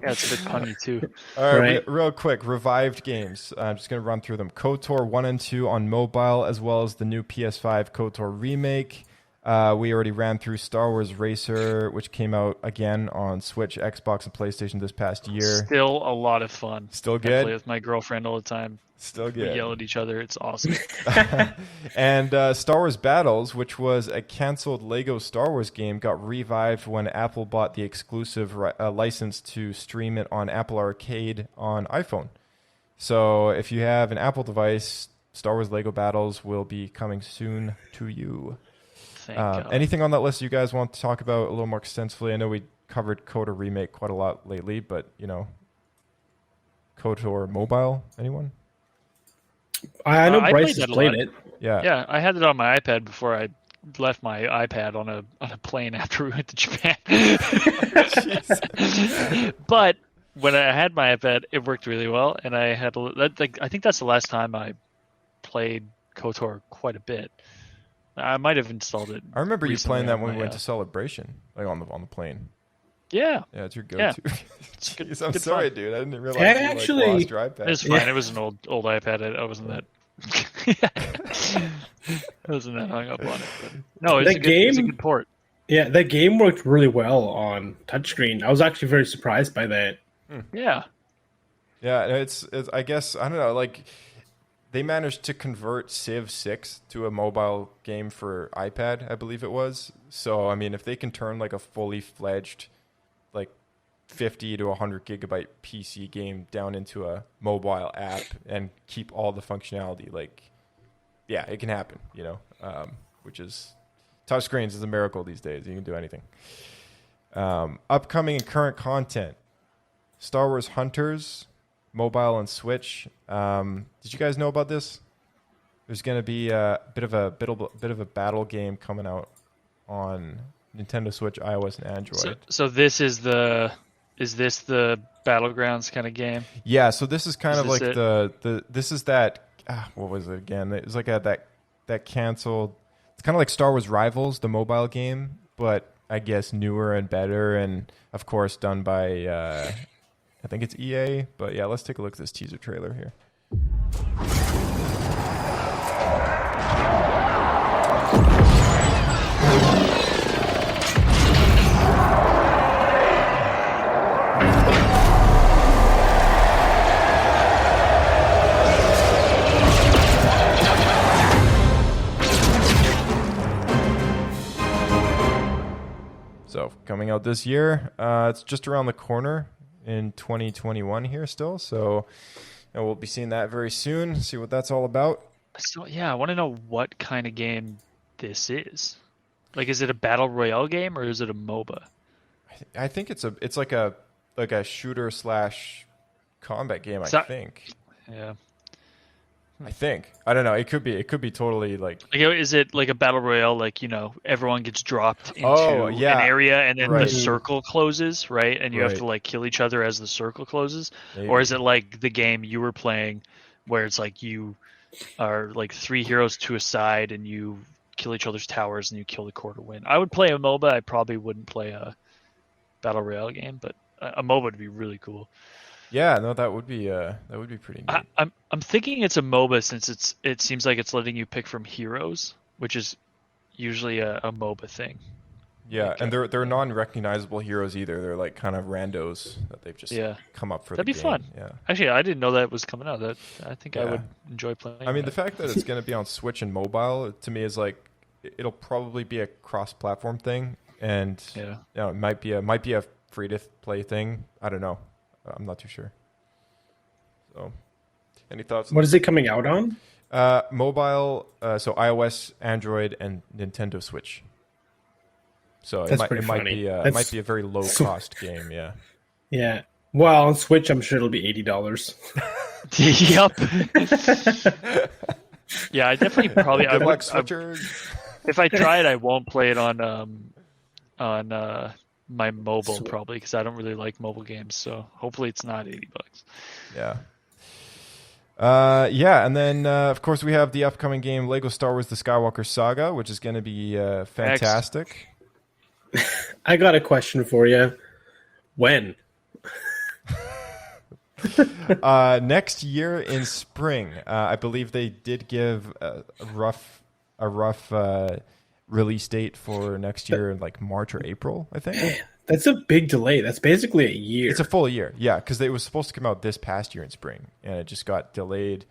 Speaker 6: Yeah, it's a bit punny too.
Speaker 3: All right, real quick, revived games. I'm just going to run through them. KOTOR 1 and 2 on mobile, as well as the new PS5 KOTOR remake. We already ran through Star Wars Racer, which came out again on Switch, Xbox, and PlayStation this past year.
Speaker 6: Still a lot of fun.
Speaker 3: Still good.
Speaker 6: I play with my girlfriend all the time.
Speaker 3: Still good.
Speaker 6: We yell at each other. It's awesome.
Speaker 3: And Star Wars Battles, which was a canceled Lego Star Wars game, got revived when Apple bought the exclusive license to stream it on Apple Arcade on iPhone. So if you have an Apple device, Star Wars Lego Battles will be coming soon to you. Anything on that list you guys want to talk about a little more extensively? I know we covered KOTOR Remake quite a lot lately, but, you know, KOTOR Mobile, anyone?
Speaker 7: I know Bryce has played it.
Speaker 6: Yeah, I had it on my iPad before I left my iPad on a plane after we went to Japan. But when I had my iPad, it worked really well, and I think that's the last time I played KOTOR quite a bit. I might have installed it.
Speaker 3: I remember you
Speaker 6: recently
Speaker 3: playing that
Speaker 6: on
Speaker 3: when we
Speaker 6: my,
Speaker 3: went to Celebration, like on the plane.
Speaker 6: Yeah.
Speaker 3: Yeah, it's your
Speaker 6: Yeah.
Speaker 3: go-to.
Speaker 6: It's good,
Speaker 3: Jeez, I'm
Speaker 6: good
Speaker 3: sorry,
Speaker 6: fun.
Speaker 3: dude. I didn't realize
Speaker 7: Yeah,
Speaker 3: you
Speaker 7: actually-
Speaker 3: lost your iPad.
Speaker 6: It was fine. It was an old iPad. I wasn't that. I wasn't that hung up on it. But no, it's it's a good port.
Speaker 7: Yeah, that game worked really well on touchscreen. I was actually very surprised by that.
Speaker 6: Yeah.
Speaker 3: Yeah, it's I guess I don't know, like they managed to convert Civ 6 to a mobile game for iPad, I believe it was. So I mean, if they can turn like a fully fledged like 50 to 100 gigabyte PC game down into a mobile app and keep all the functionality, like yeah, it can happen, you know. Which is touchscreens is a miracle these days. You can do anything. Upcoming and current content: Star Wars Hunters, mobile and Switch. Did you guys know about this? There's going to be a bit of a battle game coming out on Nintendo Switch, iOS, and Android.
Speaker 6: So this is this the Battlegrounds kind of game?
Speaker 3: Yeah. So this is kind of like
Speaker 6: it?
Speaker 3: this is that. What was it again? It was like that canceled. It's kind of like Star Wars Rivals, the mobile game, but I guess newer and better, and of course done by I think it's EA. But yeah, let's take a look at this teaser trailer here. So coming out this year, it's just around the corner in 2021 here still. So we'll be seeing that very soon. See what that's all about.
Speaker 6: So yeah, I want to know what kind of game this is. Like, is it a battle royale game or is it a MOBA?
Speaker 3: I think it's like a shooter / combat game. I think.
Speaker 6: Yeah.
Speaker 3: I think. I don't know. It could be totally like.
Speaker 6: Is it like a battle royale? Like, you know, everyone gets dropped into an area and then the circle closes, right? And you have to like kill each other as the circle closes. Maybe. Or is it like the game you were playing, where it's like you are like 3 heroes to a side and you kill each other's towers and you kill the core to win? I would play a MOBA. I probably wouldn't play a battle royale game, but a MOBA would be really cool.
Speaker 3: Yeah, no, that would be pretty neat.
Speaker 6: I'm thinking it's a MOBA since it seems like it's letting you pick from heroes, which is usually a MOBA thing.
Speaker 3: Yeah,
Speaker 6: like,
Speaker 3: and they're non-recognizable heroes either. They're like kind of randos that they've just come up for.
Speaker 6: That'd
Speaker 3: the
Speaker 6: be
Speaker 3: game.
Speaker 6: fun.
Speaker 3: Yeah,
Speaker 6: actually, I didn't know that was coming out. That I think I would enjoy playing.
Speaker 3: I mean, the fact that it's going to be on Switch and mobile to me is like it'll probably be a cross-platform thing, and you know, it might be a free-to-play thing. I don't know. I'm not too sure. So, any thoughts?
Speaker 7: What is it coming out on?
Speaker 3: Mobile, so iOS, Android, and Nintendo Switch. So it might be a very low cost game. Yeah.
Speaker 7: Yeah. Well, on Switch, I'm sure it'll be $80.
Speaker 6: Yep. Yeah, I definitely probably.
Speaker 3: Good luck, switchers.
Speaker 6: If I try it, I won't play it on my mobile probably because I don't really like mobile games. So hopefully it's not $80.
Speaker 3: Yeah. And then of course we have the upcoming game Lego Star Wars: The Skywalker Saga, which is going to be fantastic.
Speaker 7: I got a question for you. When?
Speaker 3: Next year in spring. I believe they did give a rough release date for next year in like March or April, I think.
Speaker 7: Man, that's a big delay. That's basically a year.
Speaker 3: It's a full year, yeah, because it was supposed to come out this past year in spring, and it just got delayed.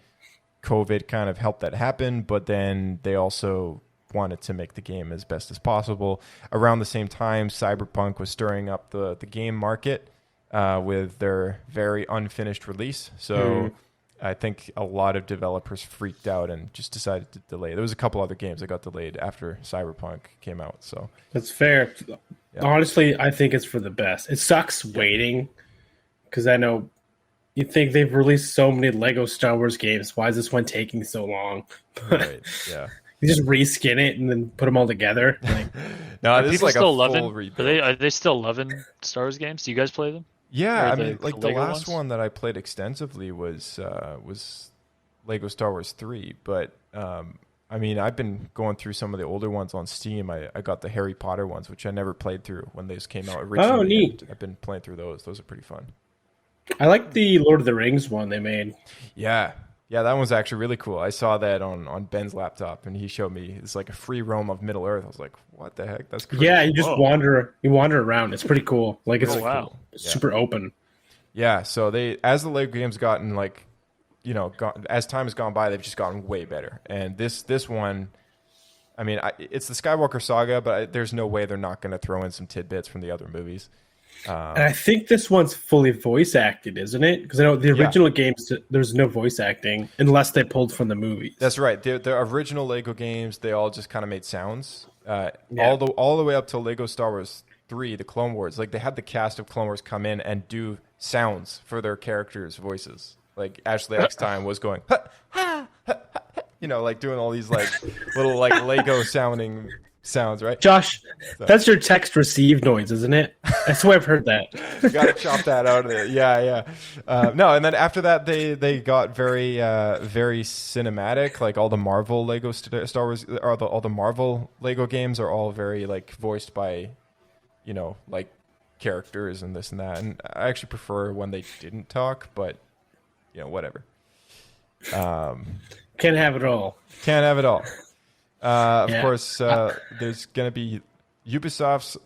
Speaker 3: COVID kind of helped that happen, but then they also wanted to make the game as best as possible. Around the same time, Cyberpunk was stirring up the game market with their very unfinished release. So I think a lot of developers freaked out and just decided to delay. There was a couple other games that got delayed after Cyberpunk came out. So
Speaker 7: that's fair. Yeah. Honestly, I think it's for the best. It sucks waiting because I know you think they've released so many Lego Star Wars games. Why is this one taking so long?
Speaker 3: Right. Yeah.
Speaker 7: You just reskin it and then put them all together. Like,
Speaker 3: no, this is like
Speaker 6: still
Speaker 3: a full
Speaker 6: loving.
Speaker 3: rebuild.
Speaker 6: Are they still loving Star Wars games? Do you guys play them?
Speaker 3: Yeah, I mean, like the
Speaker 6: Lego
Speaker 3: last
Speaker 6: ones?
Speaker 3: one that I played extensively was Lego Star Wars 3, but I mean, I've been going through some of the older ones on Steam. I got the Harry Potter ones, which I never played through when those came out originally.
Speaker 7: Oh, neat.
Speaker 3: I've been playing through those. Those are pretty fun.
Speaker 7: I like the Lord of the Rings one they made.
Speaker 3: Yeah. Yeah, that one's actually really cool. I saw that on Ben's laptop, and he showed me it's like a free roam of Middle Earth. I was like, what the heck? That's crazy.
Speaker 7: Yeah, you just wander around. It's pretty cool. Like it's
Speaker 6: wow.
Speaker 7: super open.
Speaker 3: Yeah, so as the Lego games gotten like, as time has gone by, they've just gotten way better. And this one, I mean, it's the Skywalker saga, but there's no way they're not going to throw in some tidbits from the other movies.
Speaker 7: And I think this one's fully voice acted, isn't it? Because I know the original games, there's no voice acting unless they pulled from the movies.
Speaker 3: That's right. The original Lego games, they all just kind of made sounds. All the way up to Lego Star Wars 3, the Clone Wars. Like, they had the cast of Clone Wars come in and do sounds for their characters' voices. Like, Ashley Eckstein was going, ha, ha, ha, ha, like doing all these like little like Lego sounding sounds, right?
Speaker 7: Josh, that's your text receive noise, isn't it? I swear I've heard that.
Speaker 3: You got to chop that out of there. Yeah. No, and then after that, they got very very cinematic. Like all the Marvel Lego Star Wars, or all the Marvel Lego games are all very like voiced by, like characters and this and that. And I actually prefer when they didn't talk, but whatever.
Speaker 7: Can't have it all.
Speaker 3: Can't have it all. Of course, there's going to be Ubisoft's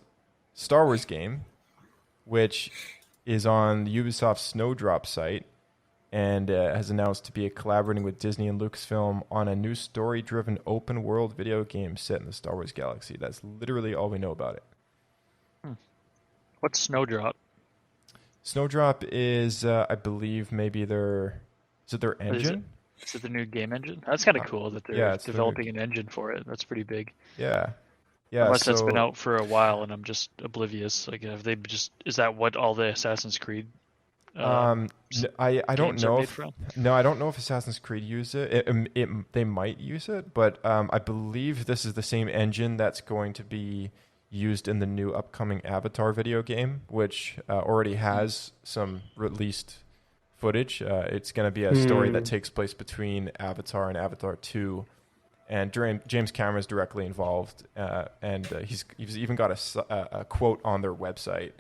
Speaker 3: Star Wars game, which is on the Ubisoft Snowdrop site, and has announced to be collaborating with Disney and Lucasfilm on a new story-driven open-world video game set in the Star Wars galaxy. That's literally all we know about it.
Speaker 6: What's Snowdrop?
Speaker 3: Snowdrop is, I believe, maybe their engine?
Speaker 6: Is it the new game engine? That's kind of cool that they're developing an engine for it. That's pretty big.
Speaker 3: Yeah.
Speaker 6: Unless that's been out for a while and I'm just oblivious. Like, is that what all the Assassin's Creed?
Speaker 3: I don't know. I don't know if Assassin's Creed use it. They might use it, but I believe this is the same engine that's going to be used in the new upcoming Avatar video game, which already has some released footage. It's going to be a story that takes place between Avatar and Avatar 2, and James Cameron's directly involved, and he's even got a quote on their website,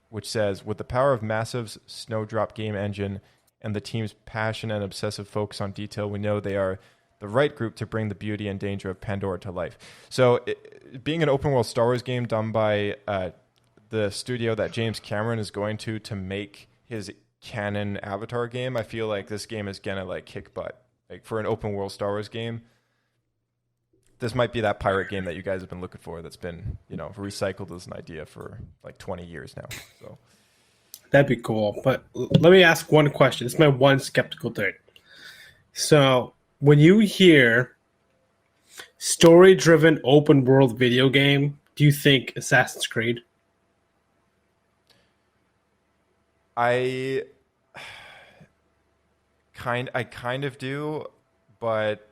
Speaker 3: which says, "With the power of Massive's Snowdrop game engine and the team's passion and obsessive focus on detail, we know they are the right group to bring the beauty and danger of Pandora to life." So, being an open world Star Wars game done by the studio that James Cameron is going to make his canon Avatar game, I feel like this game is gonna like kick butt. Like, for an open world Star Wars game, this might be that pirate game that you guys have been looking for. That's been recycled as an idea for like 20 years now. So
Speaker 7: that'd be cool. But let me ask one question. It's my one skeptical thing. So when you hear story-driven open world video game, do you think Assassin's Creed?
Speaker 3: I kind of do, but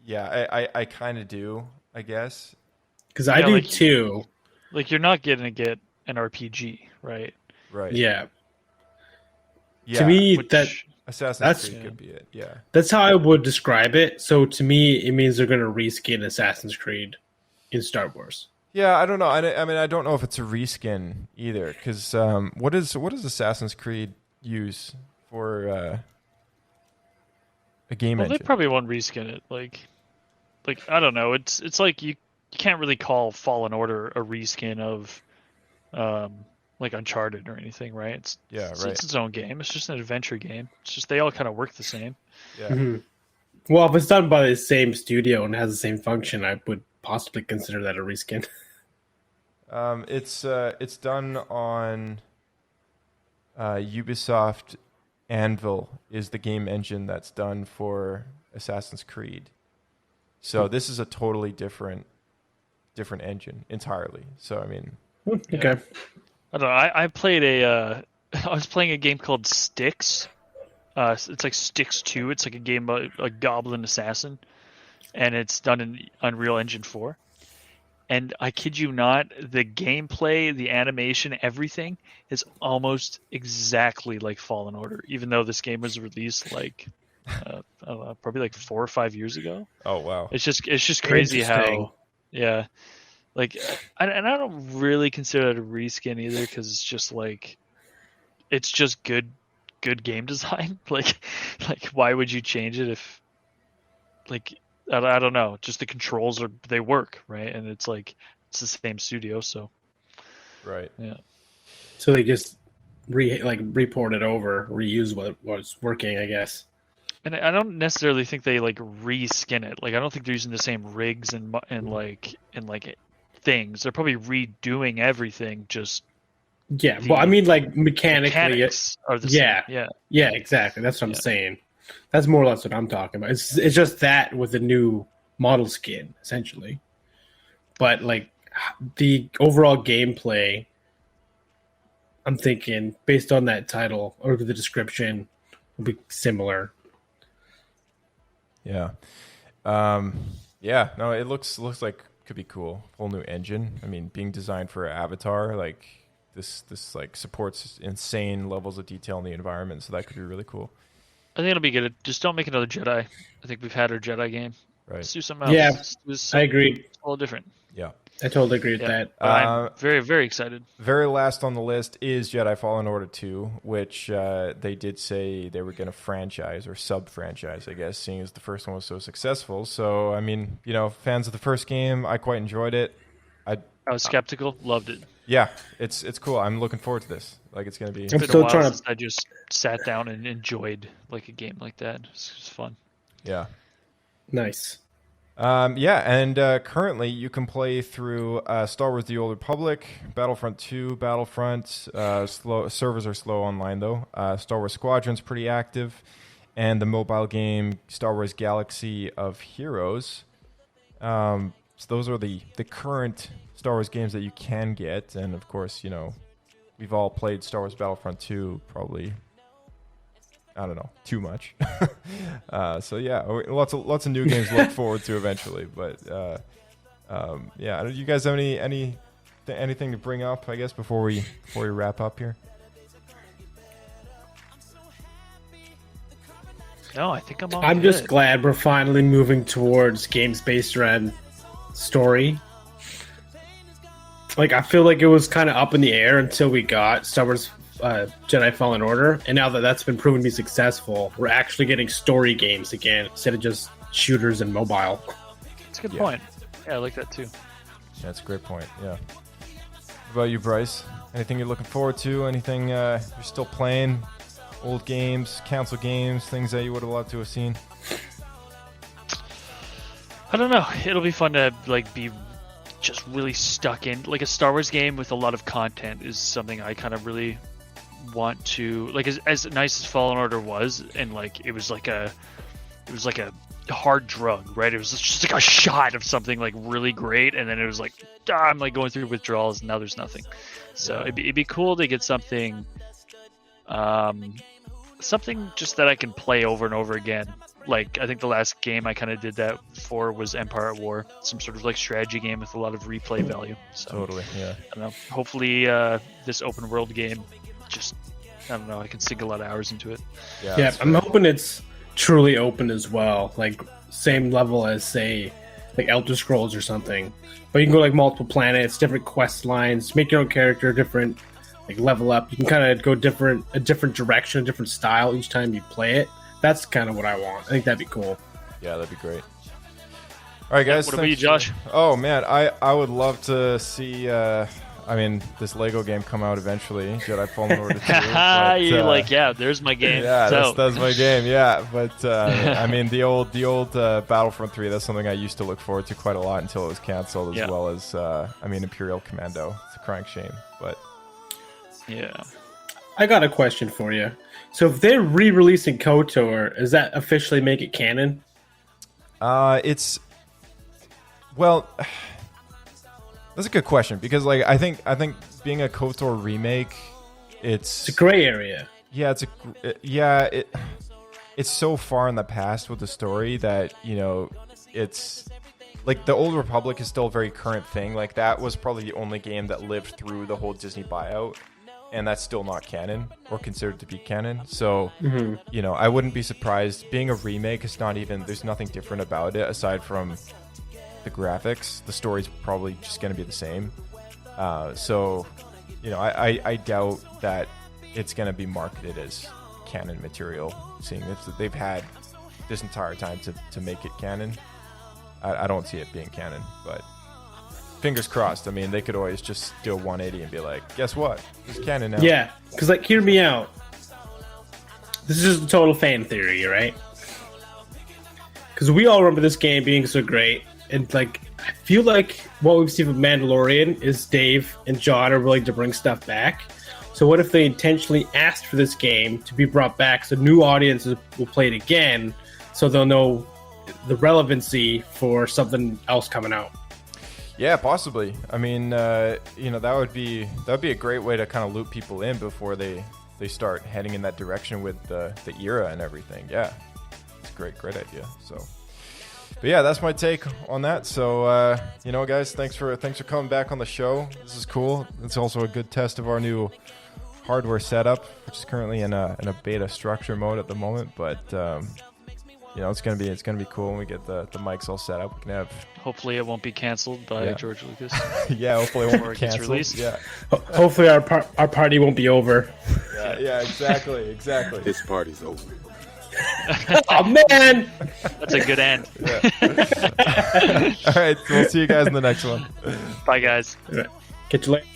Speaker 3: yeah, I kind of do, I guess.
Speaker 7: Because I do too.
Speaker 6: Like, you're not going to get an RPG, right?
Speaker 3: Right.
Speaker 7: Yeah. To me,
Speaker 3: Assassin's Creed could be it. Yeah.
Speaker 7: That's how I would describe it. So to me, it means they're going to reskin Assassin's Creed in Star Wars.
Speaker 3: Yeah, I don't know. I mean, I don't know if it's a reskin either, because what does Assassin's Creed use for a game engine?
Speaker 6: They probably won't reskin it. Like I don't know. It's like you can't really call Fallen Order a reskin of like Uncharted or anything, right? It's its own game. It's just an adventure game. It's just they all kind of work the same.
Speaker 3: Yeah.
Speaker 7: Mm-hmm. Well, if it's done by the same studio and has the same function, I would possibly consider that a reskin.
Speaker 3: It's done on Ubisoft. Anvil is the game engine that's done for Assassin's Creed. So this is a totally different engine entirely. So I mean,
Speaker 7: okay.
Speaker 6: I don't know. I played I was playing a game called Styx. It's like Styx 2. It's like a game about a goblin assassin, and it's done in Unreal Engine 4. And I kid you not, the gameplay, the animation, everything is almost exactly like Fallen Order, even though this game was released like, I I don't know, probably like 4 or 5 years ago.
Speaker 3: Oh wow.
Speaker 6: It's just crazy
Speaker 7: Interesting.
Speaker 6: how, yeah, like, and I don't really consider it a reskin either, because it's just like, it's just good game design. like why would you change it if, like, I don't know, just the controls they work, right? And it's like, it's the same studio, so
Speaker 3: Right.
Speaker 6: yeah.
Speaker 7: So they just report it over, reuse what was working, I guess.
Speaker 6: And I don't necessarily think they like reskin it. Like, I don't think they're using the same rigs and things. They're probably redoing everything. Just
Speaker 7: Yeah, well, I mean, like mechanically,
Speaker 6: mechanics are the
Speaker 7: yeah,
Speaker 6: same. Yeah,
Speaker 7: yeah, exactly. That's what I'm saying. That's more or less what I'm talking about. It's just that with a new model skin, essentially. But like the overall gameplay, I'm thinking based on that title or the description, will be similar.
Speaker 3: Yeah. Yeah. No, it looks like could be cool. Whole new engine. I mean, being designed for Avatar, like this like supports insane levels of detail in the environment, so that could be really cool.
Speaker 6: I think it'll be good. Just don't make another Jedi. I think we've had our Jedi game.
Speaker 3: Right.
Speaker 6: Let's do something else.
Speaker 7: Yeah, I agree.
Speaker 6: It's all different.
Speaker 3: Yeah.
Speaker 7: I totally agree with that.
Speaker 6: But I'm very, very excited.
Speaker 3: Very last on the list is Jedi Fallen Order 2, which they did say they were going to franchise or sub-franchise, I guess, seeing as the first one was so successful. So, I mean, you know, fans of the first game, I quite enjoyed it.
Speaker 6: I was skeptical, loved it.
Speaker 3: Yeah, it's cool. I'm looking forward to this. Like, it's going to be...
Speaker 6: It's been
Speaker 7: still
Speaker 6: a while
Speaker 7: trying to-
Speaker 6: since I just sat down and enjoyed like a game like that. It's fun.
Speaker 3: Yeah.
Speaker 7: Nice.
Speaker 3: Yeah, and currently you can play through Star Wars: The Old Republic, Battlefront 2, Battlefront. Servers are slow online though. Star Wars Squadron's pretty active, and the mobile game Star Wars: Galaxy of Heroes. So those are the current Star Wars games that you can get, and of course, you know, we've all played Star Wars Battlefront 2 probably. I don't know, too much. So yeah, lots of new games to look forward to eventually. But yeah, do you guys have anything to bring up? I guess before we wrap up here.
Speaker 6: No, I think
Speaker 7: I'm just glad we're finally moving towards games based around story. Like, I feel like it was kind of up in the air until we got Star Wars Jedi Fallen Order, and now that that's been proven to be successful, we're actually getting story games again instead of just shooters and mobile.
Speaker 6: That's a good point. Yeah, I like that too.
Speaker 3: That's a great point. Yeah. What about you, Bryce? Anything you're looking forward to? Anything you're still playing? Old games, cancel games, things that you would have loved to have seen?
Speaker 6: I don't know. It'll be fun to like be just really stuck in. Like a Star Wars game with a lot of content is something I kind of really want to like. As nice as Fallen Order was, and like it was like a hard drug, right? It was just like a shot of something like really great, and then it was like I'm like going through withdrawals, and now there's nothing. So it'd be cool to get something, something just that I can play over and over again. Like I think the last game I kind of did that for was Empire at War, some sort of like strategy game with a lot of replay value. So,
Speaker 3: Totally, yeah.
Speaker 6: I don't know. Hopefully, this open world game, just I don't know, I can sink a lot of hours into it.
Speaker 7: Yeah, I'm hoping it's truly open as well, like same level as say like Elder Scrolls or something. But you can go like multiple planets, different quest lines, make your own character, different like level up. You can kind of go a different direction, a different style each time you play it. That's kind of what I want. I think that'd be cool.
Speaker 3: Yeah, that'd be great. All right, guys.
Speaker 6: What about you, Josh?
Speaker 3: Oh man, I would love to see. This Lego game come out eventually. Jedi Fallen Order 2.
Speaker 6: You're like, yeah, there's my game.
Speaker 3: Yeah,
Speaker 6: So-
Speaker 3: that's my game. Yeah, but I mean, the old Battlefront 3. That's something I used to look forward to quite a lot until it was canceled. As well as Imperial Commando. It's a crying shame, but
Speaker 6: yeah.
Speaker 3: I
Speaker 7: got a question for you. So if they're re-releasing KOTOR, does that officially make it canon?
Speaker 3: It's that's a good question because like I think being a KOTOR remake, it's
Speaker 7: a gray area.
Speaker 3: Yeah, it's so far in the past with the story that it's like the Old Republic is still a very current thing. Like that was probably the only game that lived through the whole Disney buyout. and that's still not canon or considered to be canon. So, you know, I wouldn't be surprised. Being a remake, it's not even, there's nothing different about it aside from the graphics. The story's probably just going to be the same. So, you know, I doubt that it's going to be marketed as canon material, seeing that they've had this entire time to make it canon. I don't see it being canon, but fingers crossed. I mean, they could always just do a 180 and be like, guess what? It's canon now.
Speaker 7: Yeah, because, like, hear me out. This is just a total fan theory, right? Because we all remember this game being so great, and, like, I feel like what we've seen from Mandalorian is Dave and John are willing to bring stuff back. So what if they intentionally asked for this game to be brought back so new audiences will play it again, so they'll know the relevancy for something else coming out?
Speaker 3: Yeah, possibly. I mean, you know, that would be a great way to kind of loop people in before they start heading in that direction with the era and everything. Yeah, it's a great idea. So, but yeah, that's my take on that. So, you know, guys, thanks for coming back on the show. This is cool. It's also a good test of our new hardware setup, which is currently in a beta structure mode at the moment. But you know, it's gonna be cool when we get the mics all set up. We can have.
Speaker 6: Hopefully, it won't be canceled by George Lucas.
Speaker 3: Yeah, hopefully it won't be
Speaker 6: gets
Speaker 3: canceled.
Speaker 6: released.
Speaker 3: Yeah.
Speaker 7: Hopefully our party won't be over.
Speaker 3: Yeah, exactly.
Speaker 4: This party's over.
Speaker 7: Oh man,
Speaker 6: That's a good end.
Speaker 3: All right, we'll see you guys in the next one.
Speaker 6: Bye, guys.
Speaker 7: Catch you later.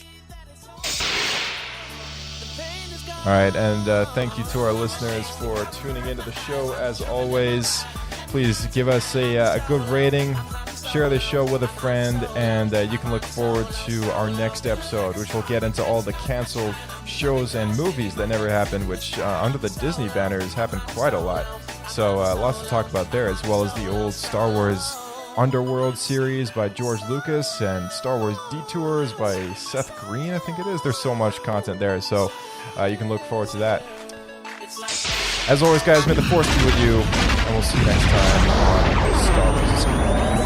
Speaker 3: All right, and thank you to our listeners for tuning into the show. As always, please give us a good rating, share the show with a friend, and you can look forward to our next episode, which will get into all the canceled shows and movies that never happened, which under the Disney banners happened quite a lot. So lots to talk about there, as well as the old Star Wars Underworld series by George Lucas and Star Wars Detours by Seth Green, I think it is. There's so much content there, so you can look forward to that. As always, guys, may the Force be with you, and we'll see you next time on Star Wars.